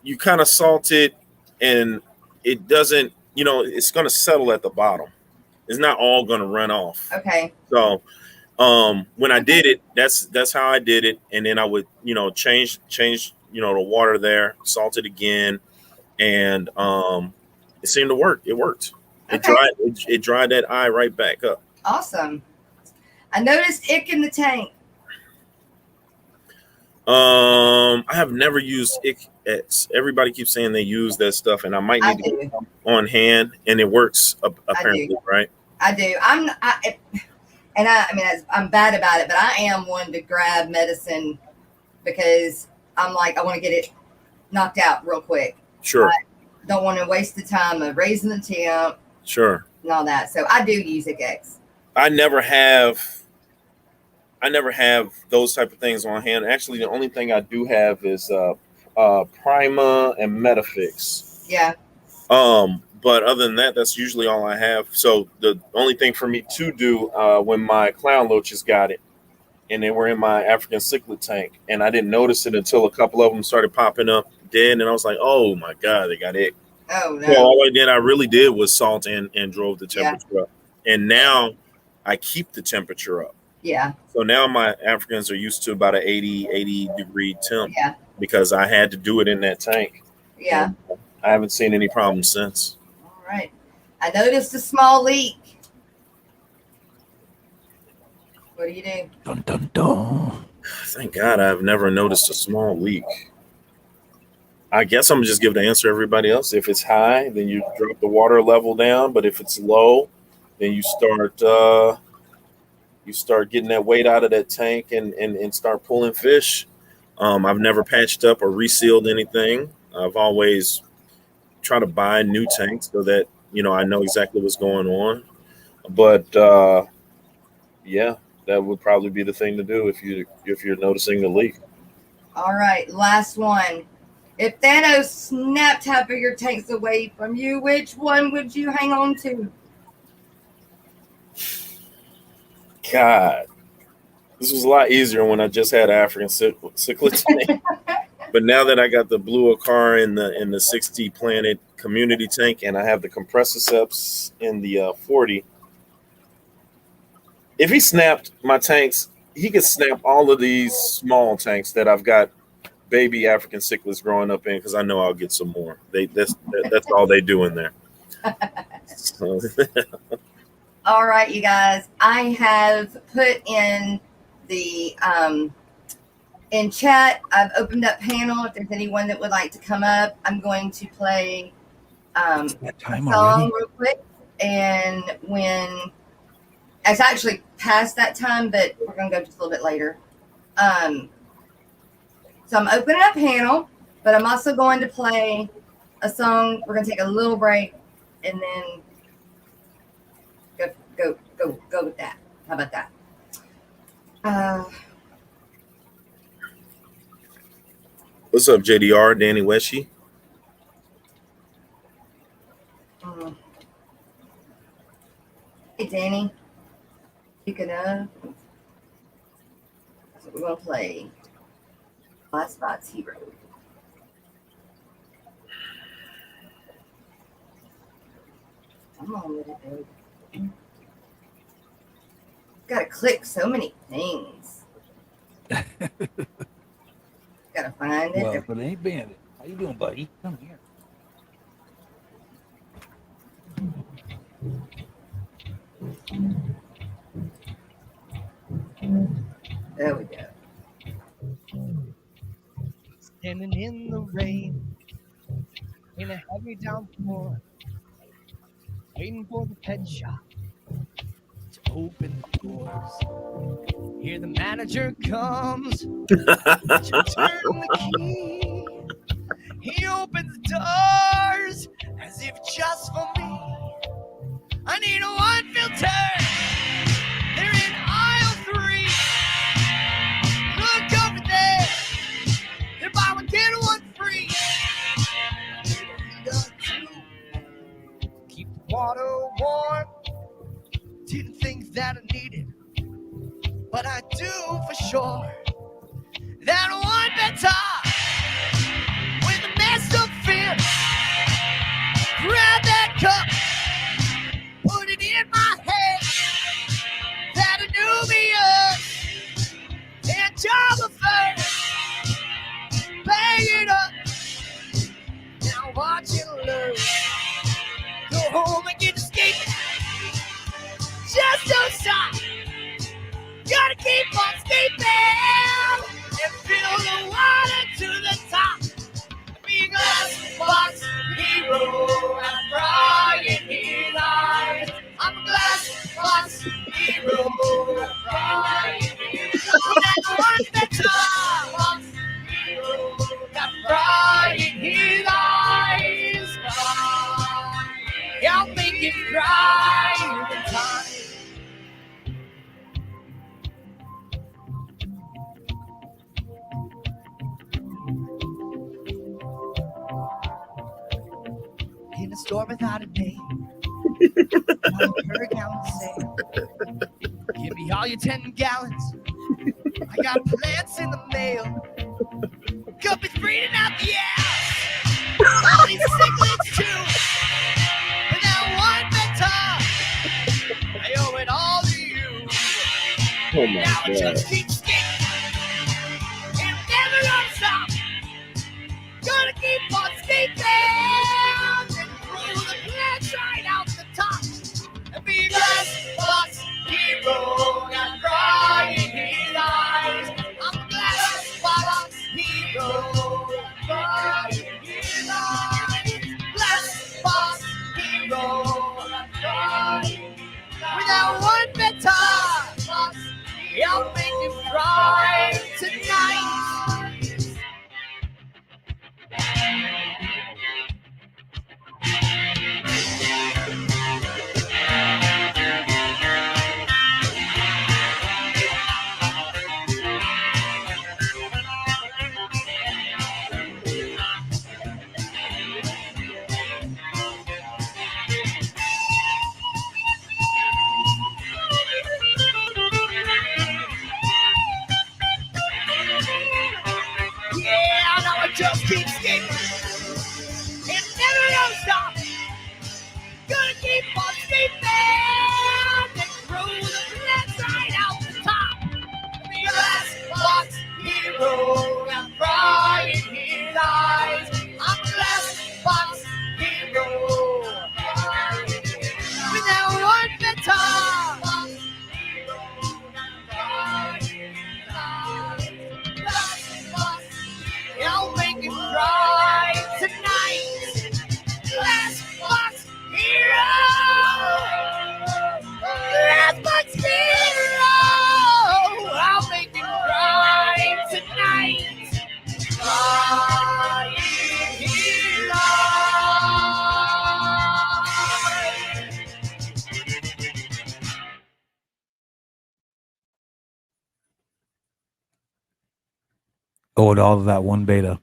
You kind of salt it, and it doesn't. It's going to settle at the bottom. It's not all going to run off. Okay. So when I did it, that's how I did it, and then I would change the water there, salt it again, and it seemed to work. It worked. Okay. It dried that eye right back up. Awesome. I noticed ick in the tank. I have never used ick. Everybody keeps saying they use that stuff, and I might need to get on hand, and it works apparently, right? I do. I'm bad about it, but I am one to grab medicine because I'm like, I want to get it knocked out real quick. Sure. I don't want to waste the time of raising the temp. Sure. And all that. So I do use X. I never have those type of things on hand. Actually, the only thing I do have is Prima and Metafix. Yeah. But other than that, that's usually all I have. So the only thing for me to do when my clown loaches got it, and they were in my African cichlid tank, and I didn't notice it until a couple of them started popping up dead, and I was like, oh my God, they got it. Oh no. So all I really did was salt and drove the temperature up. And now I keep the temperature up. Yeah. So now my Africans are used to about an 80 degree temp. Yeah. Because I had to do it in that tank. Yeah. And I haven't seen any problems since. All right. I noticed a small leak. What do you do? Dun, dun, dun. Thank God I've never noticed a small leak. I guess I'm gonna just give the answer to everybody else. If it's high, then you drop the water level down. But if it's low, then you start getting that weight out of that tank and start pulling fish. I've never patched up or resealed anything. I've always tried to buy new tanks so that I know exactly what's going on. But yeah, that would probably be the thing to do if you're noticing a leak. All right, last one. If Thanos snapped half of your tanks away from you, which one would you hang on to? God, this was a lot easier when I just had African cichlid tank. But now that I got the blue Acar in the 60 planet community tank, and I have the compressiceps in the 40, if he snapped my tanks, he could snap all of these small tanks that I've got baby African cichlids growing up in, because I know I'll get some more. That's all they do in there. So. All right, you guys. I have put in the in chat. I've opened up panel. If there's anyone that would like to come up, I'm going to play a song real quick. And when it's actually past that time, but we're going to go just a little bit later. So I'm opening up panel, but I'm also going to play a song. We're going to take a little break and then go with that. How about that? What's up, JDR, Danny Weshy? Hey, Danny. You can, that's what we're going to play. Last Spots Hero. Come on with it, baby. Gotta click so many things. Gotta find it. Well, if it ain't Bandit. How you doing, buddy? Come here. There we go. Standing in the rain, in a heavy downpour, waiting for the pet shop to open the doors. Here the manager comes to turn the key. He opens the doors as if just for me. I need a wine filter. They're in aisle 3. Look over there. They're buy one get one free. Keep the water warm. Didn't think that I needed, but I do for sure. better with a mess of fear. Grab that cup, put it in my head. That Anubius and Java first. Bang it up, now watch it learn. Go home and get escaped. Just don't stop. Gotta keep on escaping and fill the water to the top. Be a glass box hero. I'm crying his eyes. I'm a glass box hero. I'm crying his eyes. One better box hero. I'm crying his eyes. I'll make him cry every time. In a store without a name, all per gallon sale. Give me all your 10 gallons. I got plants in the mail. Guppies breeding out the ass. All these cichlids too. But that one better, I owe it all to you. Oh my Now it God. just keeps skating. And I'm never gonna stop. Gonna keep on skating. Right out the top and be a glass box hero. I'm crying his eyes. I'm a glass box hero. I'm crying his eyes. Glass box hero. I'm crying. Without one better, I'll make him cry tonight. Yeah, now I just keep skating. It never gonna stop. Gonna keep on skating and throw the plants right out the top. Be a glass box hero. I'm crying his eyes. I'm a glass box hero. Without one better. I'll make him cry tonight. Glass box hero. Glass box hero. I'll make him cry tonight. Crying hero. Oh, and all of that one beta.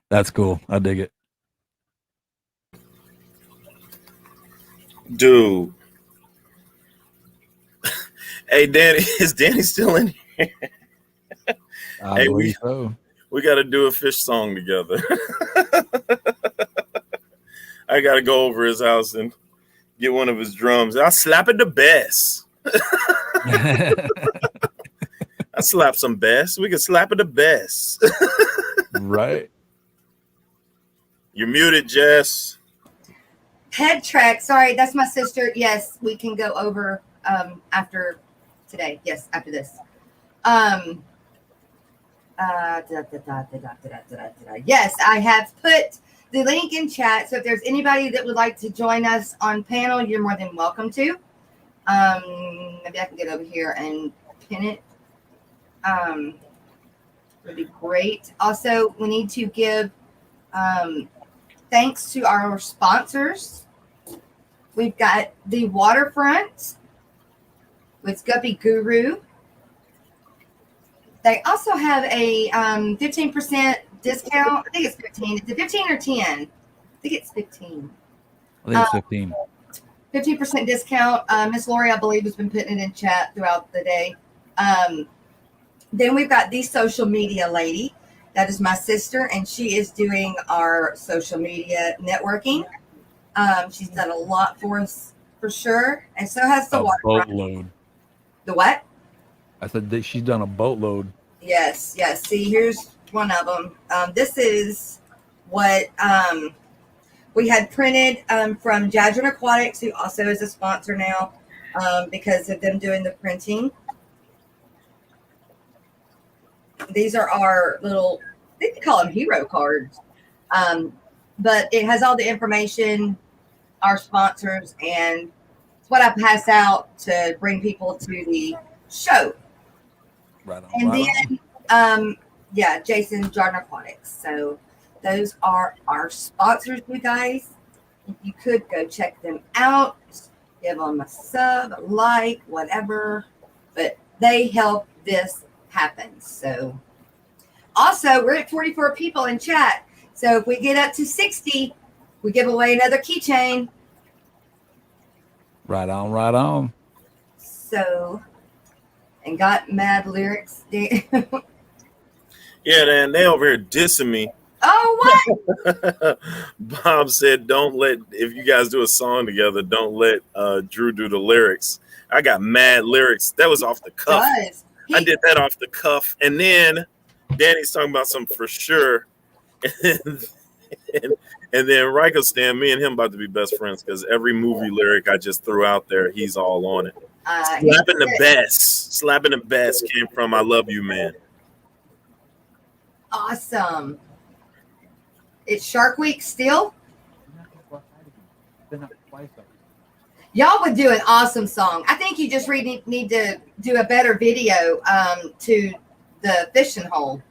That's cool. I dig it. Dude. Hey, Danny, is Danny still in here? I Hey, believe so. We got to do a fish song together. I got to go over his house and get one of his drums. I'll slap it the best. I slap some bass. We can slap it the best. Right. You're muted, Jess. Head track. Sorry, that's my sister. Yes, we can go over after today. Yes, after this. Yes, I have put the link in chat. So if there's anybody that would like to join us on panel, you're more than welcome to. Maybe I can get over here and pin it. Would be great. Also, we need to give thanks to our sponsors. We've got the Waterfront with Guppy Guru. They also have a 15% discount. I think it's 15. Is it 15 or 10? I think it's 15. I think it's 15. 15% discount. Miss Lori, I believe, has been putting it in chat throughout the day. Then we've got the social media lady. That is my sister, and she is doing our social media networking. She's done a lot for us for sure, and so has the A water. boatload. The what? I said that she's done a boatload. Yes, yes. See, here's one of them. This is what we had printed from Aquatics, who also is a sponsor now because of them doing the printing. These are our little, they can call them hero cards. But it has all the information, our sponsors, and it's what I pass out to bring people to the show. Right on. And right then, yeah, Jason Jordan Aquatics. So those are our sponsors, you guys. If you could go check them out, give them a sub, a like, whatever. But they help this happen. So also, we're at 44 people in chat. So if we get up to 60, we give away another keychain. Right on, right on. So, and got mad lyrics. Yeah, man, they over here dissing me. Oh, what? Bob said, "Don't let if you guys do a song together, don't let Drew do the lyrics." I got mad lyrics. That was off the cuff. I did that off the cuff, and then Danny's talking about something for sure, and then Rocko stand me and him about to be best friends because every movie lyric I just threw out there, he's all on it. Slapping the best came from "I Love You, Man." Awesome. It's Shark Week still. Y'all would do an awesome song. I think you just really need to do a better video to the fishing hole.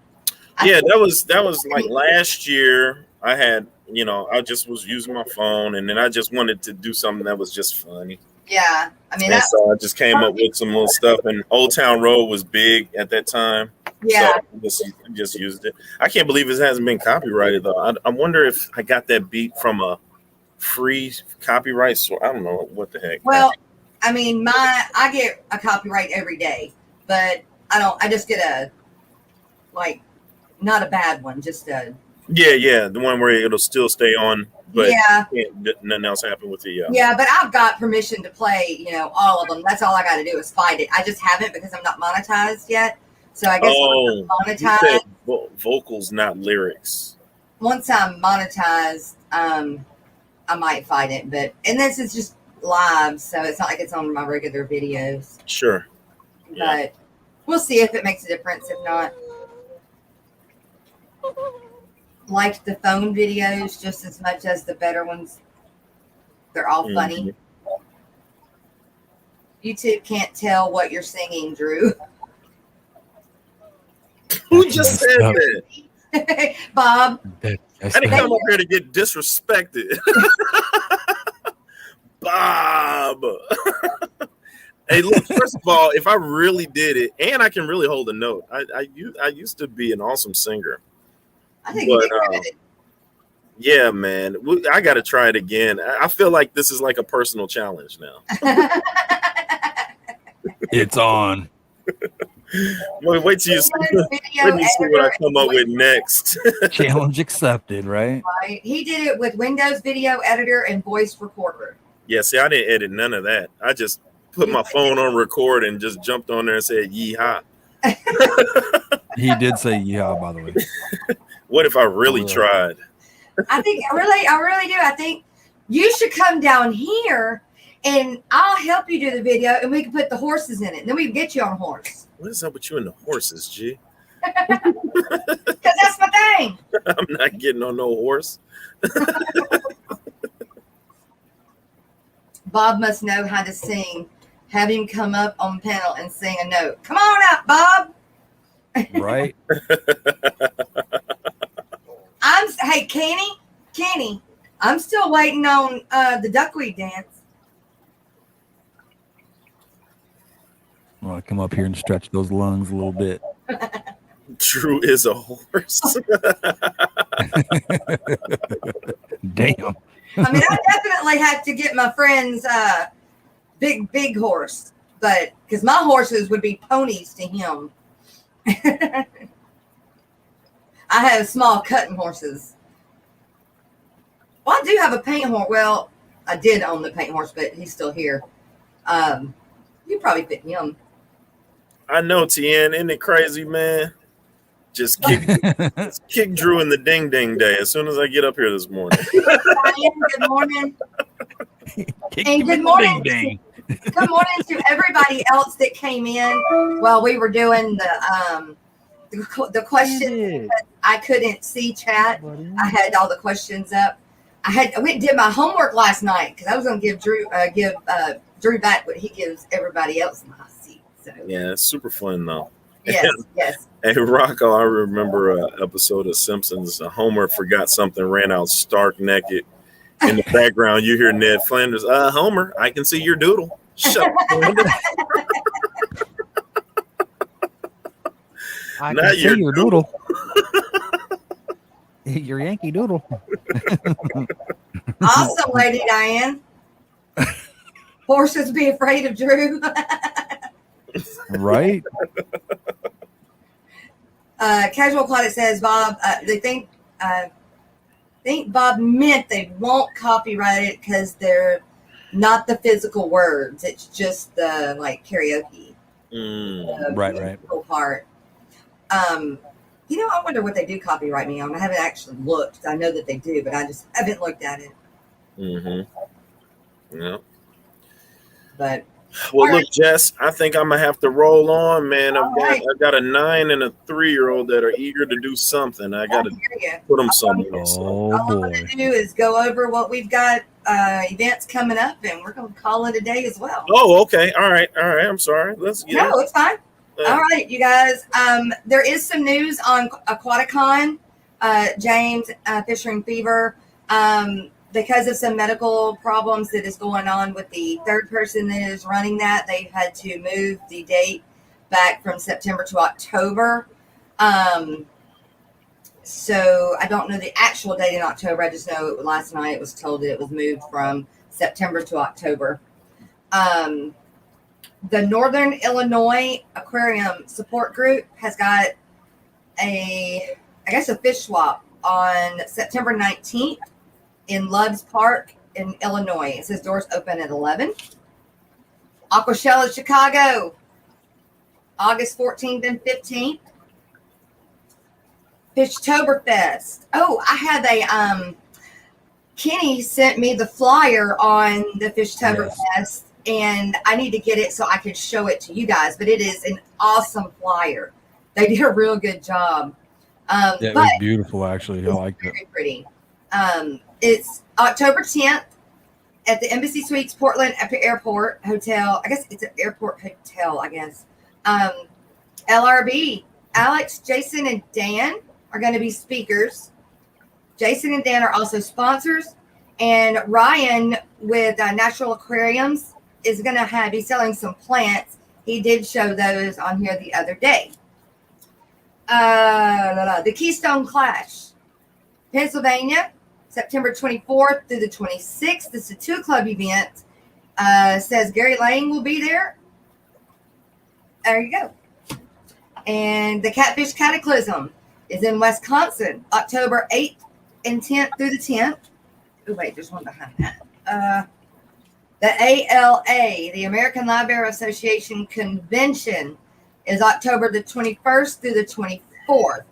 Yeah, that was like last year. I had, I just was using my phone, and then I just wanted to do something that was just funny. Yeah, I mean, so I just came up with some little stuff, and Old Town Road was big at that time. Yeah, so I just used it. I can't believe it hasn't been copyrighted though. I wonder if I got that beat from a free copyright source. I don't know what the heck. Well, I mean, I get a copyright every day, but I just get a not a bad one, just a the one where it'll still stay on. But yeah, nothing else happened with the yeah, but I've got permission to play, all of them. That's all I got to do is find it. I just haven't because I'm not monetized yet. So I guess monetized. Vocals, not lyrics. Once I'm monetized, I might find it, and this is just live, so it's not like it's on my regular videos. Sure. But we'll see if it makes a difference. If not, like the phone videos just as much as the better ones. They're all funny. YouTube can't tell what you're singing, Drew. Who just said that? Bob. I didn't come up here to get disrespected. Bob. Hey, look, first of all, if I really did it, and I can really hold a note, I used to be an awesome singer. I think you did yeah, man. I got to try it again. I feel like this is like a personal challenge now. It's on. Wait till you see what I come up with next. Challenge accepted, right? Right. He did it with Windows Video Editor and Voice Recorder. Yeah, see, I didn't edit none of that. I just put my phone on record and just jumped on there and said yeehaw. He did say yeehaw, by the way. What if I really tried? I really do. I think you should come down here and I'll help you do the video and we can put the horses in it. And then we can get you on a horse. What is up with you and the horses, G? Because that's my thing. I'm not getting on no horse. Bob must know how to sing. Have him come up on panel and sing a note. Come on up, Bob. Right. Hey, Kenny, I'm still waiting on the duckweed dance. Well, come up here and stretch those lungs a little bit. Drew is a horse. Damn. I mean, I definitely have to get my friend's big horse, but because my horses would be ponies to him. I have small cutting horses. Well, I do have a paint horse. Well, I did own the paint horse, but he's still here. You probably fit him. I know, Tien. Isn't it crazy, man? Just kick Drew in the ding ding day as soon as I get up here this morning. Ryan, good morning. And good morning. Good morning to everybody else that came in while we were doing the questions. I couldn't see chat. I had all the questions up. I went and did my homework last night because I was going to give Drew back what he gives everybody else in the hot seat. So yeah, it's super fun though. Yes, yes. Hey, Rocko, I remember an episode of Simpsons. Homer forgot something, ran out stark naked. In the background, you hear Ned Flanders. Homer, I can see your doodle. Shut up. I can see your doodle. Your Yankee doodle. Awesome, Lady Diane. Horses be afraid of Drew. Right. Casual Aquatic says, Bob, they think Bob meant they won't copyright it because they're not the physical words. It's just the like karaoke. Right. Part. I wonder what they do copyright me on. I haven't actually looked. I know that they do, but I just haven't looked at it. Mm-hmm. Yeah. But well, look, Jess, I think I'm gonna have to roll on, man. I've got a 9 and a 3-year-old that are eager to do something. I gotta put them somewhere. All I'm gonna do is go over what we've got events coming up, and we're gonna call it a day as well. Oh, okay. All right. I'm sorry. Let's get No, it's fine. All right, you guys. There is some news on Aquaticon, James Fisher and Fever. Because of some medical problems that is going on with the third person that is running that, they've had to move the date back from September to October. So I don't know the actual date in October. I just know last night it was told that it was moved from September to October. The Northern Illinois Aquarium Support Group has got a fish swap on September 19th. In Loves Park in Illinois. It says doors open at 11. Aquashell in Chicago, August 14th and 15th. Fishtoberfest. Oh, I have a Kenny sent me the flyer on the Fishtoberfest, and I need to get it so I can show it to you guys. But it is an awesome flyer. They did a real good job. It was beautiful, actually. I liked it. Very pretty. It's October 10th at the Embassy Suites Portland Airport Hotel. I guess it's an airport hotel, I guess. LRB, Alex, Jason, and Dan are going to be speakers. Jason and Dan are also sponsors. And Ryan with Natural Aquariums is going to be selling some plants. He did show those on here the other day. The Keystone Clash, Pennsylvania, September 24th through the 26th. This is a 2-club event. Says Gary Lang will be there. There you go. And the Catfish Cataclysm is in Wisconsin, October 8th and 10th through the 10th. Oh, wait, there's one behind that. The ALA, the American Library Association Convention, is October the 21st through the 24th.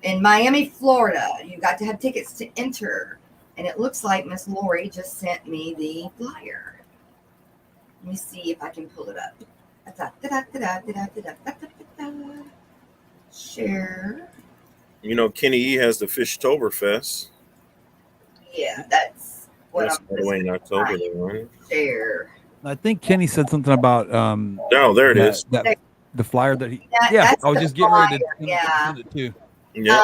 In Miami, Florida. You got to have tickets to enter. And it looks like Miss Lori just sent me the flyer. Let me see if I can pull it up. Share. Kenny E has the Fishtoberfest. Yeah, that's what that's I'm way in October, right? Share. I think Kenny said something about oh, there it is. The flyer that he I was just getting ready to send it too. Yeah.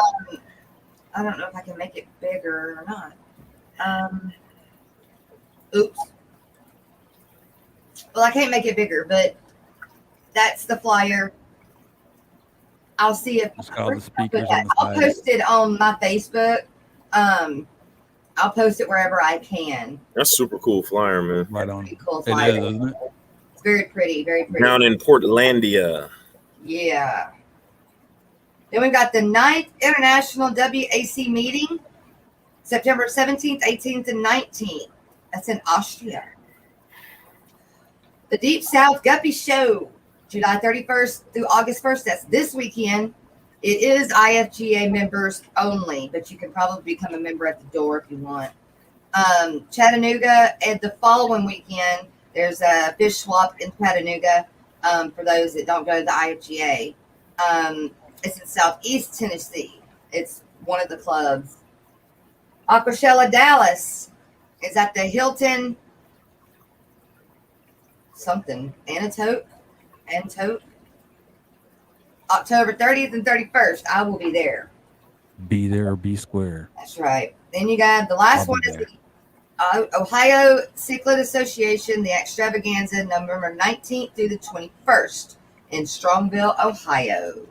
I don't know if I can make it bigger or not. Oops. Well, I can't make it bigger, but that's the flyer. I'll see if all the speakers on the I'll side. post it on my Facebook. I'll post it wherever I can. That's super cool flyer, man. Right on. Pretty cool It flyer. is, isn't it? It's very pretty, very pretty. Down in Portlandia. Yeah. Then we've got the 9th International WAC meeting, September 17th, 18th, and 19th. That's in Austria. The Deep South Guppy Show, July 31st through August 1st. That's this weekend. It is IFGA members only, but you can probably become a member at the door if you want. Chattanooga, and the following weekend, there's a fish swap in Chattanooga for those that don't go to the IFGA. It's in Southeast Tennessee. It's one of the clubs. Aquashella Dallas is at the Hilton something. Antote. October 30th and 31st. I will be there. Be there or be square. That's right. Then you got the last one is the Ohio Cichlid Association, the Extravaganza, November 19th through the 21st in Strongville, Ohio.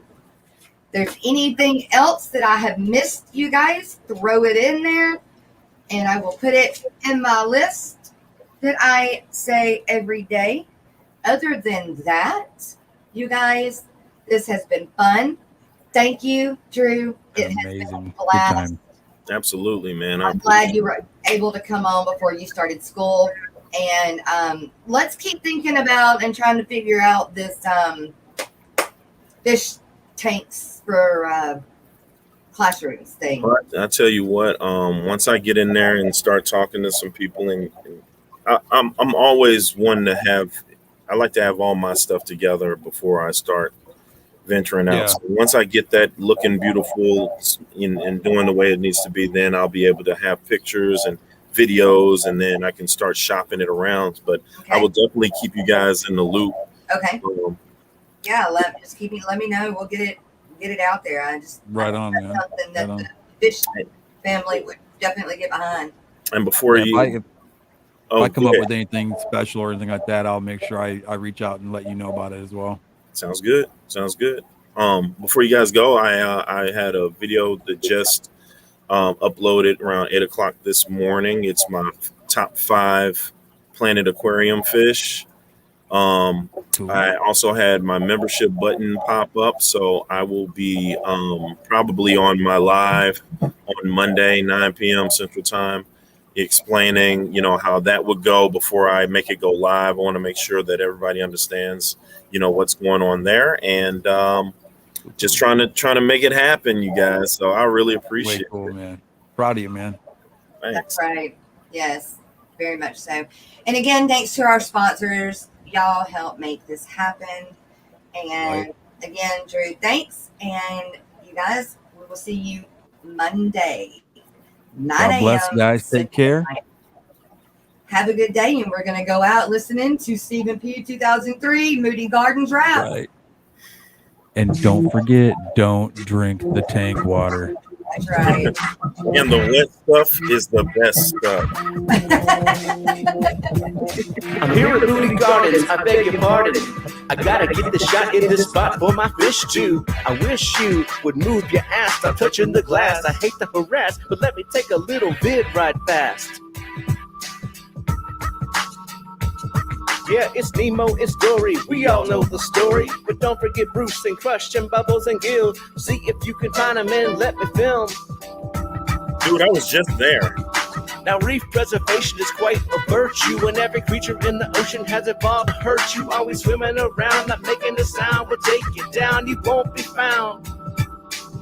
There's anything else that I have missed, you guys, throw it in there, and I will put it in my list that I say every day. Other than that, you guys, this has been fun. Thank you, Drew. It has been a blast. Absolutely, man. I'm glad you were able to come on before you started school. And let's keep thinking about and trying to figure out this fish tanks for classrooms thing. But I tell you what, once I get in there and start talking to some people, and I'm always one to have. I like to have all my stuff together before I start venturing out. Yeah. So once I get that looking beautiful and doing the way it needs to be, then I'll be able to have pictures and videos, and then I can start shopping it around. But Okay. I will definitely keep you guys in the loop. Okay. Yeah, let me know. We'll get it out there. I just Right on, that's man. something that Right on. the fish family would definitely get behind. And before If I come up yeah. with anything special or anything like that, I'll make sure I reach out and let you know about it as well. Sounds good. Before you guys go, I had a video that just uploaded around 8:00 this morning. It's my top 5 Planet Aquarium fish. Cool. I also had my membership button pop up, so I will be probably on my live on Monday, 9 p.m. Central Time, explaining, how that would go before I make it go live. I want to make sure that everybody understands, what's going on there, and just trying to make it happen, you guys. So I really appreciate it. Cool, man. Proud of you, man. Thanks. That's right. Yes, very much so. And again, thanks to our sponsors. Y'all help make this happen. And again, Drew, thanks. And you guys, we will see you Monday, 9 a.m. God bless, guys. Take care. Have a good day. And we're going to go out listening to Stephen P. 2003 Moody Gardens Rap. Right. And don't forget, don't drink the tank water. That's right. And the wet stuff is the best stuff. I'm here at Moody Gardens, I beg your pardon. I gotta get the shot in this spot for my fish too. I wish you would move your ass, stop touching the glass. I hate to harass, but let me take a little vid right fast. Yeah, it's Nemo, it's Dory, we all know the story. But don't forget Bruce and Crush and Bubbles and Gil. See if you can find them and let me film. Dude, I was just there. Now reef preservation is quite a virtue, and every creature in the ocean has evolved to hurt you. Always swimming around, not making a sound. We'll take you down, you won't be found.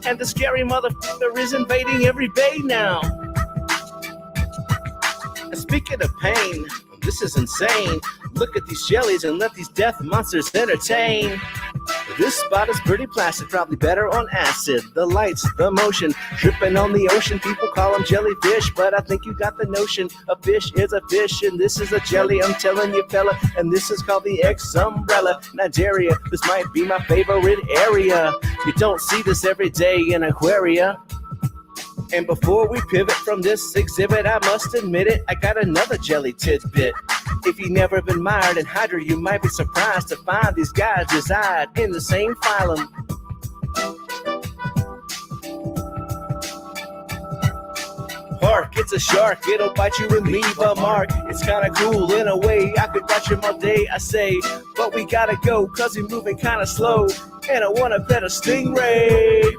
And the scary motherfucker is invading every bay now. And speaking of pain, this is insane. Look at these jellies and let these death monsters entertain. This spot is pretty placid, probably better on acid. The lights, the motion, dripping on the ocean. People call them jellyfish, but I think you got the notion. A fish is a fish, and this is a jelly, I'm telling you, fella. And this is called the X-Umbrella. Nigeria, this might be my favorite area. You don't see this every day in Aquaria. And before we pivot from this exhibit, I must admit it, I got another jelly tidbit. If you've never been mired in Hydra, you might be surprised to find these guys reside in the same phylum. Hark, it's a shark, it'll bite you and leave a mark. It's kinda cool in a way, I could watch him all day, I say. But we gotta go, cause we're moving kinda slow. and I wanna pet a stingray.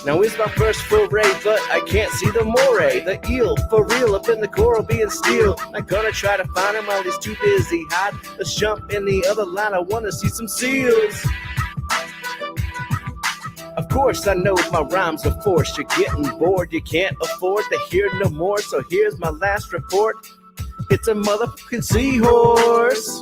Now it's my first foray, but I can't see the moray. The eel, for real, up in the coral being steel. I'm gonna try to find him while he's too busy hide. Let's jump in the other line, I wanna see some seals. Of course, I know my rhymes are forced. You're getting bored, you can't afford to hear no more. So here's my last report. It's a motherfucking seahorse.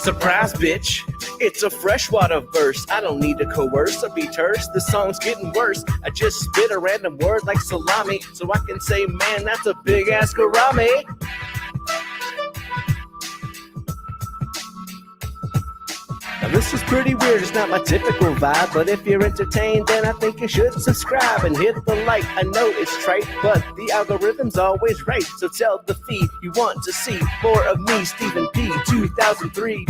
Surprise, bitch. It's a freshwater verse. I don't need to coerce or be terse. The song's getting worse. I just spit a random word like salami, so I can say, man, that's a big ass gourami. Now this is pretty weird, it's not my typical vibe, but if you're entertained, then I think you should subscribe and hit the like. I know it's trite, but the algorithm's always right, so tell the feed you want to see more of me, Stephen P. 2003.